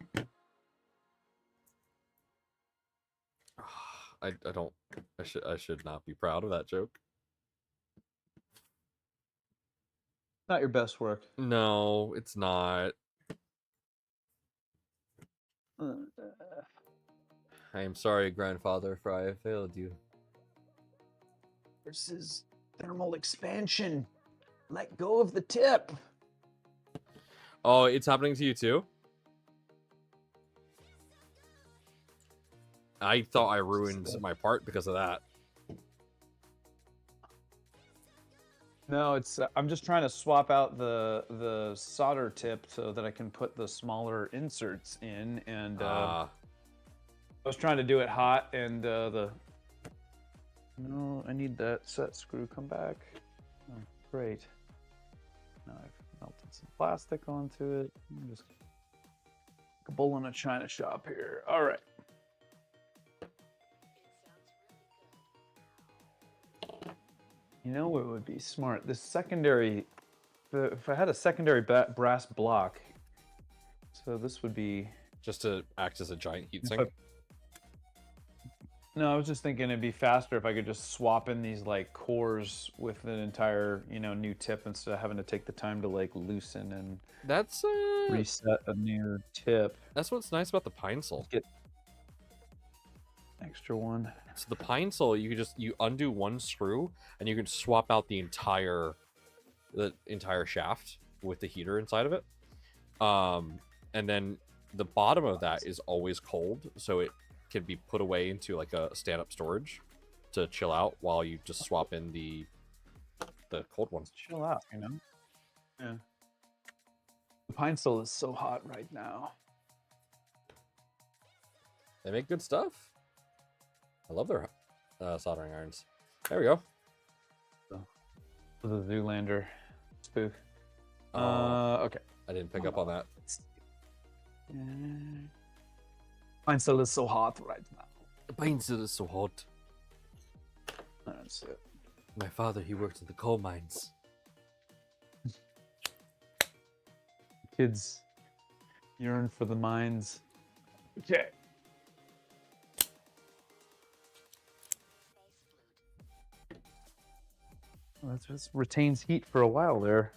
I don't. I should not be proud of that joke. Not your best work. No, it's not. I am sorry, grandfather, for I have failed you. Versus thermal expansion. Let go of the tip. Oh, it's happening to you too? I thought I ruined my part because of that. No, it's I'm just trying to swap out the solder tip so that I can put the smaller inserts in, and I was trying to do it hot, and no, I need that set screw come back. Oh, great. Now I've melted some plastic onto it. I'm just like a bull in a china shop here. All right. You know what would be smart? This secondary, if I had a secondary brass block, so this would be... Just to act as a giant heatsink? No, I was just thinking it'd be faster if I could just swap in these like cores with an entire, new tip instead of having to take the time to like loosen and That's reset a new tip. That's what's nice about the pine sol. Get extra one. So the pine sol, you undo one screw and you can swap out the entire shaft with the heater inside of it. And then the bottom of that is always cold, so it can be put away into like a stand-up storage to chill out while you just swap in the cold ones. Chill out, Yeah. The pine sol is so hot right now. They make good stuff. I love their soldering irons. There we go. The Zoolander spoof. Oh, Okay. I didn't pick up on that. Pine sol is so hot right now. The pine sol is so hot. That's it. My father, he worked in the coal mines. Kids yearn for the mines. Okay. Well, that just retains heat for a while there.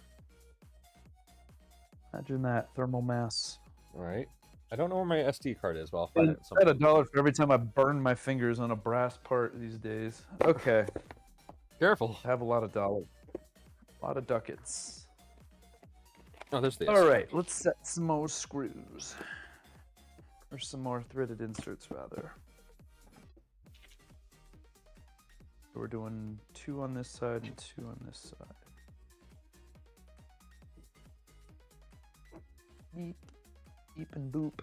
Imagine that thermal mass. All right. I don't know where my SD card is, but I'll find it. I had $1 for every time I burn my fingers on a brass part these days. Okay. Careful. I have a lot of dollars. A lot of ducats. Oh, there's the All SD. right, let's set some more screws. Or some more threaded inserts, rather. So we're doing 2 on this side and 2 on this side. Beep. Beep and boop.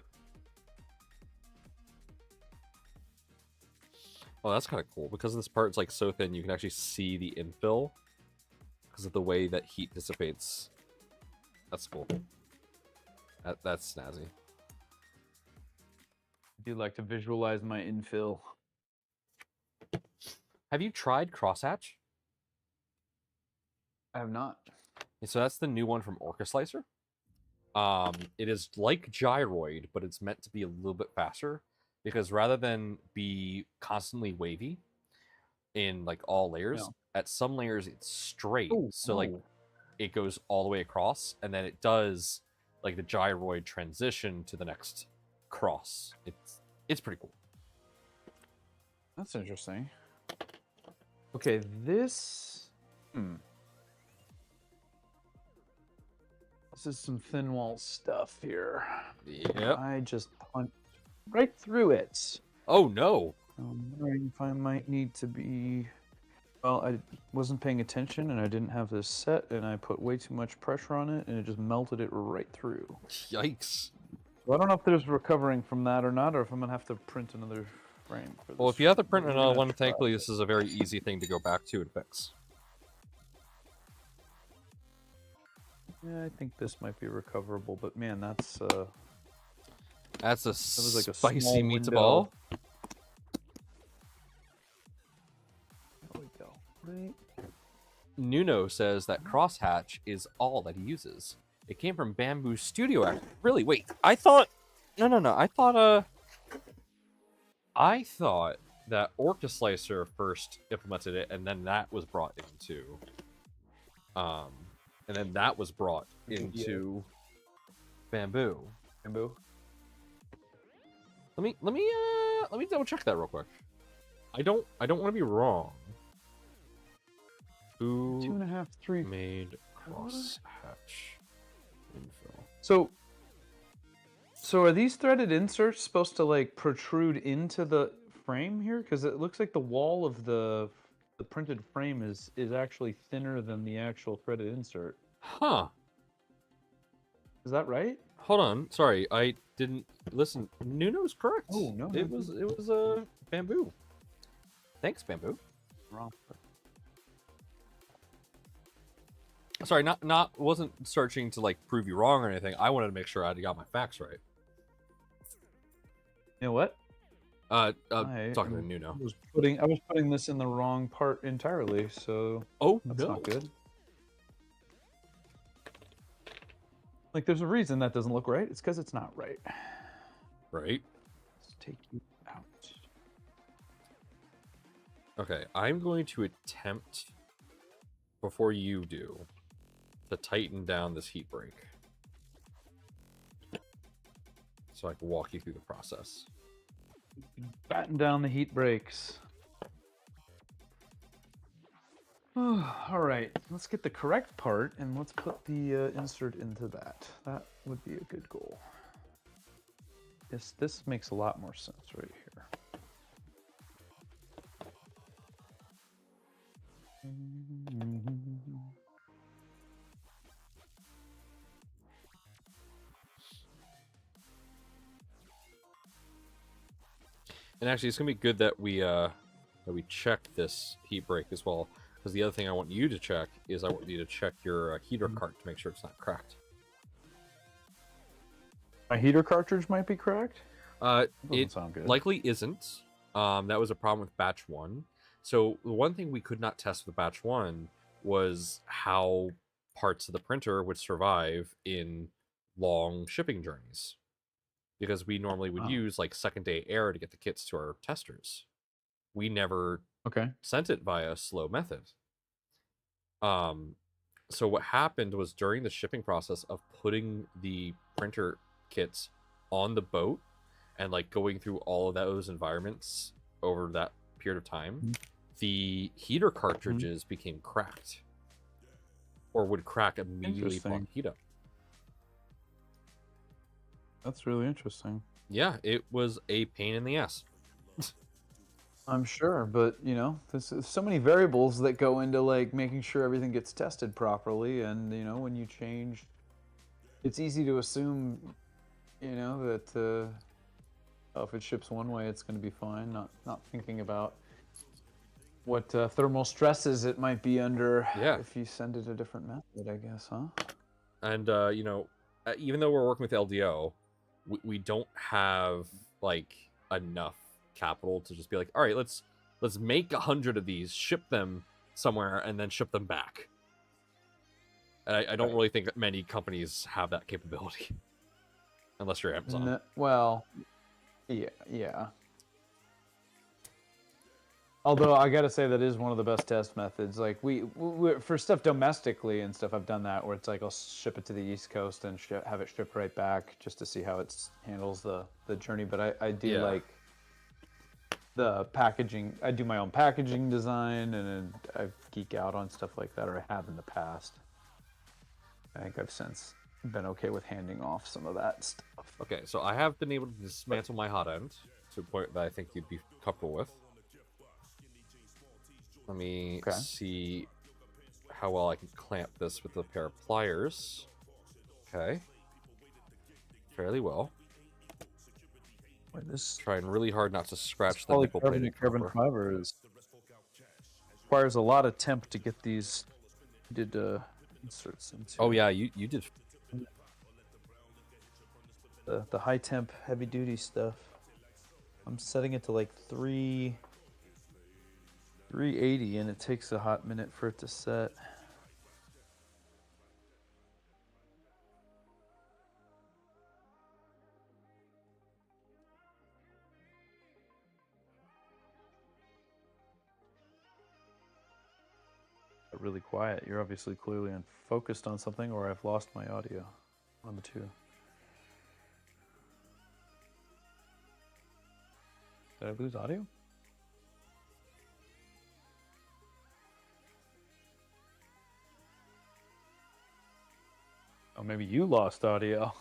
Oh, that's kind of cool. Because this part's like so thin, you can actually see the infill because of the way that heat dissipates. That's cool. That's snazzy. I do like to visualize my infill. Have you tried crosshatch? I have not. So that's the new one from Orca Slicer. It is like gyroid, but it's meant to be a little bit faster because rather than be constantly wavy in like all layers, at some layers it's straight. Like it goes all the way across, and then it does like the gyroid transition to the next cross. It's pretty cool. That's interesting. Okay, this... This is some thin wall stuff here. Yep. I just punched right through it. Oh, no. I'm wondering if I might need to be... Well, I wasn't paying attention, and I didn't have this set, and I put way too much pressure on it, and it just melted it right through. Yikes. So I don't know if there's recovering from that or not, or if I'm going to have to print another frame for this. Well, if you have to print another one, thankfully this is a very easy thing to go back to and fix. Yeah, I think this might be recoverable, but man, that's That's a was like a spicy small meatball. There we go. Right. Nuno says that crosshatch is all that he uses. It came from Bamboo Studio Act. Really? Wait, I thought... No. I thought that Orca Slicer first implemented it, and then that was brought into, and then that was brought into Bamboo. Bamboo. Let me double check that real quick. I don't want to be wrong. Who 2.5, 3. made crosshatch infill? So are these threaded inserts supposed to like protrude into the frame here? Because it looks like the wall of the printed frame is actually thinner than the actual threaded insert. Huh. Is that right? Hold on. Sorry, I didn't listen. Nuno's correct. Oh, no, It was Bamboo. Thanks, Bamboo. Wrong. Sorry, not wasn't searching to like prove you wrong or anything. I wanted to make sure I got my facts right. You know what? Talking to Nuno. I was putting this in the wrong part entirely, so Oh that's no. not good. Like, there's a reason that doesn't look right. It's because it's not right. Right. Let's take you out. Okay, I'm going to attempt before you do to tighten down this heat break, so I can walk you through the process. Batten down the heat breaks. All right, let's get the correct part and let's put the insert into that. That would be a good goal. This makes a lot more sense right here. And actually, it's gonna be good that we check this heat break as well, because the other thing I want you to check is I want you to check your heater cart to make sure it's not cracked. My heater cartridge might be cracked. It sound good. likely isn't. That was a problem with batch 1. So the one thing we could not test with batch 1 was how parts of the printer would survive in long shipping journeys, because we normally would use like second day air to get the kits to our testers. We never sent it via a slow method. So what happened was, during the shipping process of putting the printer kits on the boat and like going through all of those environments over that period of time, the heater cartridges became cracked, or would crack immediately upon heat up. That's really interesting. Yeah, it was a pain in the ass. I'm sure, but you know, there's so many variables that go into like making sure everything gets tested properly, and you know, when you change, it's easy to assume, you know, that if it ships one way, it's going to be fine. Not thinking about what thermal stresses it might be under if you send it a different method, I guess, huh? And you know, even though we're working with LDO, we don't have like enough capital to just be like, all right, let's make 100 of these, ship them somewhere, and then ship them back. And I don't really think that many companies have that capability, unless you're Amazon. Well, yeah. Although I gotta say, that is one of the best test methods. Like we for stuff domestically and stuff, I've done that where it's like I'll ship it to the East Coast and have it shipped right back just to see how it handles the journey. But I do like the packaging. I do my own packaging design, and I geek out on stuff like that, or I have in the past. I think I've since been okay with handing off some of that stuff. Okay, so I have been able to dismantle my hot end to a point that I think you'd be comfortable with. Let me see how well I can clamp this with a pair of pliers. Okay. Fairly well. Trying really hard not to scratch the nickel plated carbon fiber requires a lot of temp to get these inserts into. Oh yeah, you did. The high temp heavy duty stuff. I'm setting it to like 380, and it takes a hot minute for it to set. really quiet. You're obviously clearly focused on something, or I've lost my audio on the two. Did I lose audio? Oh, maybe you lost audio.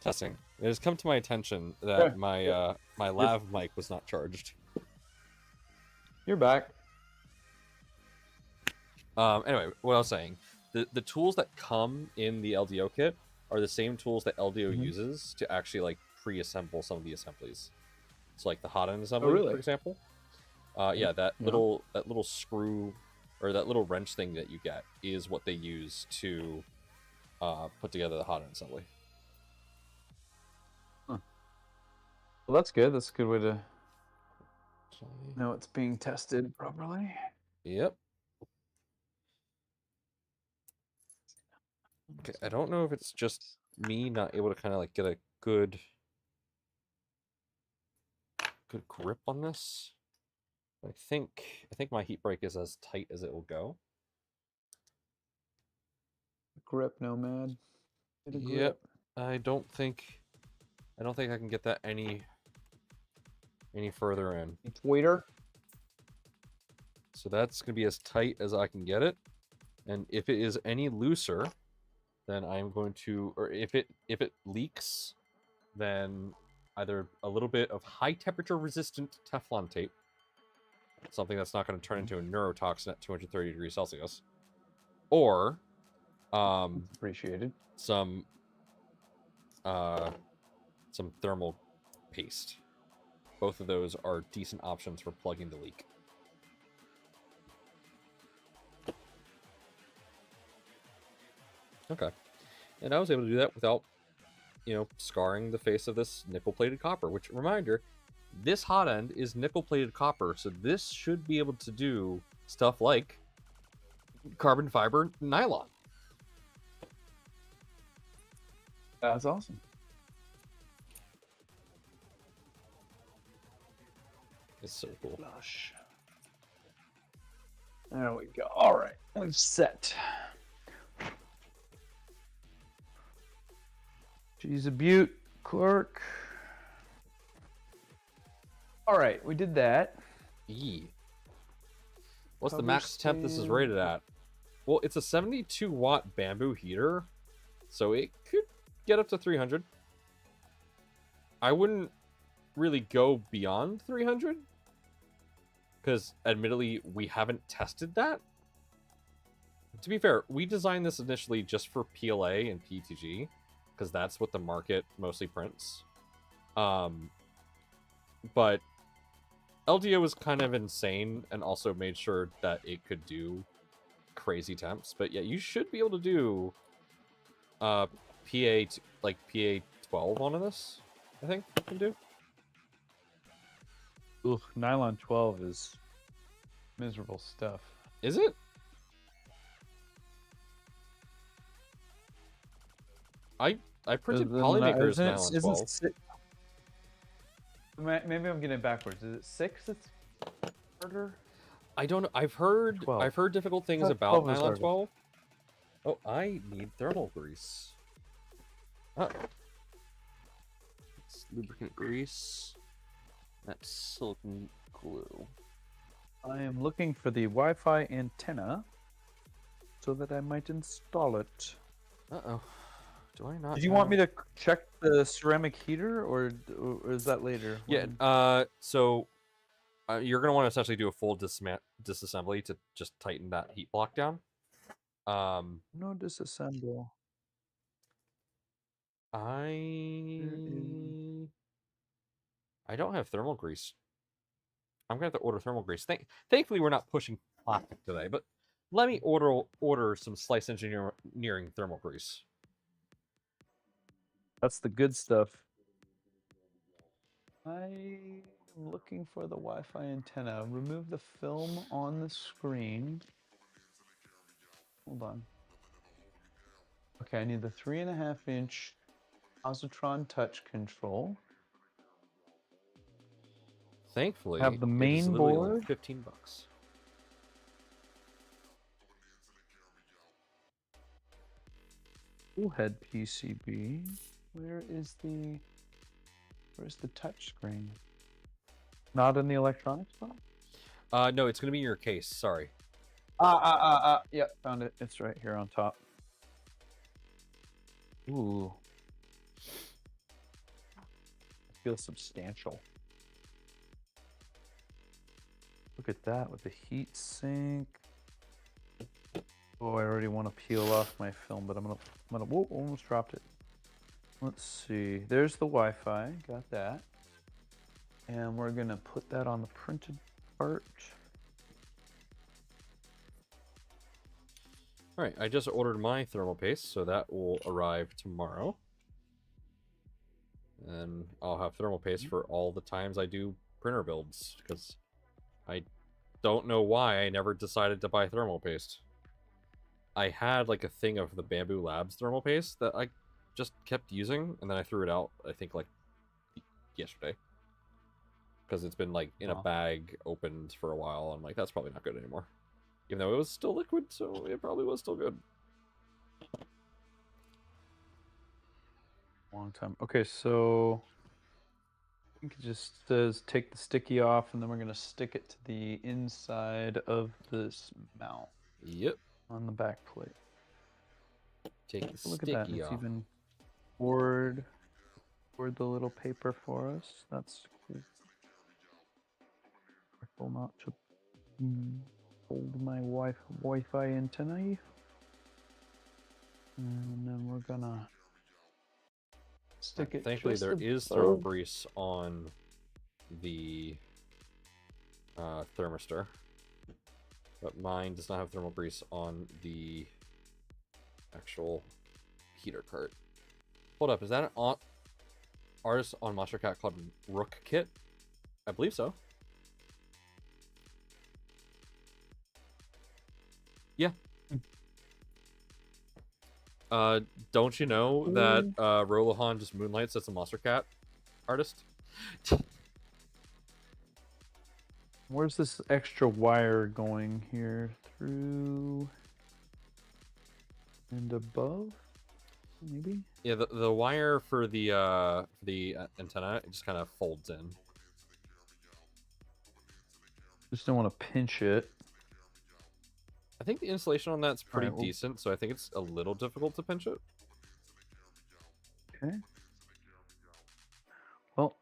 Testing. It has come to my attention that my my lav mic was not charged. You're back. Anyway, what I was saying, the tools that come in the LDO kit are the same tools that LDO uses to actually like pre-assemble some of the assemblies. So like the hot end assembly, really? for example. Yeah, that little screw or that little wrench thing that you get is what they use to put together the hot end assembly. Huh. Well, that's good. That's a good way to know it's being tested properly. Yep. Okay, I don't know if it's just me not able to kind of like get a good grip on this. I think my heat break is as tight as it will go. Grip, Nomad. Yep. I don't think I can get that any further in. It's waiter. So that's gonna be as tight as I can get it. And if it is any looser, then I'm going to, or if it leaks, then either a little bit of high temperature resistant Teflon tape, something that's not going to turn into a neurotoxin at 230 degrees Celsius, or Appreciated. some thermal paste. Both of those are decent options for plugging the leak. Okay. And I was able to do that without, scarring the face of this nickel-plated copper, which, reminder, this hot end is nickel-plated copper, so this should be able to do stuff like carbon fiber nylon. That's awesome. It's so cool. Gosh. There we go. All right. We've set. She's a beaut, Clark. All right, we did that. What's the max temp this is rated at? Well, it's a 72 watt bamboo heater, so it could get up to 300. I wouldn't really go beyond 300, because admittedly, we haven't tested that. To be fair, we designed this initially just for PLA and PTG, because that's what the market mostly prints. But LDO was kind of insane and also made sure that it could do crazy temps. But yeah, you should be able to do PA 12 on this, I think you can do. Ugh, nylon 12 is miserable stuff. Is it? I printed Polymaker's nylon 12. Maybe I'm getting it backwards. Is it 6 that's harder? I don't know. I've heard 12. difficult things about nylon 12. Oh, I need thermal grease. It's lubricant grease. That's silicone glue. I am looking for the Wi-Fi antenna so that I might install it. Uh-oh. Do I not? Did you want me to check the ceramic heater, or is that later? Yeah. So you're gonna want to essentially do a full disassembly to just tighten that heat block down. No disassemble. I don't have thermal grease. I'm gonna have to order thermal grease. Thankfully, we're not pushing plastic today, but let me order some Slice Engineering thermal grease. That's the good stuff. I I'm looking for the Wi-Fi antenna. Remove the film on the screen. Hold on. Okay, I need the 3.5-inch Positron touch control. Thankfully, Have the it is main literally only board. $15. Full head PCB. Where's the touch screen? Not in the electronics box? No, it's gonna be in your case. Sorry. Yep, found it. It's right here on top. Ooh. It feels substantial. Look at that with the heat sink. Oh, I already want to peel off my film, but I'm gonna whoa, almost dropped it. Let's see. There's the Wi-Fi. Got that. And we're gonna put that on the printed part. All right, I just ordered my thermal paste, so that will arrive tomorrow. And I'll have thermal paste for all the times I do printer builds, because I don't know why I never decided to buy thermal paste. I had like a thing of the Bamboo Labs thermal paste that I just kept using, and then I threw it out, I think, like yesterday. Because it's been like in a bag opened for a while. I'm like, that's probably not good anymore. Even though it was still liquid, so it probably was still good. Long time. Okay, so I think it just says take the sticky off, and then we're gonna stick it to the inside of this mount. Yep. On the back plate. Take the Look at that. sticky It's off. even poured the little paper for us. That's cool. Careful not to hold my Wi-Fi antennae. And then we're gonna stick it. Thankfully, just there above. is thermal grease on the thermistor, but mine does not have thermal grease on the actual heater cart. Hold up, is that an artist on Monster Cat Club Rook kit? I believe so. Yeah. Don't you know that Rolohan just moonlights as a Monster Cat artist? Where's this extra wire going here? Through and above? Maybe? Yeah, the wire for the antenna, it just kind of folds in. Just don't want to pinch it. I think the insulation on that's pretty Alright, well- decent, so I think it's a little difficult to pinch it. Okay. Well,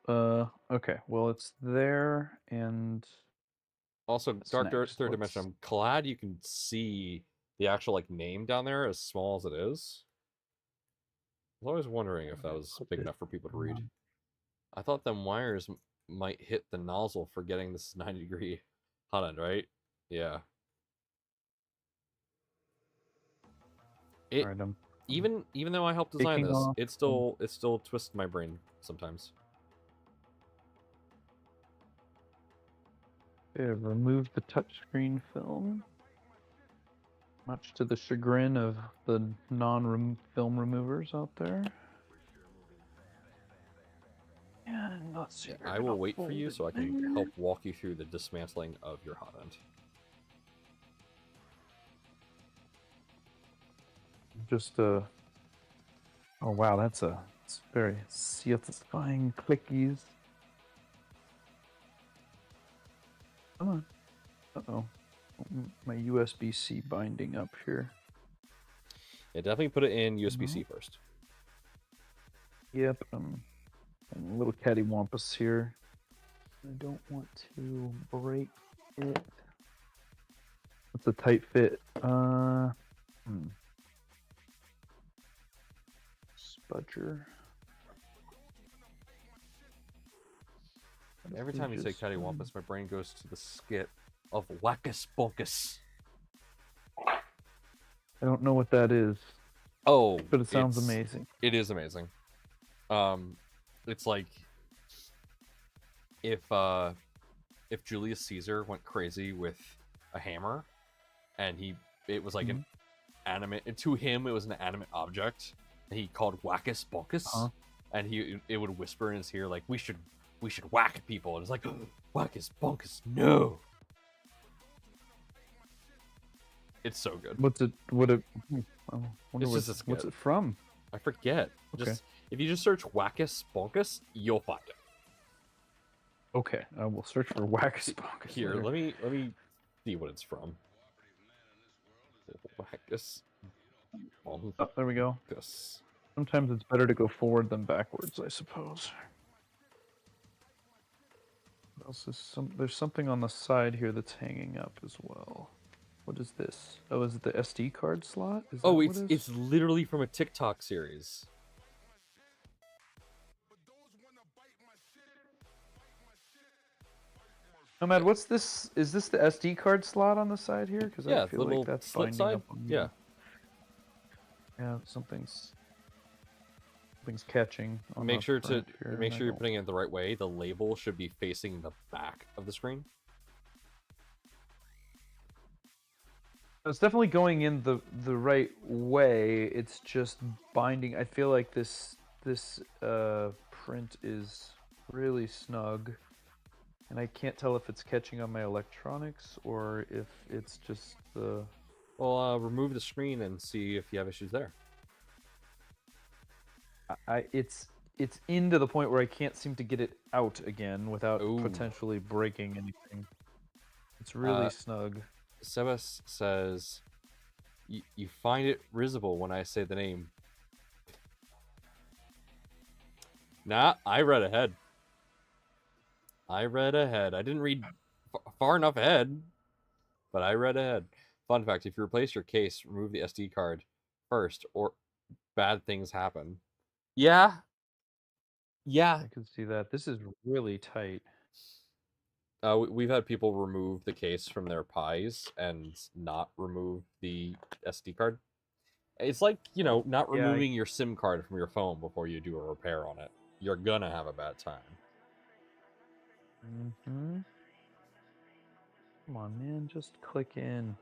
okay. Well, it's there, and Also, Dark next? Third Dimension, I'm glad you can see the actual like name down there, as small as it is. I was always wondering if that was big enough for people to read. I thought them wires might hit the nozzle for getting this 90-degree hot end, right? Yeah. Alright, Even though I helped design taking this, off it still twists my brain sometimes. okay, remove the touchscreen film. Much to the chagrin of the non-film removers out there. And let's see. I will wait for you so I can help walk you through the dismantling of your hot end. Just oh wow, it's very satisfying clickies. Come on. Uh-oh. My USB-C binding up here. Yeah, definitely put it in USB-C first. Yep, I'm a little cattywampus here. I don't want to break it. It's a tight fit. Spudger. Every time you say cattywampus, my brain goes to the skit of Wackus Bonkus. I don't know what that is. Oh, but it sounds amazing. It is amazing. It's like if Julius Caesar went crazy with a hammer, and it was like an animate, to him it was an animate object, and he called Wackus Bonkus, and it would whisper in his ear like, we should whack people, and it's like, Wackus Bonkus, no. It's so good. What's it? What's it from? I forget. Okay. If you just search Wackus Bonkus, you'll find it. Okay, I will search for Wackus Bonkus. Here, later. let me see what it's from. Wackus Bonkus. Oh, there we go. Sometimes it's better to go forward than backwards, I suppose. What else is there's something on the side here that's hanging up as well. What is this? Oh, is it the SD card slot? Is that Oh, what it's literally from a TikTok series. Nomad, what's this? Is this the SD card slot on the side here? Because Yeah, I feel little like that's slit binding side. up on Yeah. Yeah, something's catching. On Make the sure to front here, make and I sure you're don't- putting it the right way. The label should be facing the back of the screen. It's definitely going in the right way. It's just binding. I feel like this print is really snug, and I can't tell if it's catching on my electronics or if it's just the. Well, remove the screen and see if you have issues there. It's into the point where I can't seem to get it out again without Ooh. potentially breaking anything. It's really snug. Sebas says, you find it risible when I say the name. Nah, I read ahead. I didn't read far enough ahead, but I read ahead. Fun fact, if you replace your case, remove the SD card first, or bad things happen. Yeah. I can see that. This is really tight. We've had people remove the case from their Pis and not remove the SD card. It's like, not removing your SIM card from your phone before you do a repair on it. You're gonna have a bad time. Mm-hmm. Come on, man, just click in.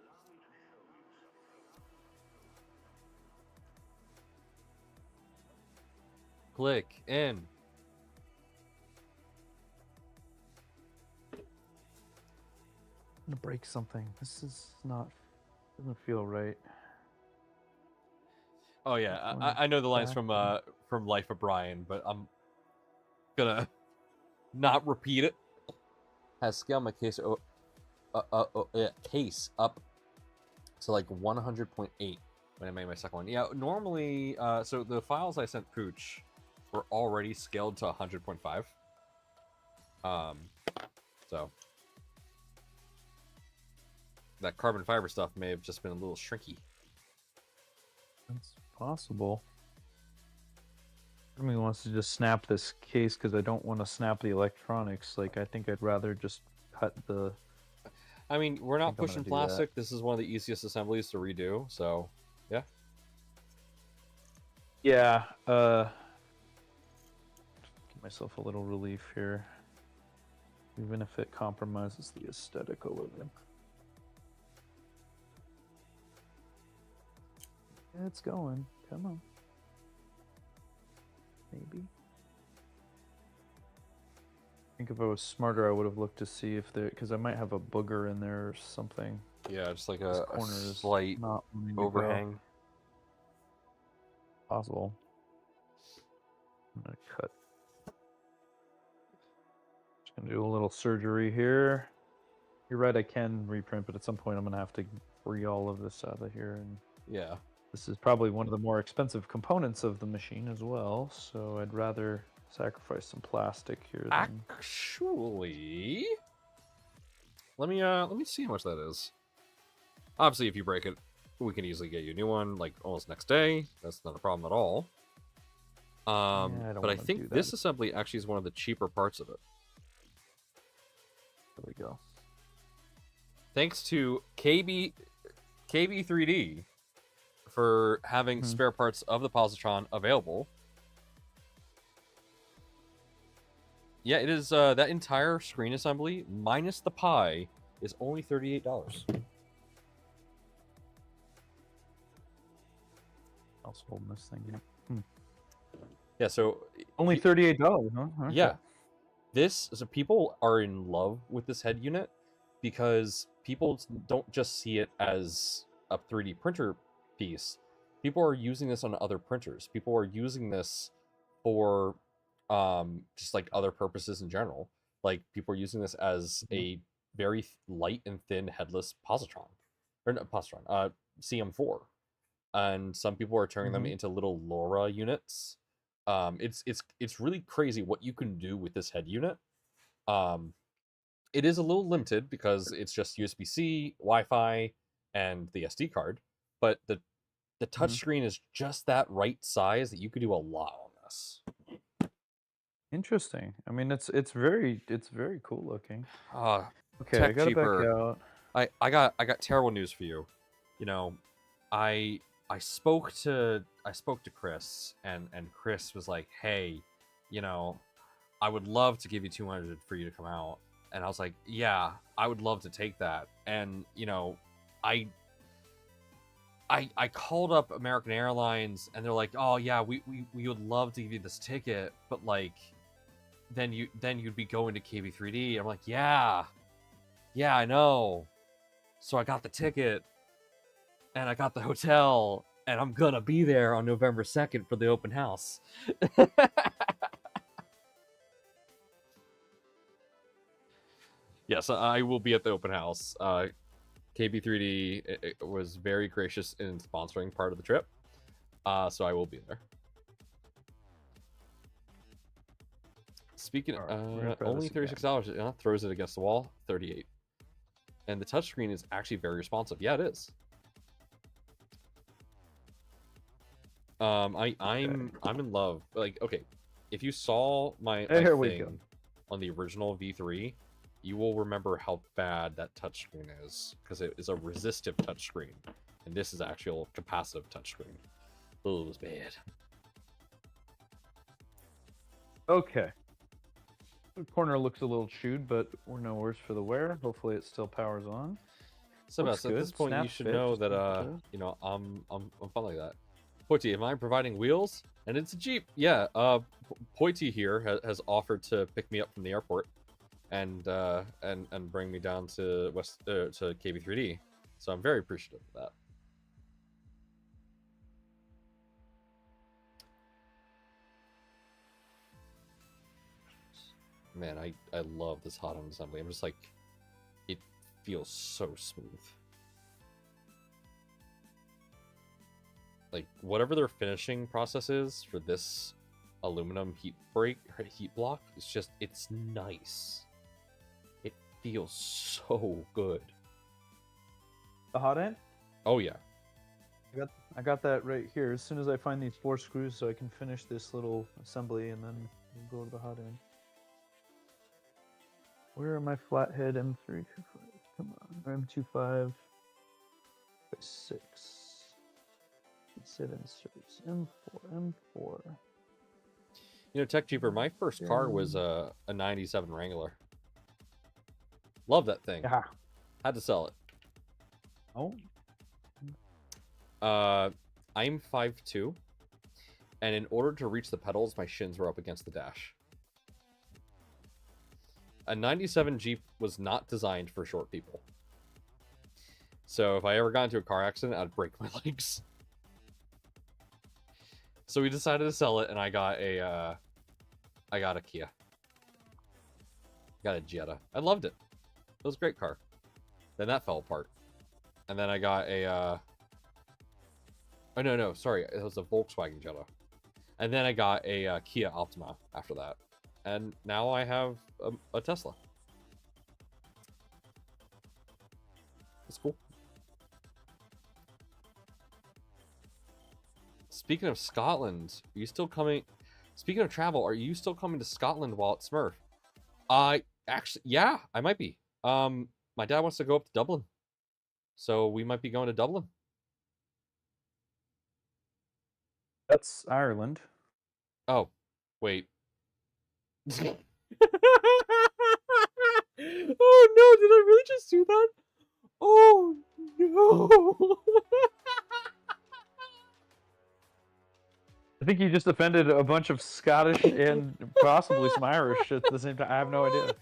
Click in. I'm gonna break something. This is not. Doesn't feel right. Oh yeah, I know the lines from Life of Brian, but I'm gonna not repeat it. Has scaled my case case up to like 100.8 when I made my second one. Yeah, normally, so the files I sent Pooch were already scaled to 100.5. So that carbon fiber stuff may have just been a little shrinky. That's possible. Part of me wants to just snap this case because I don't want to snap the electronics. Like, I think I'd rather just cut the. I mean, we're not I'm gonna pushing do plastic. This is one of the easiest assemblies to redo, so yeah. Yeah. Give myself a little relief here, even if it compromises the aesthetic a little. Yeah, it's going. Come on. Maybe. I think if I was smarter, I would have looked to see if there, because I might have a booger in there or something. Yeah, just like This a corner is slight not wanting to go. overhang. Possible. I'm gonna cut. Just gonna do a little surgery here. You're right, I can reprint, but at some point I'm gonna have to free all of this out of here, and Yeah. this is probably one of the more expensive components of the machine as well, so I'd rather sacrifice some plastic here. Actually, let me see how much that is. Obviously, if you break it, we can easily get you a new one, like almost next day. That's not a problem at all. I don't But I wanna do think that. this assembly actually is one of the cheaper parts of it. There we go. Thanks to KB3D for having spare parts of the Positron available. Yeah, it is. That entire screen assembly minus the pie is only $38. I was holding this thing. Yeah. Yeah, so Only $38, huh? Okay. yeah, so people are in love with this head unit because people don't just see it as a 3D printer piece. People are using this on other printers. People are using this for just like other purposes in general. Like people are using this as a very light and thin headless positron, or not positron, CM4, and some people are turning them into little LoRa units. It's really crazy what you can do with this head unit. It is a little limited because it's just USB-C, Wi-Fi, and the SD card, but the touchscreen is just that right size that you could do a lot on this. Interesting. I mean, it's very cool looking. Okay, I Tech got it back cheaper. out. I got terrible news for you. You know, I spoke to Chris, and Chris was like, "Hey, you know, I would love to give you 200 for you to come out." And I was like, "Yeah, I would love to take that." And you know, I called up American Airlines, and they're like, "Oh yeah, we would love to give you this ticket, but like, then you'd be going to KB3D." I'm like, "Yeah, I know." So I got the ticket, and I got the hotel, and I'm gonna be there on November 2nd for the open house. Yes, I will be at the open house. KB3D it was very gracious in sponsoring part of the trip, so I will be there. Speaking of, only $36, throws it against the wall, 38. And the touchscreen is actually very responsive. Yeah, it is. I'm in love. Like, okay, if you saw my thing on the original V3, you will remember how bad that touchscreen is, because it is a resistive touchscreen, and this is actual capacitive touchscreen. Oh, it was bad. Okay. The corner looks a little chewed, but we're no worse for the wear. Hopefully, it still powers on. So at this point, you should know that you know, I'm fun like that. Poity, am I providing wheels? And it's a Jeep. Yeah. Poity here has offered to pick me up from the airport, and bring me down to to KB3D. So I'm very appreciative of that. Man, I love this hot end assembly. I'm just like, it feels so smooth. Like, whatever their finishing process is for this aluminum heat block, it's nice. It feels so good. The hot end? Oh yeah. I got that right here. As soon as I find these 4 screws, so I can finish this little assembly, and then we'll go to the hot end. Where are my flathead M325? Come on, or M25 by 6. 7 inserts. M4. You know, Tech Cheaper, my first car was a 97 Wrangler. Love that thing. Yeah. Had to sell it. Oh. I'm 5'2", and in order to reach the pedals, my shins were up against the dash. A 97 Jeep was not designed for short people. So if I ever got into a car accident, I'd break my legs. So we decided to sell it, and I got a Kia. Got a Jetta. I loved it. It was a great car. Then that fell apart. And then I got a oh no, sorry, it was a Volkswagen Jetta. And then I got a Kia Optima after that. And now I have a Tesla. It's cool. Speaking of Scotland, are you still coming? Speaking of travel, are you still coming to Scotland while at Smurf? Actually, yeah, I might be. My dad wants to go up to Dublin, so we might be going to Dublin. That's Ireland. Oh, wait. Oh no, did I really just do that? Oh no. I think you just offended a bunch of Scottish and possibly some Irish at the same time. I have no idea.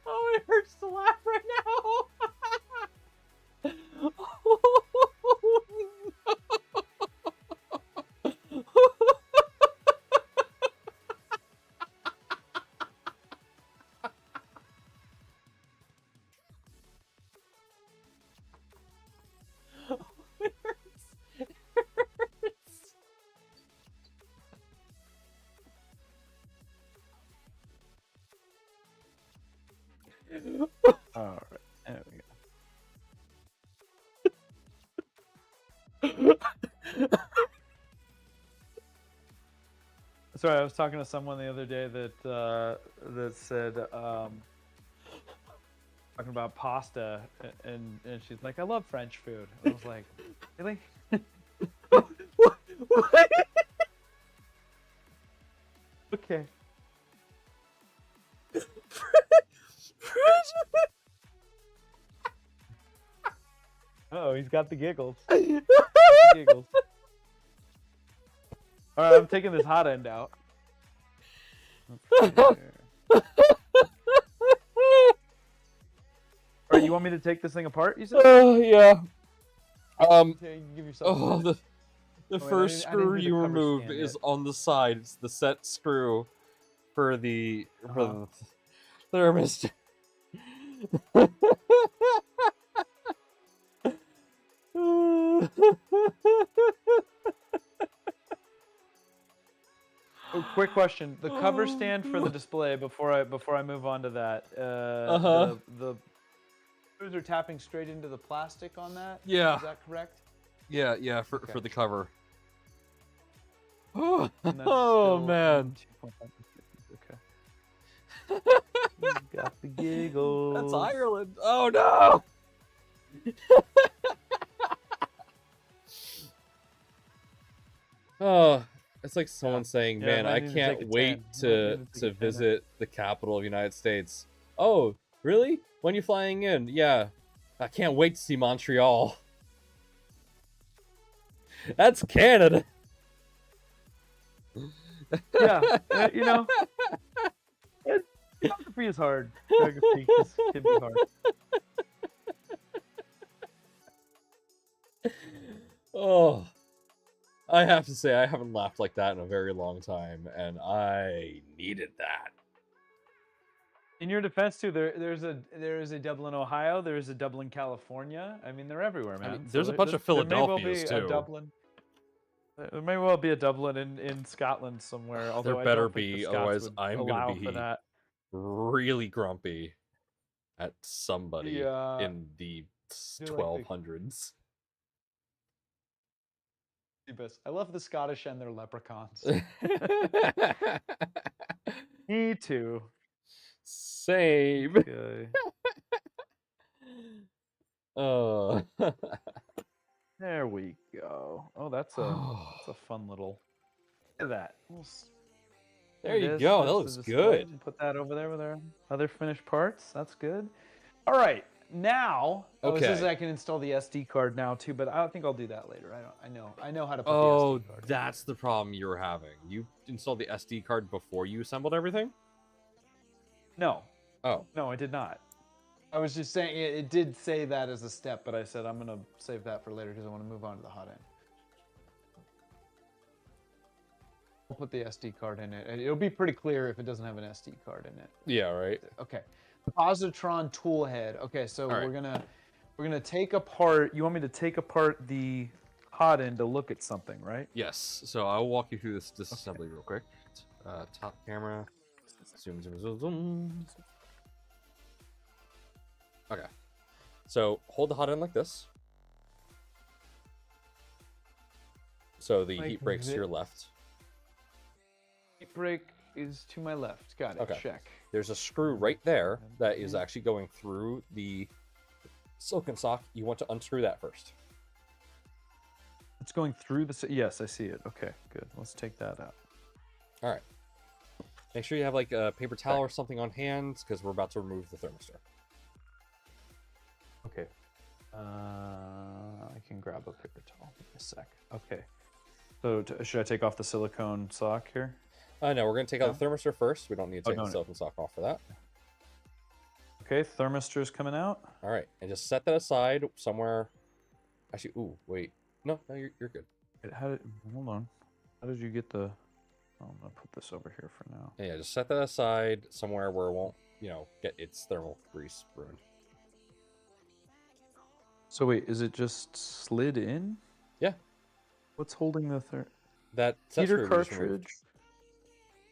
Oh, it hurts to laugh right now. It hurts. It hurts. All right, there we go. Sorry, I was talking to someone the other day that said talking about pasta, and she's like, "I love French food." I was like, "Really?" What? Okay. Oh, he's got the giggles. Giggles. All right, I'm taking this hot end out. Let's see here. All right, you want me to take this thing apart? You said. Yeah. Okay, you give yourself. Oh, the wait, first I didn't screw do the you cover remove stand is yet. on the side. It's the set screw for the Uh-huh. thermostat. Oh, quick question: the cover stand for the display before I move on to that. Uh-huh. The screws are tapping straight into the plastic on that. Yeah. Is that correct? Yeah, for Okay. the cover. Oh, And that's oh still man. 2.5%. Okay. He's got the giggles. That's Ireland. Oh no. Oh, it's like someone saying, Yeah, "Man, might I need to can't take a wait 10. Might to need to take a 10. visit the capital of the United States." Oh, really? When you flying in? Yeah, I can't wait to see Montreal. That's Canada. Yeah, you know, geography is hard. Geography can be hard. Oh, I have to say I haven't laughed like that in a very long time, and I needed that. In your defense, too, there's a Dublin, Ohio. There's a Dublin, California. I mean, they're everywhere, man. I mean, there's a bunch of There may well be Philadelphias a too. Dublin. There may well be a Dublin in Scotland somewhere. Although There I better don't think the be, Scots otherwise would I'm allow gonna for be that. really grumpy at somebody Yeah, in the do like the 1200s. I love the Scottish and their leprechauns. Me too. Same. Okay. Oh. There we go. Oh, that's a fun little. Look at that. There it you is. go. That There's the looks display. good. And put that over there with our other finished parts. That's good. All right. Now, it says Okay. I can install the SD card now too, but I think I'll do that later. I know how to put Oh, the SD card. that's the problem you were having. You installed the SD card before you assembled everything? No. Oh. No, I did not. I was just saying it did say that as a step, but I said I'm gonna save that for later because I want to move on to the hot end. I'll put the SD card in it. It'll be pretty clear if it doesn't have an SD card in it. Yeah, right. Okay. Positron tool head. Okay, so All right. we're gonna take apart. You want me to take apart the hot end to look at something, right? Yes. So I'll walk you through this disassembly real quick. Top camera. Zoom, zoom, zoom, zoom. Okay. So hold the hot end like this. So the Like heat breaks to thi- your left. Heat break is to my left. Got it. Okay. Check. There's a screw right there that is actually going through the silicon sock. You want to unscrew that first. It's going through the. Yes, I see it. Okay, good. Let's take that out. All right. Make sure you have like a paper towel or something on hand because we're about to remove the thermistor. Okay. I can grab a paper towel. Give me a sec. Okay. So should I take off the silicone sock here? No, we're going to take out the thermistor first. We don't need to take no, the silicone sock off for that. Okay, thermistor's coming out. All right, and just set that aside somewhere. Actually, ooh, wait. No, you're good. Wait, hold on. How did you get the... Oh, I'm going to put this over here for now. Yeah, just set that aside somewhere where it won't, get its thermal grease ruined. So wait, is it just slid in? Yeah. What's holding the that heater cartridge?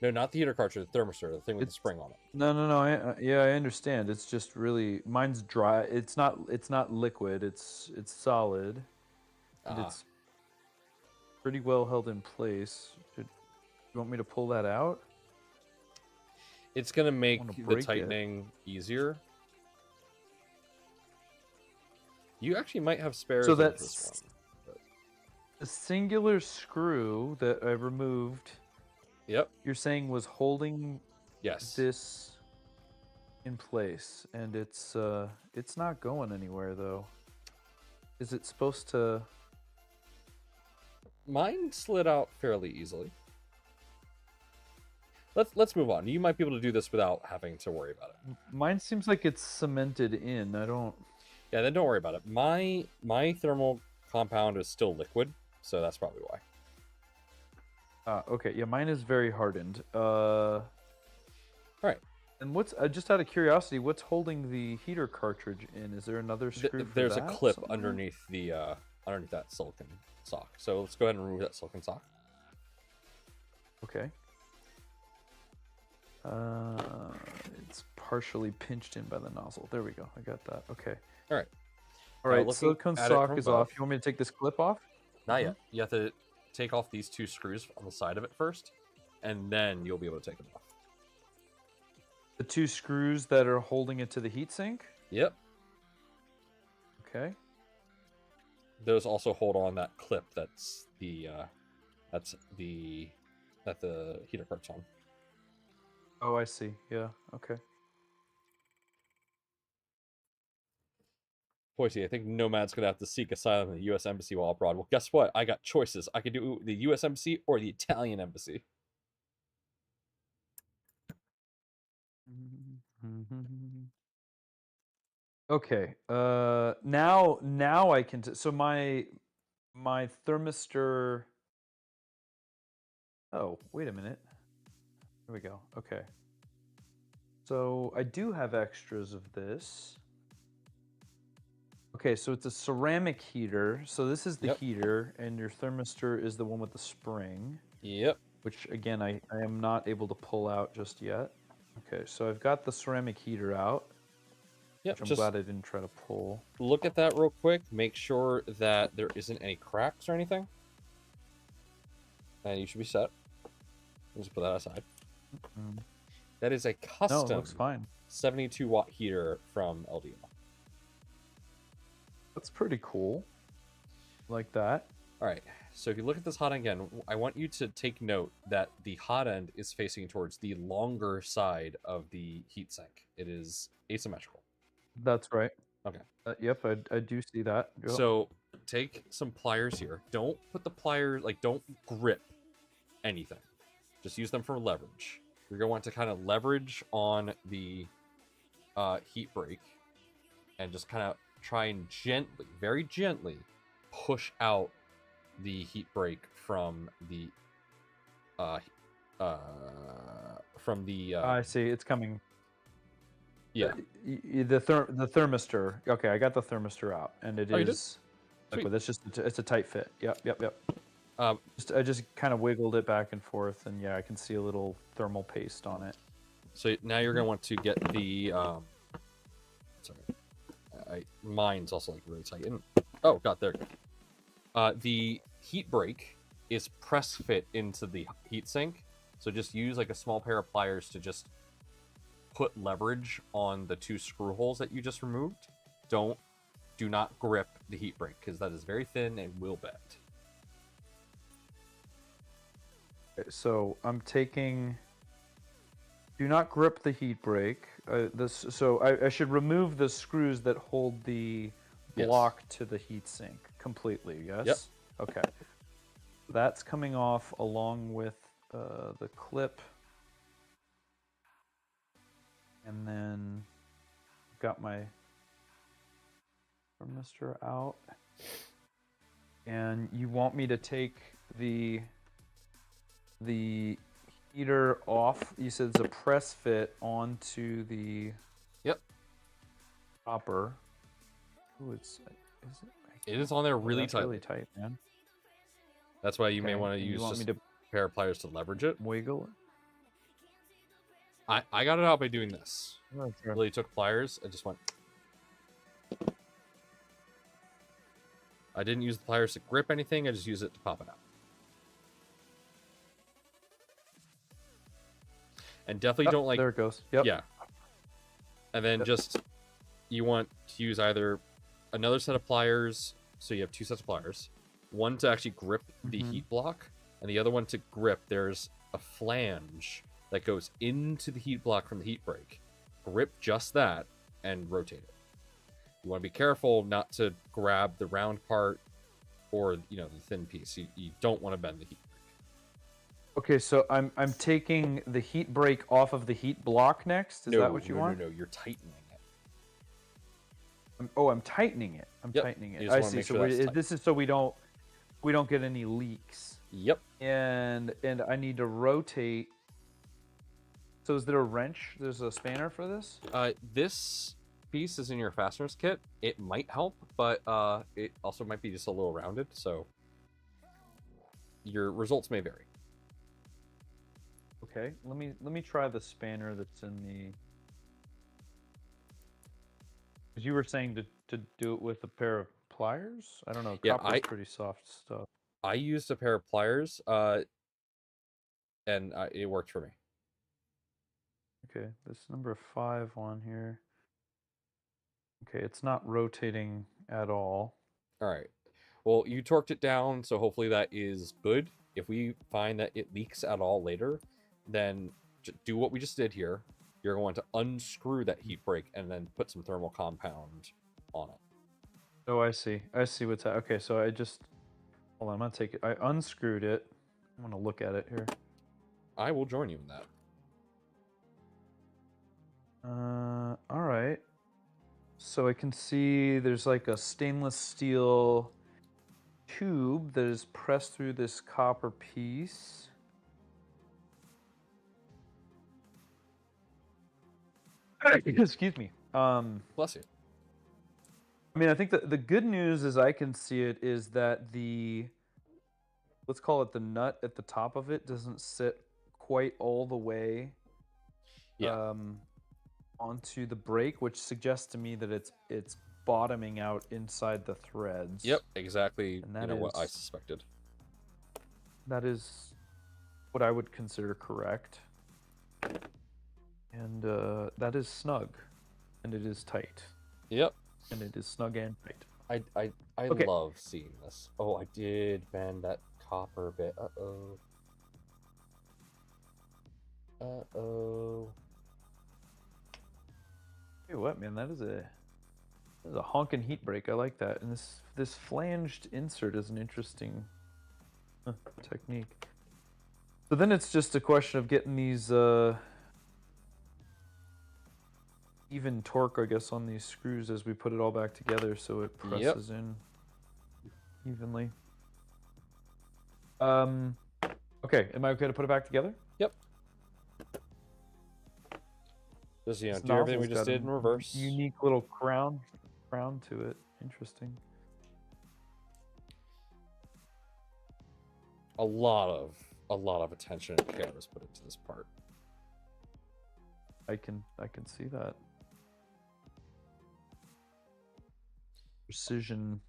No, not the heater cartridge, the thermistor, the thing with the spring on it. No. I understand. It's just really mine's dry. It's not liquid. It's solid. And it's pretty well held in place. You want me to pull that out? It's gonna make the tightening easier. You actually might have spares. So that's this one. The singular screw that I removed. Yep. You're saying was holding this in place, and it's not going anywhere though. Is it supposed to? Mine slid out fairly easily. Let's move on. You might be able to do this without having to worry about it. Mine seems like it's cemented in. I don't. Yeah, then don't worry about it. My thermal compound is still liquid, so that's probably why. Okay, yeah, mine is very hardened. All right. And what's just out of curiosity, what's holding the heater cartridge in? Is there another screw? There's a clip underneath underneath that silicon sock. So let's go ahead and remove that silicon sock. Okay. It's partially pinched in by the nozzle. There we go. I got that. Okay. All right. All right. Silicone sock is off. You want me to take this clip off? Not yet. You have to take off these two screws on the side of it first, and then you'll be able to take them off. The two screws that are holding it to the heatsink? Yep. Okay. Those also hold on that clip that the heater cart's on. Oh, I see. Yeah. Okay. Boise, I think Nomad's gonna have to seek asylum in the U.S. Embassy while abroad. Well, guess what? I got choices. I could do the U.S. Embassy or the Italian Embassy. Okay. Now I can. So my thermistor. Oh, wait a minute. There we go. Okay. So I do have extras of this. Okay, so it's a ceramic heater. So this is the heater, and your thermistor is the one with the spring. Yep. Which, again, I am not able to pull out just yet. Okay, so I've got the ceramic heater out. Yep. Which I'm glad I didn't try to pull. Look at that real quick. Make sure that there isn't any cracks or anything. And you should be set. Just put that aside. Mm-hmm. That is a custom No, it looks fine. 72-watt heater from LDO. That's pretty cool. Like that. All right. So if you look at this hot end again, I want you to take note that the hot end is facing towards the longer side of the heatsink. It is asymmetrical. That's right. Okay. Yep, I do see that. Yep. So take some pliers here. Don't put the pliers, don't grip anything. Just use them for leverage. You're going to want to kind of leverage on the heat break and just kind of try and gently, very gently, push out the heat break from the I see, it's coming. Yeah. The thermistor. Okay, I got the thermistor out, and it is liquid. That's just it's a tight fit. Yep. I just kind of wiggled it back and forth, and yeah, I can see a little thermal paste on it. So now you're gonna want to get the mine's also really tight. Oh god, there you go. The heat break is press fit into the heatsink, so just use a small pair of pliers to just put leverage on the two screw holes that you just removed. Do not grip the heat break because that is very thin and will bend. So I'm taking. Do not grip the heat brake. So I should remove the screws that hold the Yes. block to the heat sink completely. Yes. Yep. Okay. That's coming off along with the clip, and then got my thermistor out. And you want me to take the heater off? You said it's a press fit onto the Yep. copper. Ooh, is it? It is on there Oh, really that's tight. really tight, man. That's why you may Okay, want to and use you want just me to a pair of pliers to leverage it. wiggle I got it out by doing this. it? Okay. Really took pliers and just went. I didn't use the pliers to grip anything. I just used it to pop it out. And definitely don't like. There it goes. Yep. Yeah. And then just you want to use either another set of pliers, so you have two sets of pliers. One to actually grip the Mhm. heat block, and the other one to grip. There's a flange that goes into the heat block from the heat brake. Grip just that and rotate it. You want to be careful not to grab the round part or the thin piece. You don't want to bend the heat. Okay, so I'm taking the heat brake off of the heat block next. Is that what you want? No, you're tightening it. I'm tightening it. I'm Yep, tightening you it. just I wanna see. make So sure that's tight. this is so we don't get any leaks. Yep. And I need to rotate. So is there a wrench? There's a spanner for this? This piece is in your fasteners kit. It might help, but it also might be just a little rounded, so your results may vary. Okay, let me try the spanner that's in the. Because you were saying to do it with a pair of pliers. I don't know. Yeah, Copper's pretty soft stuff. I used a pair of pliers, and it worked for me. Okay, this number 5 on here. Okay, it's not rotating at all. All right. Well, you torqued it down, so hopefully that is good. If we find that it leaks at all later, then do what we just did here. You're going to unscrew that heat brake and then put some thermal compound on it. Oh, I see. I see what's that. Okay, so I just hold on. I'm gonna take it. I unscrewed it. I'm gonna look at it here. I will join you in that. All right. So I can see there's like a stainless steel tube that is pressed through this copper piece. Excuse me. Bless you. I mean, I think the good news, as I can see it, is that let's call it the nut at the top of it, doesn't sit quite all the way onto the brake, which suggests to me that it's bottoming out inside the threads. Yep, exactly. And that what I is- suspected. That is what I would consider correct. And that is snug. And it is tight. Yep. And it is snug and tight. I Okay. love seeing this. Oh, I did bend that copper bit. Uh-oh. Uh-oh. Hey, what, man? That is a honking heat brake. I like that. And this flanged insert is an interesting technique. So then it's just a question of getting these even torque, I guess, on these screws as we put it all back together so it presses in evenly. Okay, am I okay to put it back together? Yep. Just, This do everything we nozzle's just got a did in reverse. Unique little crown to it. Interesting. A lot of attention and care was put into this part. I can see that. Precision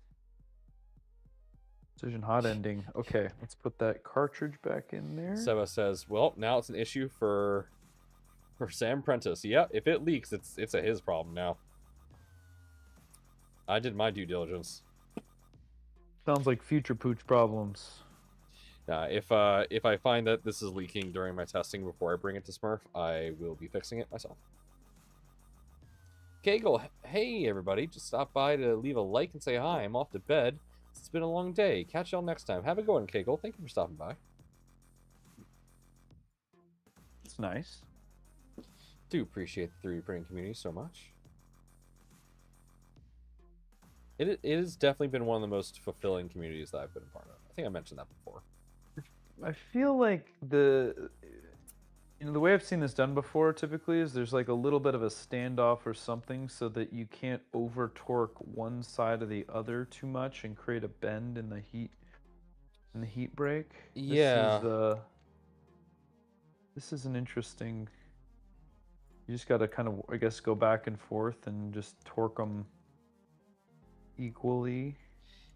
hot ending. Okay, let's put that cartridge back in there. Seba says, "Well, now it's an issue for Sam Prentice. Yeah, if it leaks, it's his problem now. I did my due diligence. Sounds like future Pooch problems. If I find that this is leaking during my testing before I bring it to Smurf, I will be fixing it myself. Kegel, hey everybody, just stop by to leave a like and say hi. I'm off to bed. It's been a long day. Catch y'all next time. Have a good one, Kegel. Thank you for stopping by. It's nice. Do appreciate the 3D printing community so much. It has definitely been one of the most fulfilling communities that I've been a part of. I think I mentioned that before. I feel like the way I've seen this done before typically is there's like a little bit of a standoff or something so that you can't over torque one side or the other too much and create a bend in the heat break. Yeah. This is an interesting. You just got to kind of, I guess, go back and forth and just torque them equally.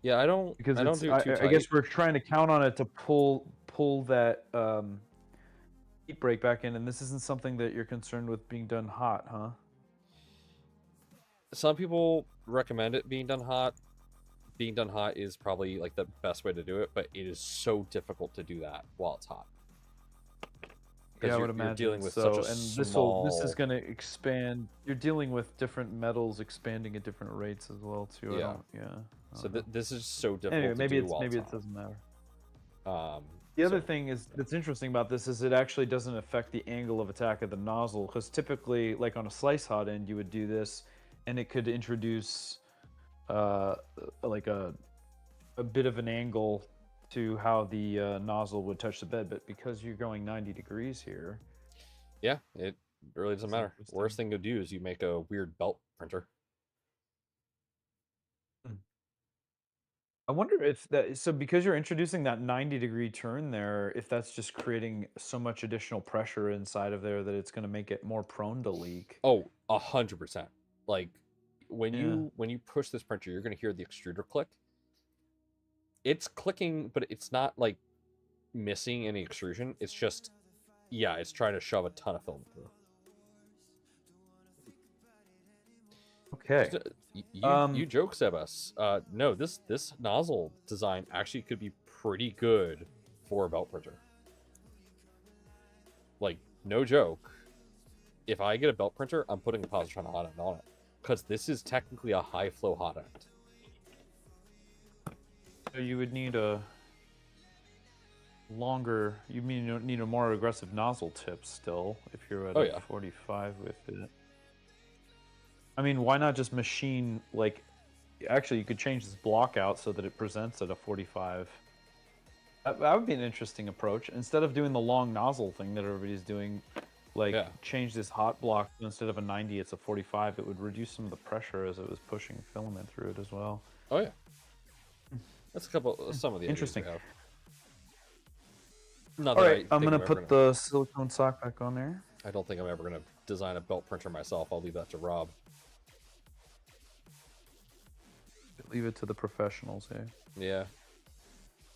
Yeah, I don't do it too tight. I guess we're trying to count on it to pull that heat break back in, and this isn't something that you're concerned with being done hot, huh? Some people recommend it being done hot. Being done hot is probably like the best way to do it, but it is so difficult to do that while it's hot. Yeah, I would imagine. You're dealing with so, such a and small... this is going to expand. You're dealing with different metals expanding at different rates as well too. Yeah. So this is so difficult. Anyway, maybe to do maybe it doesn't matter. The other thing is that's interesting about this is it actually doesn't affect the angle of attack of the nozzle, because typically, like on a slice hot end, you would do this, and it could introduce like a bit of an angle to how the nozzle would touch the bed. But because you're going 90 degrees here, yeah, it really doesn't matter. Worst thing to do is you make a weird belt printer. I wonder if that, so because you're introducing that 90-degree turn there, if that's just creating so much additional pressure inside of there that it's going to make it more prone to leak. Oh, 100%. Like when you push this printer, you're going to hear the extruder click. It's clicking, but it's not like missing any extrusion. It's just, yeah, it's trying to shove a ton of film through. Okay. You joke, Sebas. No, this nozzle design actually could be pretty good for a belt printer. Like, no joke. If I get a belt printer, I'm putting a Positron hot end on it, because this is technically a high flow hot end. So you would need a longer. You mean you need a more aggressive nozzle tip still if you're at 45 with it. I mean, why not just machine, like, actually you could change this block out so that it presents at a 45. That would be an interesting approach. Instead of doing the long nozzle thing that everybody's doing, like, change this hot block, instead of a 90, it's a 45. It would reduce some of the pressure as it was pushing filament through it as well. Oh, yeah. That's some of the interesting. Ideas we have. All right, I'm going to put the silicone sock back on there. I don't think I'm ever going to design a belt printer myself. I'll leave that to Rob. Leave it to the professionals here. Yeah.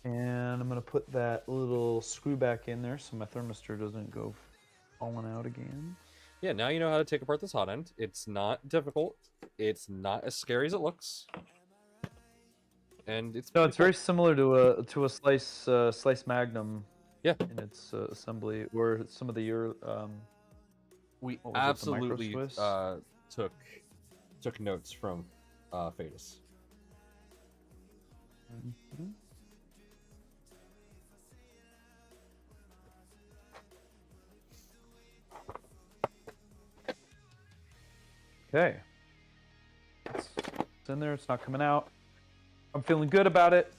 And I'm going to put that little screw back in there so my thermistor doesn't go falling out again. Yeah, now you know how to take apart this hot end. It's not difficult. It's not as scary as it looks. And it's very similar to a slice magnum. Yeah. In its assembly, or some of the we absolutely took notes from Fadus. Mm-hmm. Okay. It's in there. It's not coming out. I'm feeling good about it.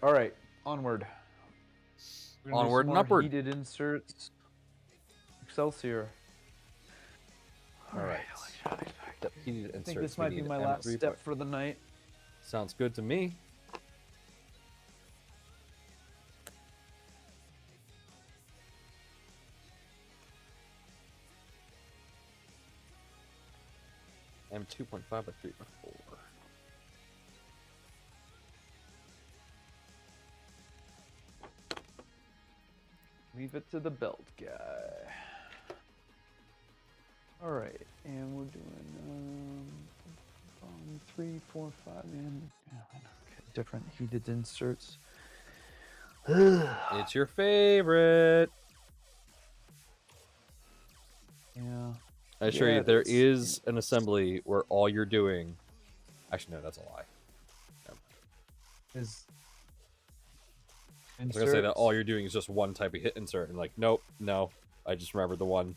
All right, onward. Onward and upward. Heated inserts. Excelsior. All right. Heated inserts. I think this might be my last step for the night. Sounds good to me. M2.5 by 3.4. Leave it to the belt guy. All right, and we're doing 3, 4, 5, and different heated inserts. It's your favorite. Yeah. I assure Yeah, you, it there is. is an assembly where all you're doing. Actually, no, that's a lie. Is I was gonna say that all inserts. you're doing is just one type of hit insert, and like, nope, no. I just remembered the one.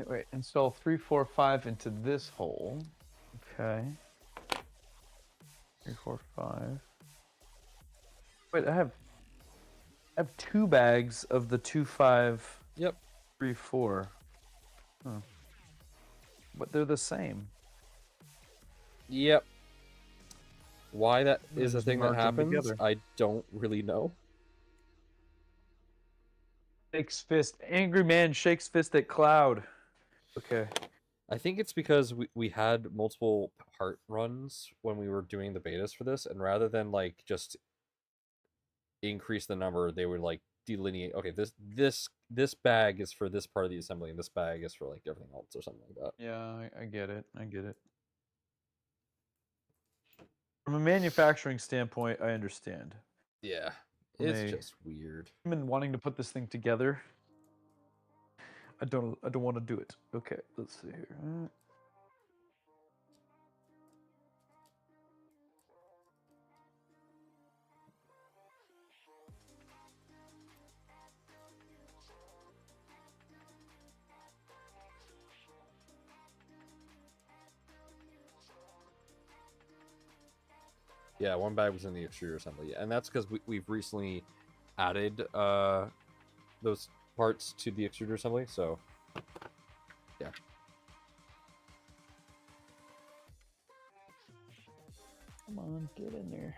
Wait, install 3, 4, 5 into this hole. Okay. 3, 4, 5. Wait, I have 2 bags of the 2, 5, Yep. 3, 4. Huh. But they're the same. Yep. Why that I is a just thing that merge them happens, together. I don't really know. Shakes fist. Angry man shakes fist at cloud. Okay. I think it's because we had multiple part runs when we were doing the betas for this, and rather than like just increase the number, they would like delineate. Okay, this bag is for this part of the assembly, and this bag is for like everything else or something like that. Yeah, I get it. I get it. From a manufacturing standpoint, I understand. Yeah, From it's a just weird. human wanting to put this thing together, I don't want to do it. Okay, let's see here. Yeah, one bag was in the extruder assembly, and that's because we've recently added those parts to the extruder assembly. So yeah. Come on, get in there.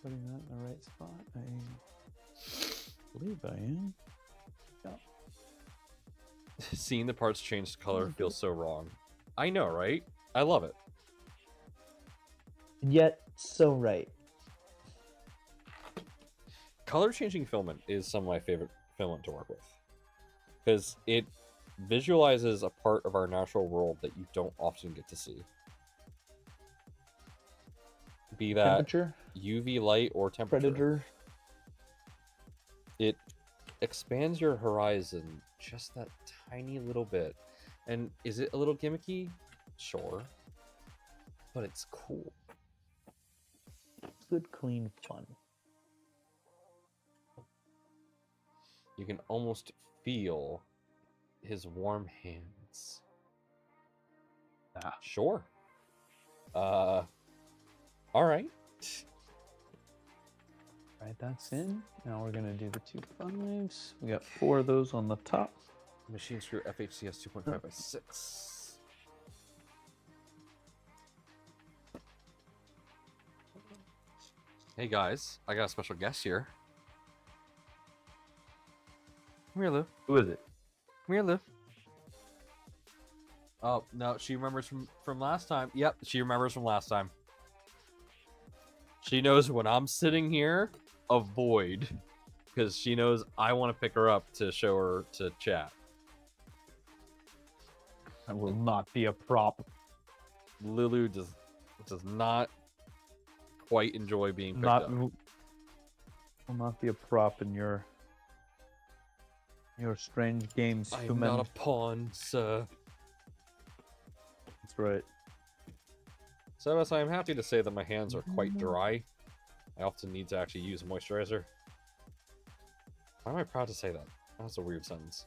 Putting that in the right spot. I believe I am. Seeing the parts change color feels so wrong. I know, right? I love it. Yet so right. Color changing filament is some of my favorite filament to work with, because it visualizes a part of our natural world that you don't often get to see. Be that Temperature, UV light or temperature. predator. It expands your horizon just that tiny little bit. And is it a little gimmicky? Sure. But it's cool. Good, clean fun. You can almost feel his warm hands. Sure. All right. Right, that's in. Now we're gonna do the 2 5s. We got 4 of those on the top. Machine screw FHCS 2.5 by 6. Hey guys, I got a special guest here. Come here, Lou. Who is it? Come here, Lou. Oh, no, she remembers from last time. Yep, she remembers from last time. She knows when I'm sitting here, avoid. Because she knows I want to pick her up to show her to chat. I will not be a prop. Lulu does not quite enjoy being picked Not up. will not be a prop in your strange games, I'm human. not a pawn, sir. That's right. So, as I am happy to say that my hands are quite dry. I often need to actually use moisturizer. Why am I proud to say that? That's a weird sentence.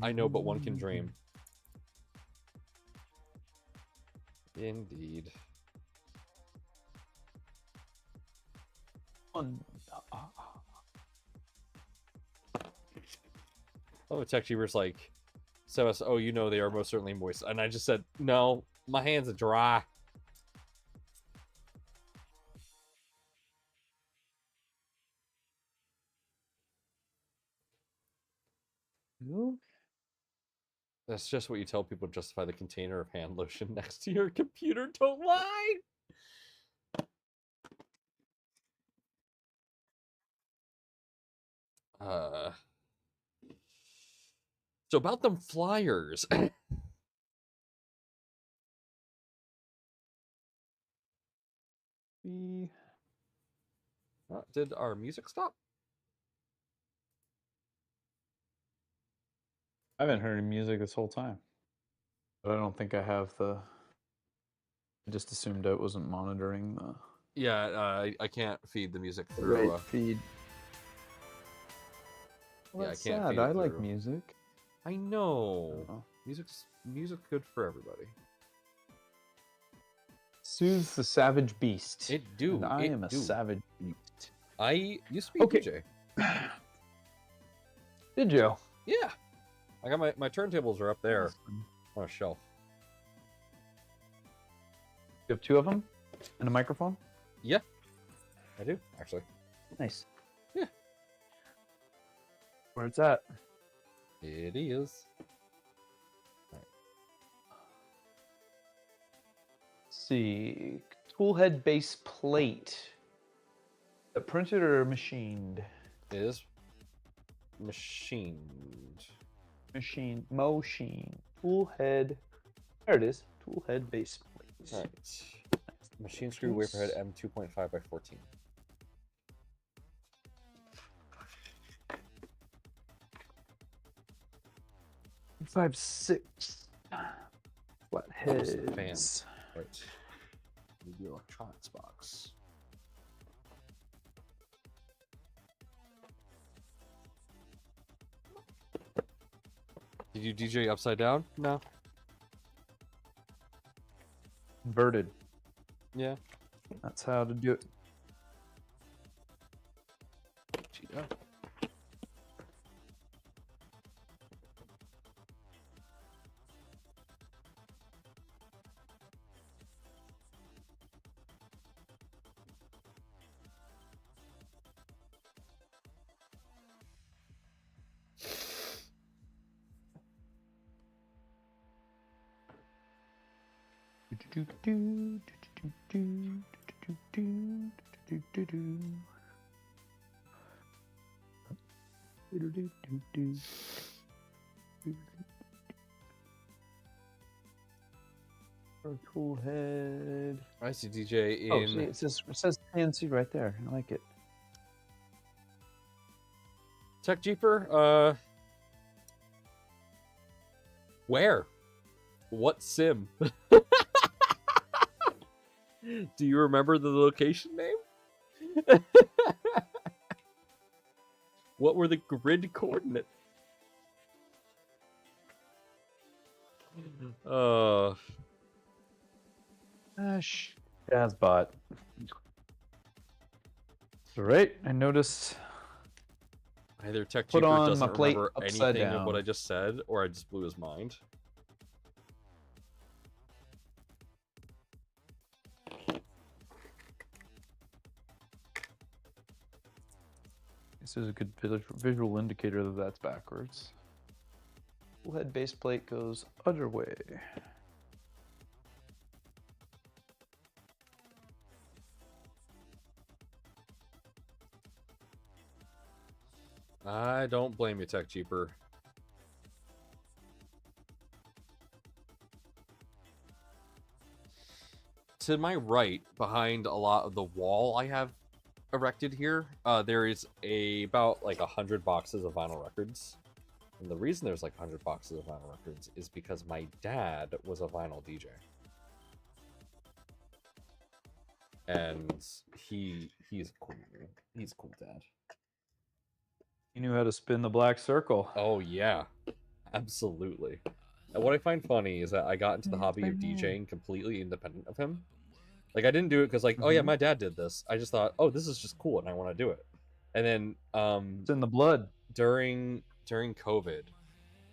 I know, but one can dream. Indeed. Oh, it's actually was like, Sebas, oh, you know they are most certainly moist. And I just said, no, my hands are dry. That's just what you tell people to justify the container of hand lotion next to your computer. Don't lie! So about them flyers. Did our music stop? I haven't heard any music this whole time. But I don't think I have the... I just assumed it wasn't monitoring the... Yeah, I can't feed the music through. feed. Well, Yeah, I that's can't sad. feed it I like through. music. I know. Oh. Music's good for everybody. Soothes the savage beast. It do. And I it am a do. savage beast. I used to be Okay. a DJ. Did you? Yeah. I got my turntables are up there on a shelf. You have two of them? And a microphone? Yeah. I do, actually. Nice. Yeah. Where it's at? It is. Let's see. Toolhead base plate. Printed or machined? It is machined. Machine. Toolhead. There it is. Toolhead base plate. All right. Machine screw wafer head M2.5 by 14. Five, 6. Flat Almost the fan. heads. Right. The electronics box. Did you DJ upside down? No. Inverted. Yeah. That's how to do it. Cheetah. Tool head. I see DJ in. Oh, see, it says PNC right there. I like it. Tech Jeeper, where? What sim? Do you remember the location name? What were the grid coordinates? Jazzbot. All right, I noticed. Either Tech Put Jeeper on doesn't my plate remember upside anything of what down. I just said, or I just blew his mind. This is a good visual indicator that that's backwards. Tool head base plate goes underway. I don't blame you, Tech Jeeper. To my right, behind a lot of the wall I have erected here, there is about like 100 boxes of vinyl records. And the reason there's like 100 boxes of vinyl records is because my dad was a vinyl DJ. And he's cool. He's a cool dad. You knew how to spin the black circle. Oh yeah, absolutely. And what I find funny is that I got into the hobby of DJing completely independent of him. Like I didn't do it because like, oh yeah, my dad did this. I just thought, oh, this is just cool and I want to do it. And then It's in the blood. during COVID,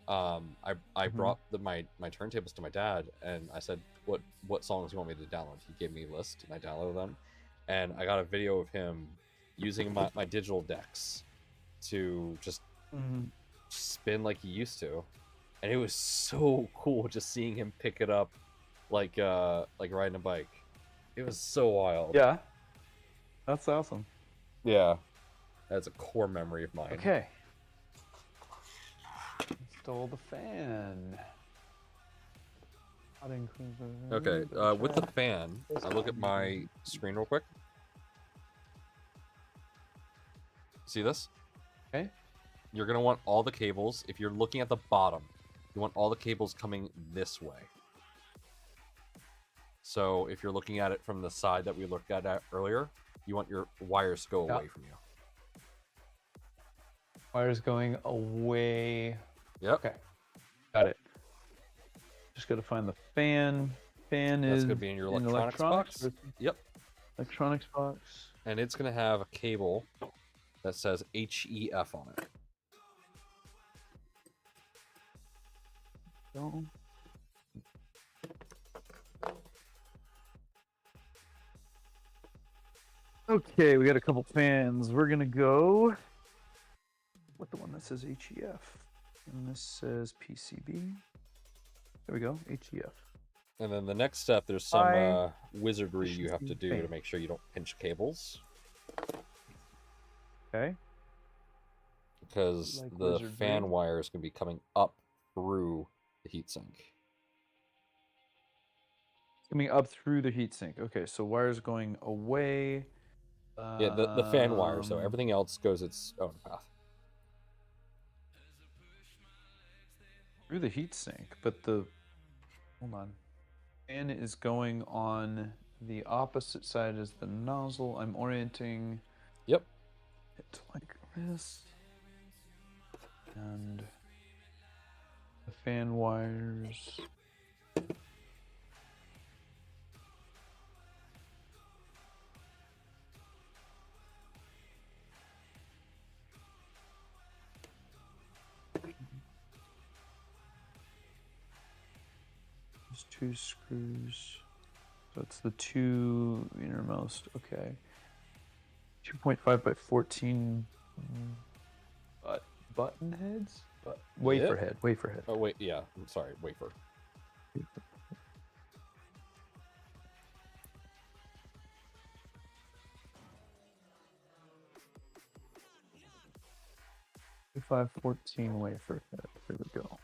I brought my turntables to my dad and I said, what songs do you want me to download? He gave me a list and I downloaded them. And I got a video of him using my digital decks to just spin like he used to. and it was so cool just seeing him pick it up like riding a bike. It was so wild. Yeah. That's awesome. Yeah. That's a core memory of mine. Okay. Install the fan. Okay, with the fan, I look at my screen real quick. See this? Okay. You're going to want all the cables. If you're looking at the bottom, you want all the cables coming this way. So if you're looking at it from the side that we looked at earlier, you want your wires to go away from you. Wires going away. Yep. Okay. Got it. Just got to find the fan. Fan That's is going to be in your in electronics box. Yep. Electronics box. And it's going to have a cable that says HEF on it. Go. Okay, we got a couple fans. We're gonna go with the one that says HEF, and this says PCB. There we go, HEF. And then the next step, there's some wizardry you have to do to make sure you don't pinch cables. Okay. Because Like the wizardry. fan wire is going to be coming up through the heatsink. Coming up through the heatsink. Okay, so wires going away. Yeah, the fan wire, so everything else goes its own path. Through the heatsink, but the hold on. Fan is going on the opposite side as the nozzle. I'm orienting Yep. it like this. And the fan wires. There's 2 screws. So it's the 2 innermost. Okay. 2.5 by 14 button heads? Wafer head. Wafer head. Oh, wait, yeah. I'm sorry, wafer. Five 14 wafer head. There we go.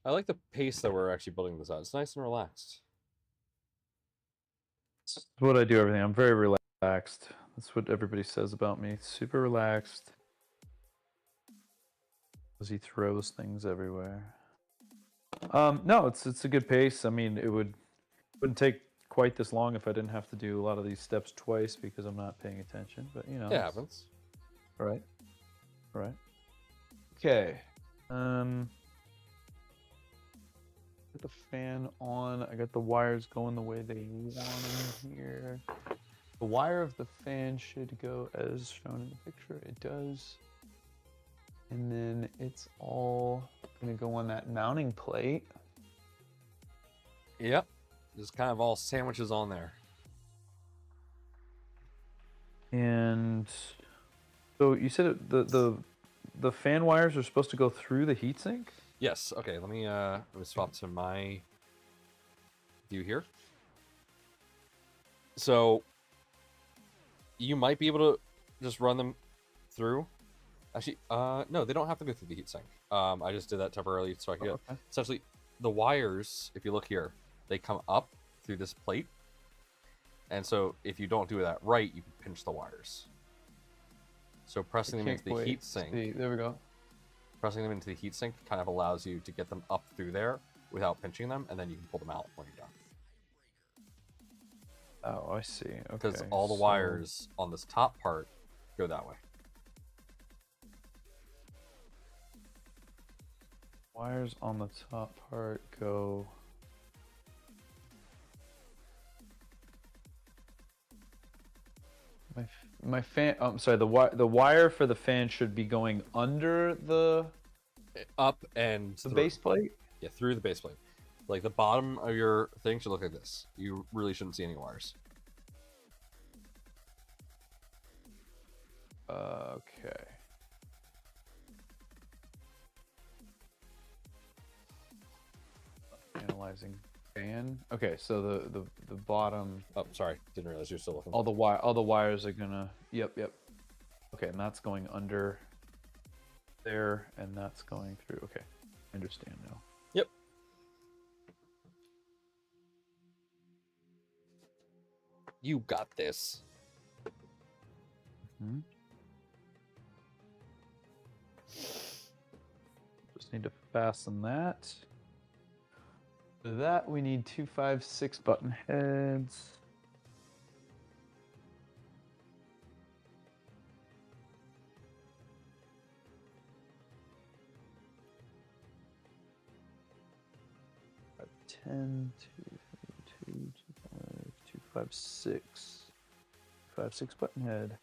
I like the pace that we're actually building this out. It's nice and relaxed. That's what I do everything. I'm very relaxed. That's what everybody says about me. Super relaxed. Because he throws things everywhere. No, it's a good pace. I mean, wouldn't take quite this long if I didn't have to do a lot of these steps twice because I'm not paying attention. But you know, It happens. All right. All right. Okay. Put the fan on. I got the wires going the way they want them here. The wire of the fan should go as shown in the picture. It does. And then it's all going to go on that mounting plate. Yep. Just kind of all sandwiches on there. And so you said the fan wires are supposed to go through the heatsink? Yes. Okay. Let me swap to my view here. So you might be able to just run them through. Actually, no, they don't have to go through the heatsink. I just did that temporarily so I could get essentially the wires. If you look here, they come up through this plate, and so if you don't do that right, you can pinch the wires. So pressing them into the heatsink. There we go. Pressing them into the heatsink kind of allows you to get them up through there without pinching them, and then you can pull them out when you're done. Oh, I see. Okay. Because all the wires on this top part go that way. Wires on the top part go. My fan. I'm sorry. The wire for the fan should be going under the Up and the through. base plate. Yeah, through the base plate. Like the bottom of your thing should look like this. You really shouldn't see any wires. Okay. Analyzing fan. Okay, so the bottom. Oh, sorry, didn't realize you're still looking. All the wires are gonna. Yep. Okay, and that's going under there, and that's going through. Okay, I understand now. Yep. You got this. Hmm. Just need to fasten that. For that, we need 2, 5, 6 button heads. Five, 10, 2, 3, 2, 2, 5, 2, 5, 6. 5, 6 button head.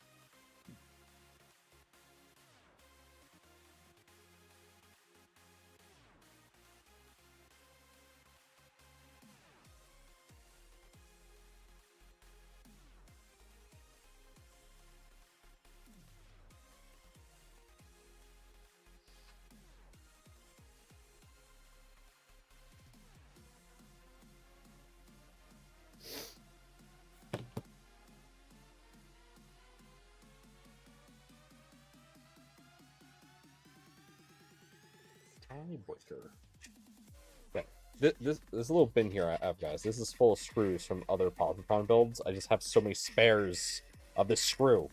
Tiny boyster. Okay. This little bin here I have, guys. This is full of screws from other Positron builds. I just have so many spares of this screw.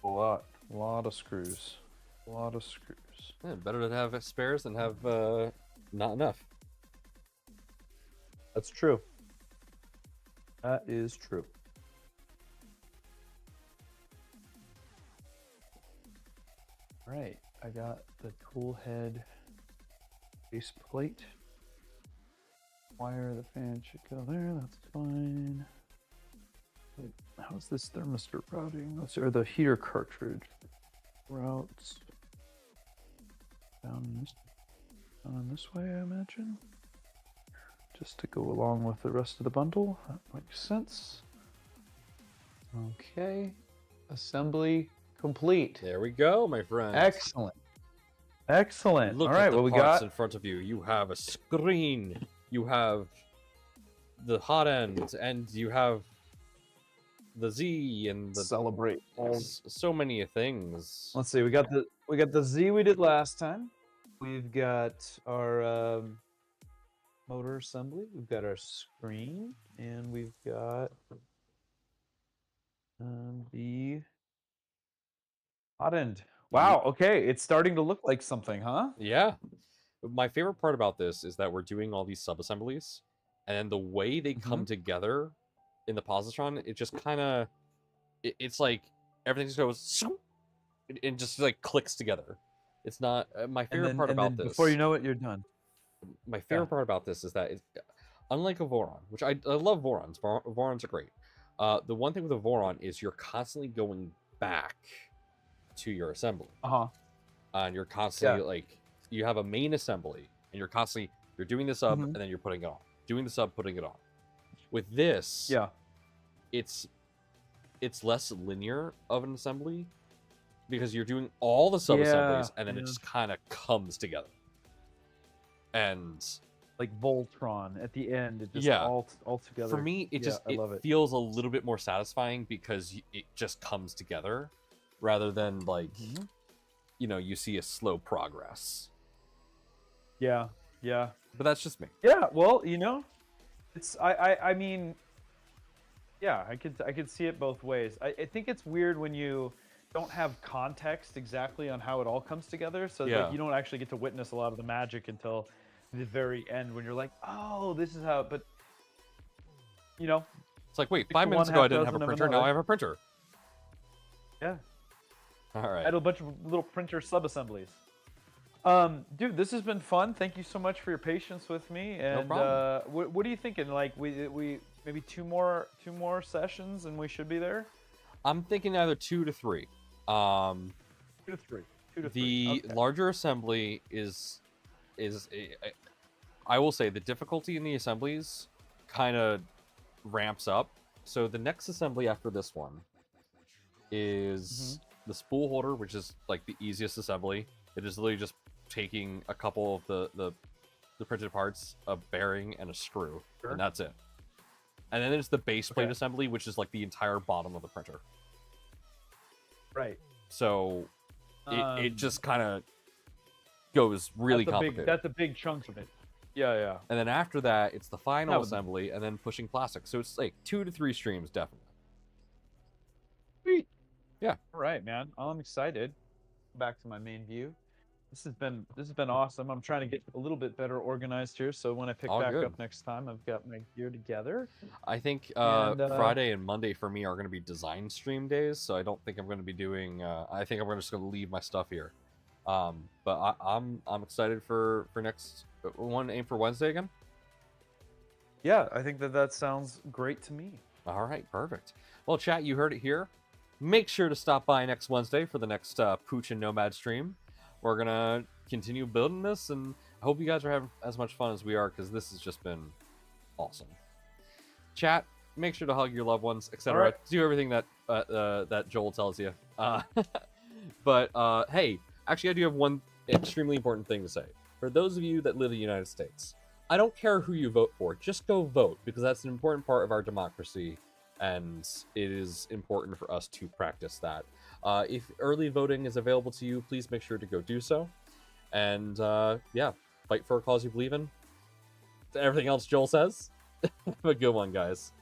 A lot of screws. A lot of screws. Yeah, better to have spares than have not enough. That's true. That is true. Right, I got the tool head base plate. Wire the fan should go there, that's fine. Wait, how's this thermistor routing? Or the heater cartridge routes down this way, I imagine. Just to go along with the rest of the bundle. That makes sense. Okay. Assembly complete. There we go, my friend. Excellent. Excellent. Look All at right, the what we parts got? in front of you. You have a screen. You have the hot end, and you have the Z and the Celebrate. so many things. Let's see. We got the Z we did last time. We've got our motor assembly. We've got our screen, and we've got the hot end. Wow. Okay, it's starting to look like something, huh? Yeah. My favorite part about this is that we're doing all these sub-assemblies, and then the way they come together in the Positron, it just kind of... It's like everything just goes... and just like clicks together. It's not... my favorite part about this... Before you know it, you're done. My favorite part about this is that, unlike a Voron, which I love Vorons. Vorons are great. The one thing with a Voron is you're constantly going back to your assembly. And you're constantly like, you have a main assembly, and you're constantly, you're doing the sub, and then you're putting it on. Doing the sub, putting it on. With this, it's less linear of an assembly, because you're doing all the sub assemblies, and then it just kind of comes together. And like Voltron at the end, it just all together. For me, it just it feels a little bit more satisfying because it just comes together, rather than like, you know, you see a slow progress. Yeah. But that's just me. Yeah, well, you know, it's I mean, yeah, I could see it both ways. I think it's weird when you don't have context exactly on how it all comes together, so like, you don't actually get to witness a lot of the magic until the very end when you're like, oh, this is how. But you know, It's like, wait, Six 5 of minutes one, ago I half didn't have a dozen of printer. Now I another. have a printer. Yeah. All I right. had a bunch of little printer sub-assemblies. Dude, this has been fun. Thank you so much for your patience with me. And problem. what are you thinking? Like we maybe two more sessions and we should be there. I'm thinking either 2 to 3. 2 to 3. 2 to 3. The Okay. larger assembly I will say the difficulty in the assemblies kind of ramps up. So the next assembly after this one is the spool holder, which is like the easiest assembly. It is literally just taking a couple of the printed parts, a bearing, and a screw, and that's it. And then there's the base plate assembly, which is like the entire bottom of the printer. Right. So it just kind of goes really complicated. That's a big chunk of it. Yeah. And then after that, it's the final That would- assembly, and then pushing plastic. So it's like 2 to 3 streams, definitely. Sweet. Yeah. All right, man. I'm excited. Back to my main view. This has been awesome. I'm trying to get a little bit better organized here, so when I pick All back good. up next time, I've got my gear together. I think And, Friday and Monday for me are going to be design stream days, so I don't think I'm going to be doing. I think I'm just going to leave my stuff here. But I'm excited for next one. Aim for Wednesday again. Yeah, I think that sounds great to me. All right, perfect. Well, chat, you heard it here. Make sure to stop by next Wednesday for the next Pooch and Nomad stream. We're gonna continue building this, and I hope you guys are having as much fun as we are, because this has just been awesome. Chat, make sure to hug your loved ones, etc. All right. Do everything that that Joel tells you. But hey, actually, I do have one extremely important thing to say. For those of you that live in the United States, I don't care who you vote for. Just go vote, because that's an important part of our democracy, and it is important for us to practice that. If early voting is available to you, please make sure to go do so. And yeah, fight for a cause you believe in. To everything else Joel says, have a good one, guys.